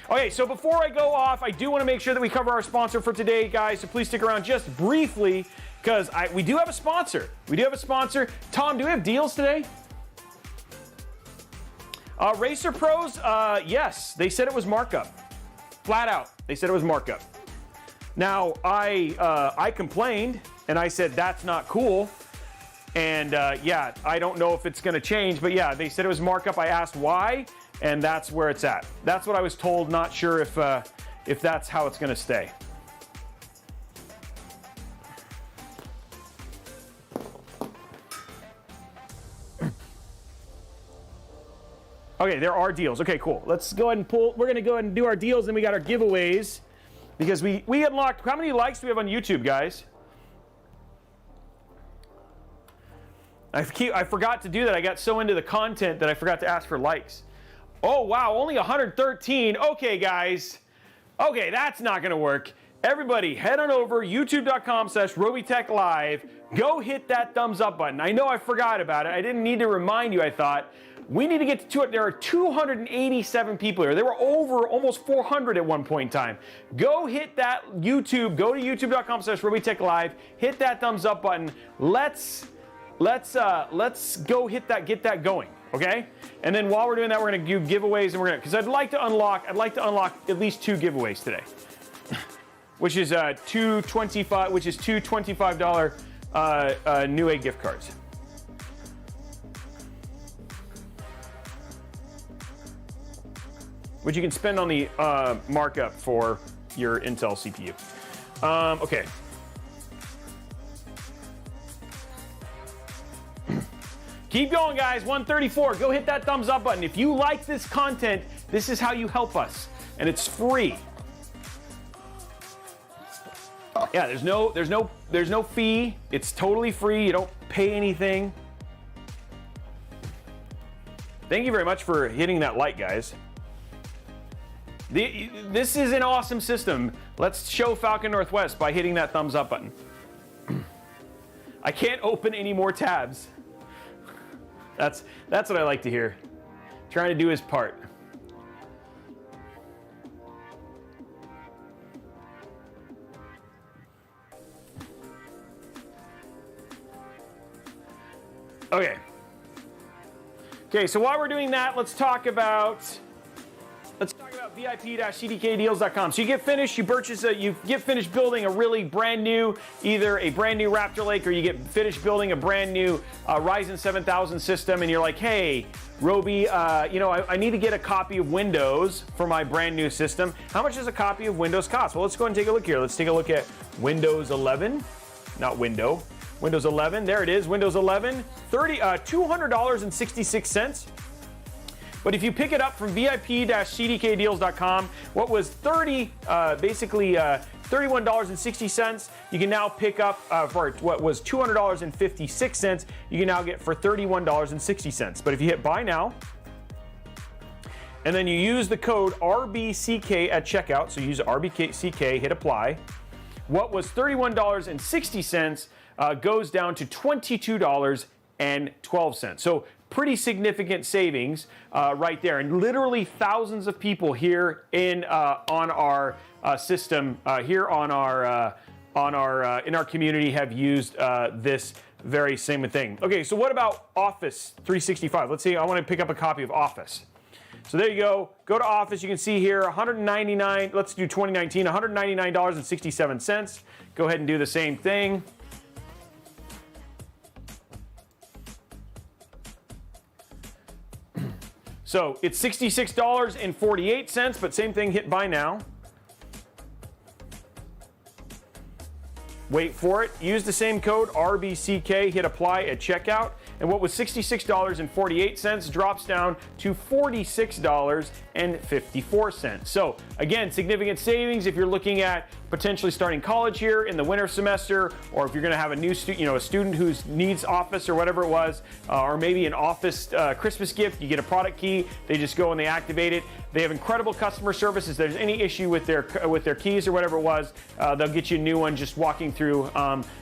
Okay, so before I go off, I do want to make sure that we cover our sponsor for today, guys. So please stick around just briefly, because we do have a sponsor. We do have a sponsor. Tom, do we have deals today? Racer Pros, yes. They said it was markup. Flat out, they said it was markup. Now, I complained, and I said that's not cool. And yeah, I don't know if it's going to change, but yeah, they said it was markup. I asked why, and that's where it's at. That's what I was told. Not sure if that's how it's going to stay. Okay, there are deals. Okay, cool. Let's go ahead and pull. We're going to go ahead and do our deals, and we got our giveaways because we unlocked. How many likes do we have on YouTube, guys? I forgot to do that. I got so into the content that I forgot to ask for likes. Oh, wow, only 113. Okay, guys. Okay, that's not going to work. Everybody, head on over, youtube.com/Robeytech Live. Go hit that thumbs up button. I know I forgot about it. I didn't need to remind you, I thought. We need to get to 200. There are 287 people here. There were over almost 400 at one point in time. Go hit that YouTube. Go to youtube.com/Robeytech Live. Hit that thumbs up button. Let's go hit that, get that going, okay? And then while we're doing that, we're gonna do giveaways, and because I'd like to unlock at least 2 giveaways today, which is two $25 Newegg gift cards. Which you can spend on the markup for your Intel CPU. Okay. Keep going, guys. 134. Go hit that thumbs up button. If you like this content, this is how you help us, and it's free. Yeah, there's no fee. It's totally free. You don't pay anything. Thank you very much for hitting that like, guys. This is an awesome system. Let's show Falcon Northwest by hitting that thumbs up button. I can't open any more tabs. That's what I like to hear. Trying to do his part. Okay. Okay, so while we're doing that, let's talk about VIP-CDKdeals.com. So you get finished, you get finished building a really brand new, either a brand new Raptor Lake, or you get finished building a brand new Ryzen 7000 system, and you're like, hey, Robey, I need to get a copy of Windows for my brand new system. How much does a copy of Windows cost? Well, let's go ahead and take a look here. Let's take a look at Windows 11, Windows 11, there it is, Windows 11, $200.66. But if you pick it up from VIP-CDKdeals.com, what was $31.60, you can now pick up for what was $200.56, you can now get for $31.60. But if you hit buy now, and then you use the code RBCK at checkout, so use RBCK, hit apply, what was $31.60 goes down to $22.12. So pretty significant savings right there, and literally thousands of people here in on our system here in our community have used this very same thing. Okay, so what about Office 365? Let's see. I want to pick up a copy of Office. So there you go. Go to Office. You can see here $199. Let's do 2019. $199.67. Go ahead and do the same thing. So it's $66.48, but same thing, hit buy now. Wait for it, use the same code RBCK, hit apply at checkout, and what was $66.48 drops down to $46.54. So again, significant savings if you're looking at potentially starting college here in the winter semester, or if you're going to have a new student, a student who needs Office or whatever it was, or maybe an Office Christmas gift, you get a product key, they just go and they activate it. They have incredible customer service. If there's any issue with their keys or whatever it was, they'll get you a new one just walking through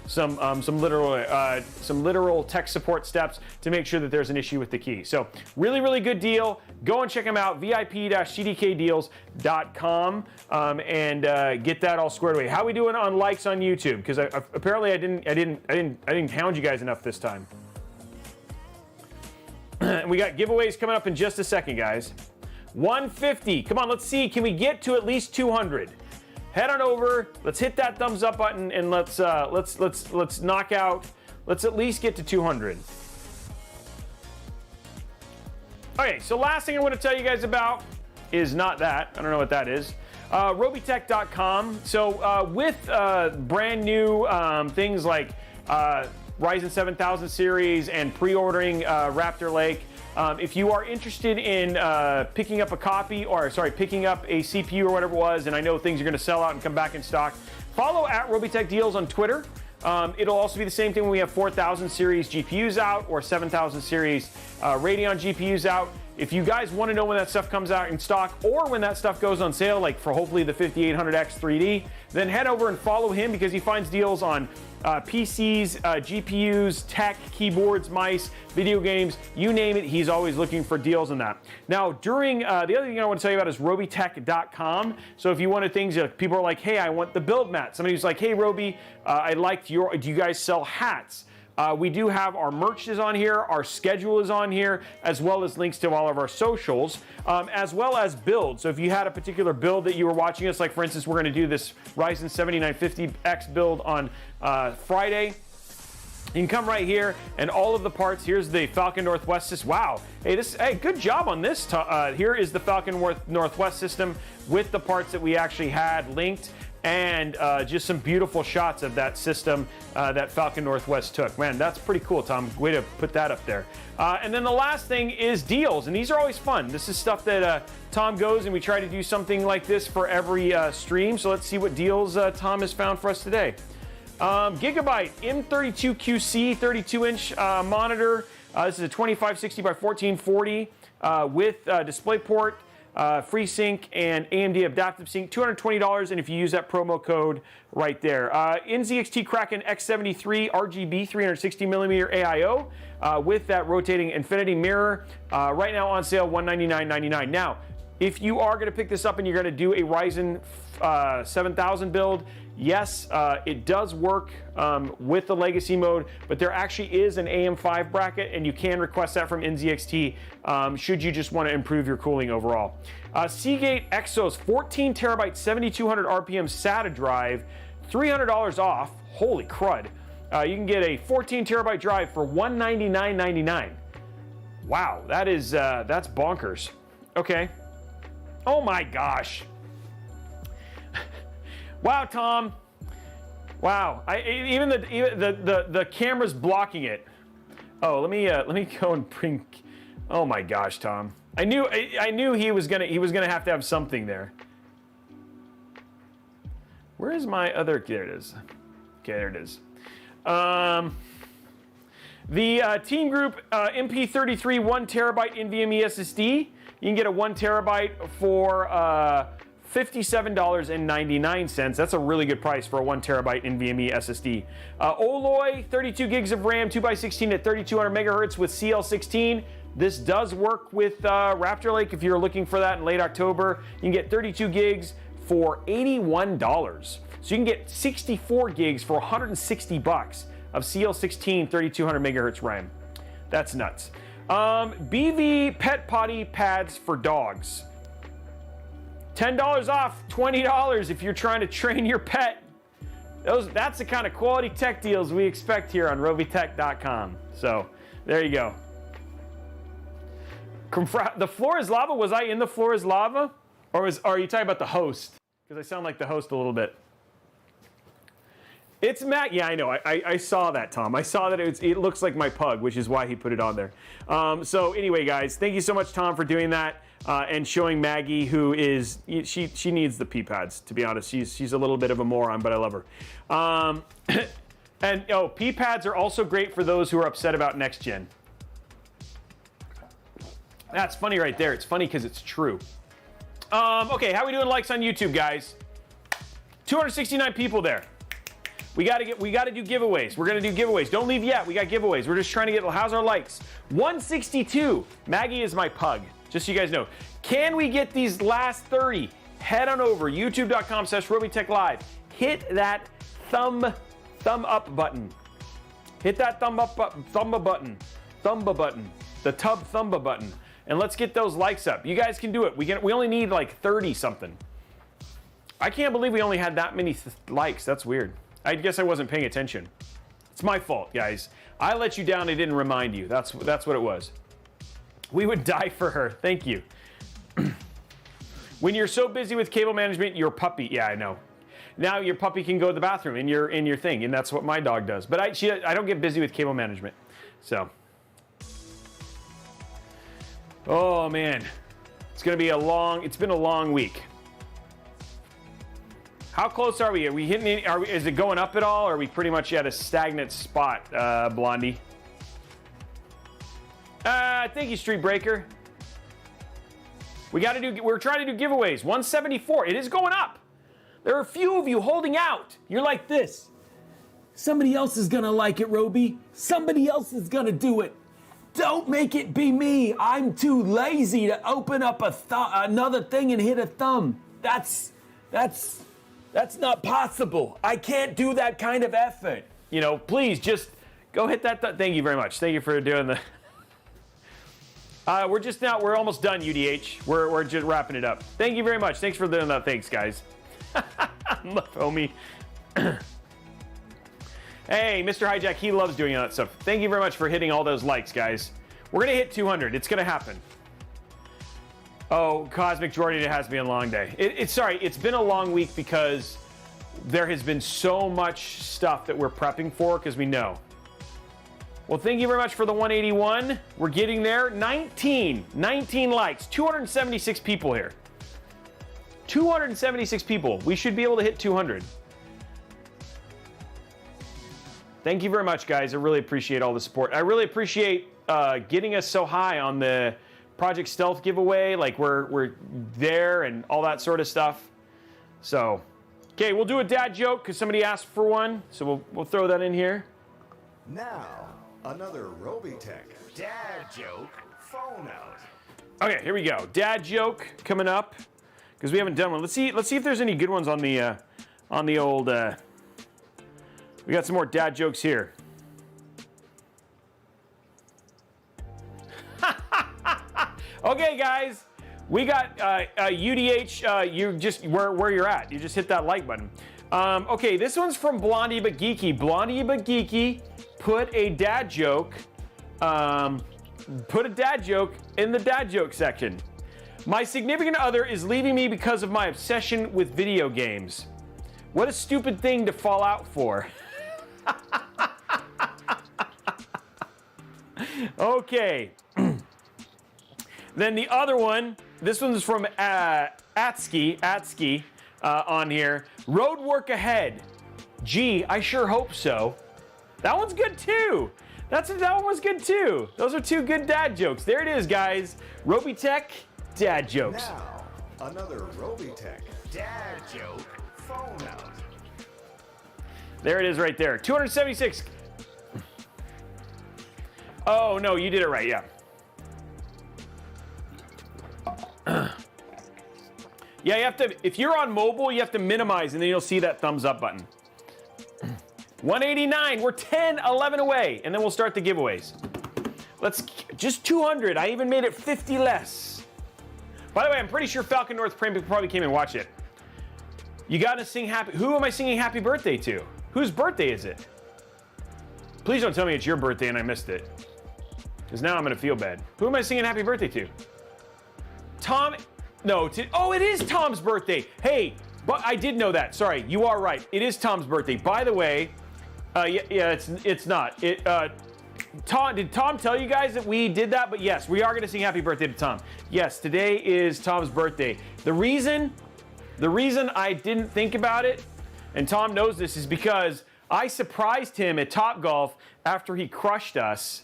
some literal tech support steps to make sure that there's an issue with the key. So really, really good deal. Go and check them out, vip-cdkdeals.com, and get that all squared away. How are we doing on likes on YouTube? Because apparently I didn't hound you guys enough this time. We got giveaways coming up in just a second, guys. 150. Come on, let's see. Can we get to at least 200? Head on over. Let's hit that thumbs up button and let's knock out. Let's at least get to 200. Okay, so last thing I want to tell you guys about is not that. I don't know what that is. Robeytech.com. So with brand new things like Ryzen 7000 series and pre-ordering Raptor Lake, if you are interested in picking up a copy, or picking up a CPU or whatever it was, and I know things are going to sell out and come back in stock, follow at Robeytech Deals on Twitter. It'll also be the same thing when we have 4000 series GPUs out or 7000 series Radeon GPUs out. If you guys want to know when that stuff comes out in stock, or when that stuff goes on sale, like for hopefully the 5800X 3D, then head over and follow him, because he finds deals on PCs, GPUs, tech, keyboards, mice, video games, you name it. He's always looking for deals on that. Now, during the other thing I want to tell you about is Robeytech.com. So if you wanted things, people are like, hey, I want the build mat. Somebody's like, hey, Robey, I liked do you guys sell hats? We do have our merch is on here, our schedule is on here, as well as links to all of our socials, as well as builds. So if you had a particular build that you were watching us, like for instance, we're going to do this Ryzen 7950x build on Friday. You can come right here, and all of the parts. Here's the Falcon Northwest system. Wow. Hey, good job on this. Here is the Falcon Northwest system with the parts that we actually had linked, and just some beautiful shots of that system that Falcon Northwest took. Man, that's pretty cool, Tom. Way to put that up there. And then the last thing is deals, and these are always fun. This is stuff that Tom goes, and we try to do something like this for every stream. So let's see what deals Tom has found for us today. Gigabyte M32QC 32-inch monitor. This is a 2560 by 1440 with DisplayPort, FreeSync, and AMD Adaptive Sync. $220, and if you use that promo code right there. NZXT Kraken X73 RGB 360mm AIO with that rotating infinity mirror. Right now on sale, $199.99. Now, if you are going to pick this up and you're going to do a Ryzen 7000 build, yes, it does work with the legacy mode, but there actually is an AM5 bracket, and you can request that from NZXT should you just want to improve your cooling overall. Seagate Exos 14 terabyte 7200 RPM SATA drive, $300 off. Holy crud. You can get a 14 terabyte drive for $199.99. Wow, that's bonkers. Okay. Oh my gosh. Wow, Tom. Wow. Even the camera's blocking it. Oh, let me go and bring. Oh my gosh, Tom. I knew he was gonna have to have something there. Where is my other? There it is. Okay, there it is. The Team Group MP33 1 terabyte NVMe SSD. You can get a 1 terabyte for $57.99. That's a really good price for a 1 terabyte NVMe SSD. Oloy 32 gigs of RAM, 2x16 at 3200 megahertz with CL16. This does work with Raptor Lake if you're looking for that in late October. You can get 32 gigs for $81. So you can get 64 gigs for $160 of CL16 3200 megahertz RAM. That's nuts. BV Pet Potty Pads for dogs. $10 off, $20 if you're trying to train your pet. That's the kind of quality tech deals we expect here on Robeytech.com. So there you go. The floor is lava. Was I in the floor is lava? Or are you talking about the host? Because I sound like the host a little bit. It's Mac. Yeah, I know. I saw that, Tom. I saw that it looks like my pug, which is why he put it on there. So anyway, guys, thank you so much, Tom, for doing that and showing Maggie, who is she needs the pee pads. To be honest, she's a little bit of a moron, but I love her. And pee pads are also great for those who are upset about next gen. That's funny right there. It's funny because it's true. Okay, how are we doing likes on YouTube, guys? 269 people there. We gotta do giveaways. We're gonna do giveaways. Don't leave yet. We got giveaways. We're just trying to get, how's our likes? 162. Maggie is my pug, just so you guys know. Can we get these last 30? Head on over, youtube.com/Robeytech Live. Hit that thumb up button. Hit that thumb button. The tub thumba button. And let's get those likes up. You guys can do it. We only need like 30 something. I can't believe we only had that many likes. That's weird. I guess I wasn't paying attention. It's my fault, guys. I let you down. I didn't remind you. That's what it was. We would die for her. Thank you. When you're so busy with cable management, your puppy. Yeah, I know. Now your puppy can go to the bathroom in your thing, and that's what my dog does. But I don't get busy with cable management. So. Oh man, it's been a long week. How close are we? Are we hitting? Is it going up at all? Or are we pretty much at a stagnant spot, Blondie? Thank you, Street Breaker. We're trying to do giveaways. 174. It is going up. There are a few of you holding out. You're like this. Somebody else is gonna like it, Robey. Somebody else is gonna do it. Don't make it be me. I'm too lazy to open up another thing and hit a thumb. That's not possible. I can't do that kind of effort. Please just go hit that. Thank you very much. Thank you for doing the. We're almost done, UDH. We're just wrapping it up. Thank you very much. Thanks for doing that. Thanks, guys. Love, homie. Hey, Mr. Hijack, he loves doing all that stuff. Thank you very much for hitting all those likes, guys. We're gonna hit 200. It's gonna happen. Oh, Cosmic Jordan, it has to be a long day. It's been a long week because there has been so much stuff that we're prepping for because we know. Well, thank you very much for the 181. We're getting there. 19 likes, 276 people here. 276 people. We should be able to hit 200. Thank you very much, guys. I really appreciate all the support. I really appreciate getting us so high on the Project Stealth giveaway. Like we're there and all that sort of stuff. So, okay, we'll do a dad joke because somebody asked for one. So we'll throw that in here. Now, another Robeytech dad joke phone out. Okay, here we go. Dad joke coming up because we haven't done one. Let's see if there's any good ones on the old. We got some more dad jokes here. Okay, guys, we got UDH. You just where you're at. You just hit that like button. Okay, this one's from Blondie But Geeky. Blondie But Geeky put a dad joke. Put a dad joke in the dad joke section. My significant other is leaving me because of my obsession with video games. What a stupid thing to fall out for. Okay. Then the other one, this one's from Atsky on here. Road work ahead. Gee, I sure hope so. That one's good too. That one was good too. Those are two good dad jokes. There it is, guys. Robeytech dad jokes. Now, another Robeytech dad joke phone out. There it is right there. 276. Oh, no, you did it right, yeah. Yeah, you have to, if you're on mobile, you have to minimize and then you'll see that thumbs up button. 189, we're 11 away, and then we'll start the giveaways. Just 200, I even made it 50 less. By the way, I'm pretty sure Falcon North probably came and watched it. You gotta sing who am I singing happy birthday to? Whose birthday is it? Please don't tell me it's your birthday and I missed it. Because now I'm gonna feel bad. Who am I singing happy birthday to? Tom, no, oh, it is Tom's birthday. Hey, But I did know that. Sorry, you are right. It is Tom's birthday. By the way, it's not. Tom, did Tom tell you guys that we did that? But yes, we are going to sing happy birthday to Tom. Yes, today is Tom's birthday. The reason I didn't think about it, and Tom knows this, is because I surprised him at Topgolf after he crushed us.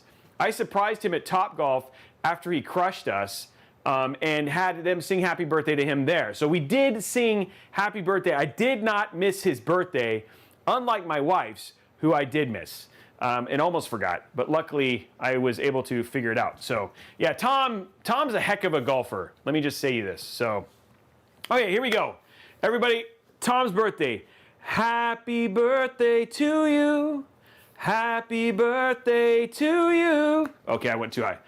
And had them sing happy birthday to him there. So we did sing happy birthday. I did not miss his birthday, unlike my wife's, who I did miss and almost forgot. But luckily, I was able to figure it out. So yeah, Tom's a heck of a golfer. Let me just say you this. So, okay, here we go. Everybody, Tom's birthday. Happy birthday to you. Happy birthday to you. Okay, I went too high.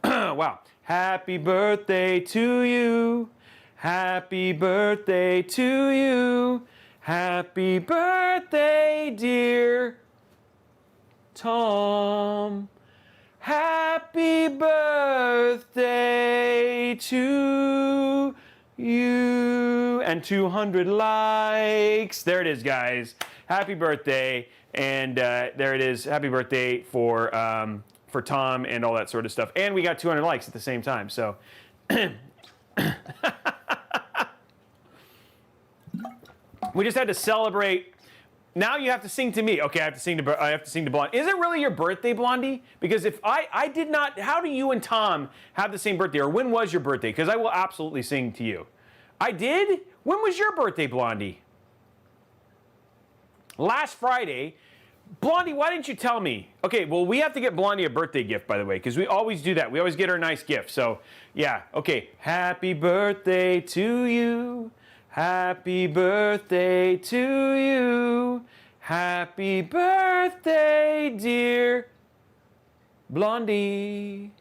Wow. Happy birthday to you. Happy birthday to you. Happy birthday, dear Tom. Happy birthday to you. And 200 likes. There it is, guys. Happy birthday. And there it is. Happy birthday for Tom and all that sort of stuff. And we got 200 likes at the same time. So we just had to celebrate. Now you have to sing to me. Okay, I have to sing to Blondie. Is it really your birthday, Blondie? Because if I did not, how do you and Tom have the same birthday? Or when was your birthday? Because I will absolutely sing to you. I did? When was your birthday, Blondie? Last Friday. Blondie, why didn't you tell me? Okay, well, we have to get Blondie a birthday gift, by the way, because we always do that. We always get her a nice gift. So, yeah, okay. Happy birthday to you. Happy birthday to you. Happy birthday, dear Blondie.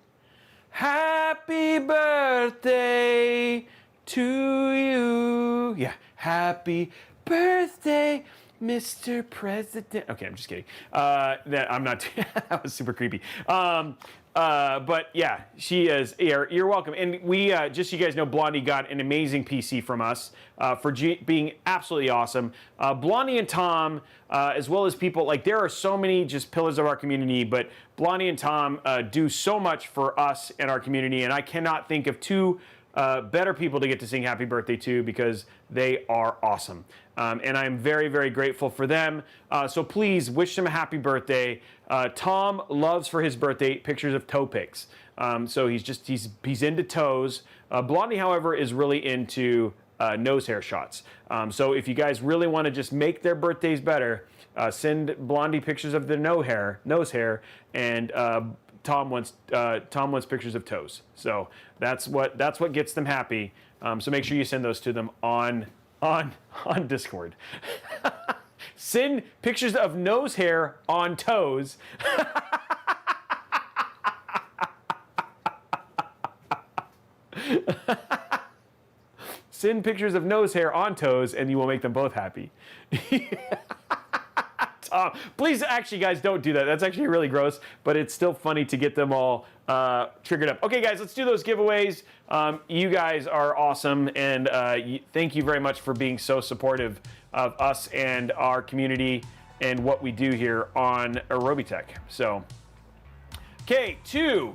Happy birthday to you. Yeah, happy birthday, Mr. President. Okay, I'm just kidding. I'm not. That was super creepy. But yeah, she is. You're welcome. And we just so you guys know, Blondie got an amazing PC from us for being absolutely awesome. Blondie and Tom, as well as people like there are so many just pillars of our community, but Blondie and Tom do so much for us and our community, and I cannot think of two better people to get to sing happy birthday to because they are awesome. And I'm very, very grateful for them. So please wish them a happy birthday. Tom loves for his birthday pictures of toe pics. So he's into toes. Blondie, however, is really into nose hair shots. So if you guys really want to just make their birthdays better, send Blondie pictures of their nose hair, and Tom wants pictures of toes. So that's what gets them happy. So make sure you send those to them on Discord. Send pictures of nose hair on toes. Send pictures of nose hair on toes, and you will make them both happy. Please, actually, guys, don't do that. That's actually really gross, but it's still funny to get them all triggered up. Okay, guys, let's do those giveaways. You guys are awesome, and thank you very much for being so supportive of us and our community and what we do here on Robeytech. So, okay, two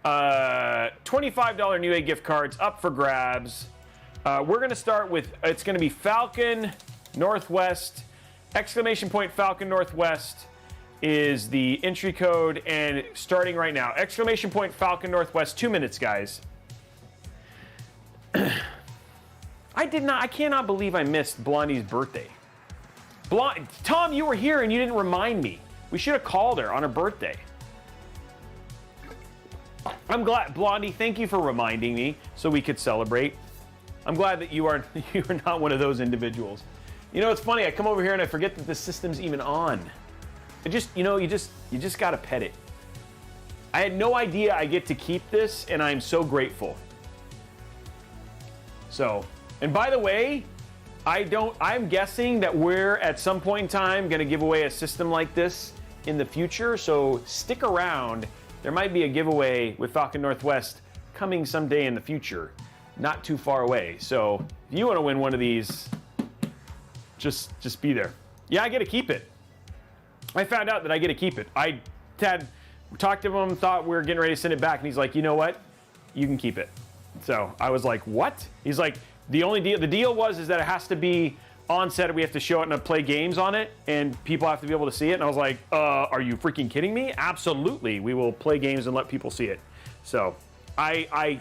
$25 Newegg gift cards up for grabs. We're going to start with, it's going to be Falcon Northwest. Exclamation point Falcon Northwest is the entry code, and starting right now. Exclamation point Falcon Northwest, 2 minutes, guys. I cannot believe I missed Blondie's birthday. Tom, you were here and you didn't remind me. We should have called her on her birthday. I'm glad, Blondie, thank you for reminding me so we could celebrate. I'm glad that you are not one of those individuals. You know, it's funny, I come over here and I forget that the system's even on. You just gotta pet it. I had no idea I get to keep this, and I'm so grateful. So, and by the way, I'm guessing that we're at some point in time gonna give away a system like this in the future, so stick around. There might be a giveaway with Falcon Northwest coming someday in the future. not too far away. So if you want to win one of these, just be there. Yeah, I get to keep it. I found out that I get to keep it. I had talked to him, thought we were getting ready to send it back, and he's like, you know what? You can keep it. So I was like, what? He's like, the deal was that it has to be on set. We have to show it and play games on it, and people have to be able to see it. And I was like, are you freaking kidding me? Absolutely, we will play games and let people see it. So I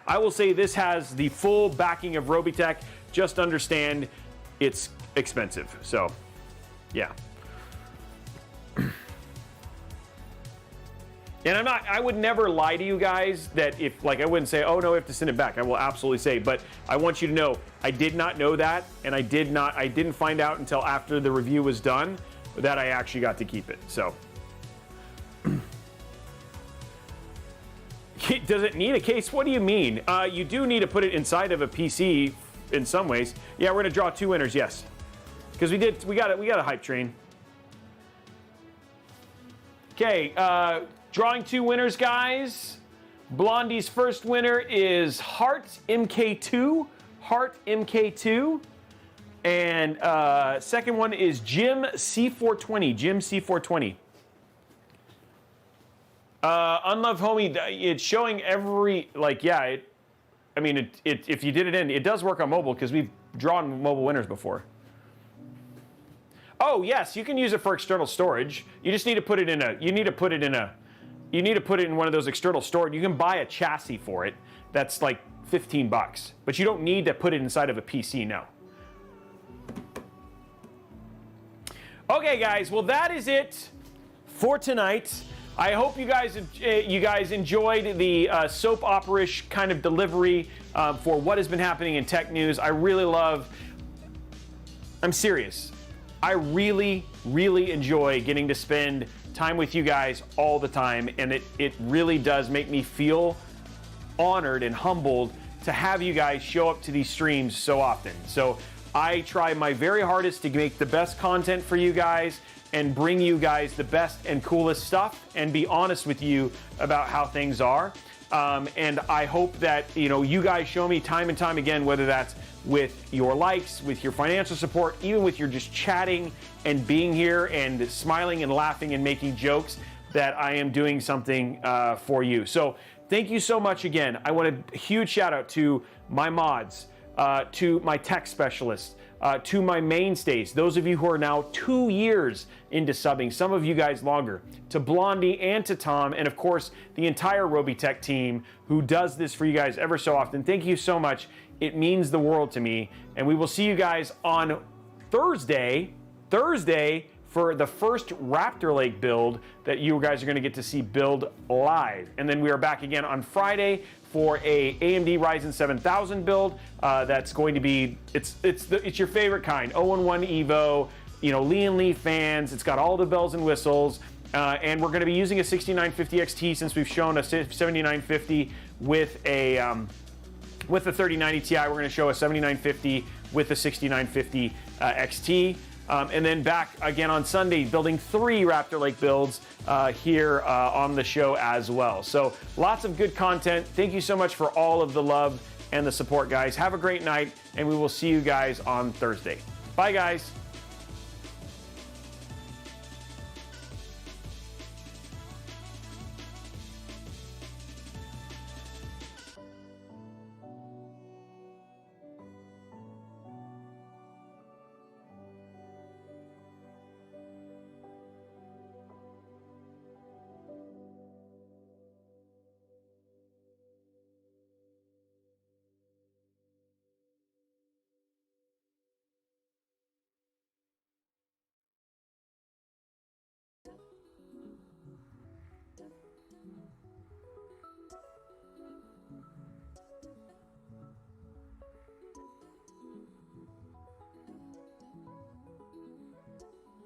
will say this has the full backing of Robeytech. Just understand it's expensive. So yeah. And I would never lie to you guys that if, like, I wouldn't say, oh no, we have to send it back. I will absolutely say, but I want you to know, I did not know that, and I didn't find out until after the review was done that I actually got to keep it, so. Does it need a case? What do you mean? You do need to put it inside of a PC in some ways. Yeah, we're gonna draw 2 winners, yes. Because we got a hype train. Okay, drawing 2 winners, guys. Blondie's first winner is Heart MK2. Heart MK2. And second one is Jim C420. Jim C420. Unloved Homie, it's showing every, like, yeah, if you did it in, it does work on mobile because we've drawn mobile winners before. Oh, yes, you can use it for external storage. You just need to put it in one of those external storage. You can buy a chassis for it. That's like 15 bucks, but you don't need to put it inside of a PC now. Okay, guys, well, that is it for tonight. I hope you guys enjoyed the soap opera-ish kind of delivery for what has been happening in tech news. I'm serious. I really, really enjoy getting to spend time with you guys all the time, and it really does make me feel honored and humbled to have you guys show up to these streams so often. So I try my very hardest to make the best content for you guys and bring you guys the best and coolest stuff and be honest with you about how things are. And I hope that, you guys show me time and time again, whether that's with your likes, with your financial support, even with your just chatting and being here and smiling and laughing and making jokes, that I am doing something for you. So thank you so much again. I want a huge shout out to my mods, to my tech specialists, to my mainstays, those of you who are now 2 years into subbing, some of you guys longer, to Blondie and to Tom, and of course the entire Robeytech team who does this for you guys ever so often. Thank you so much. It means the world to me, and we will see you guys on Thursday for the first Raptor Lake build that you guys are going to get to see build live. And then we are back again on Friday for a AMD Ryzen 7000 build. That's going to be, it's your favorite kind, 011 Evo, Lee and Lee fans. It's got all the bells and whistles. And we're going to be using a 6950 XT since we've shown a 7950 with a 3090 Ti. We're going to show a 7950 with a 6950 XT. And then back again on Sunday, building 3 Raptor Lake builds here on the show as well. So lots of good content. Thank you so much for all of the love and the support, guys. Have a great night, and we will see you guys on Thursday. Bye, guys.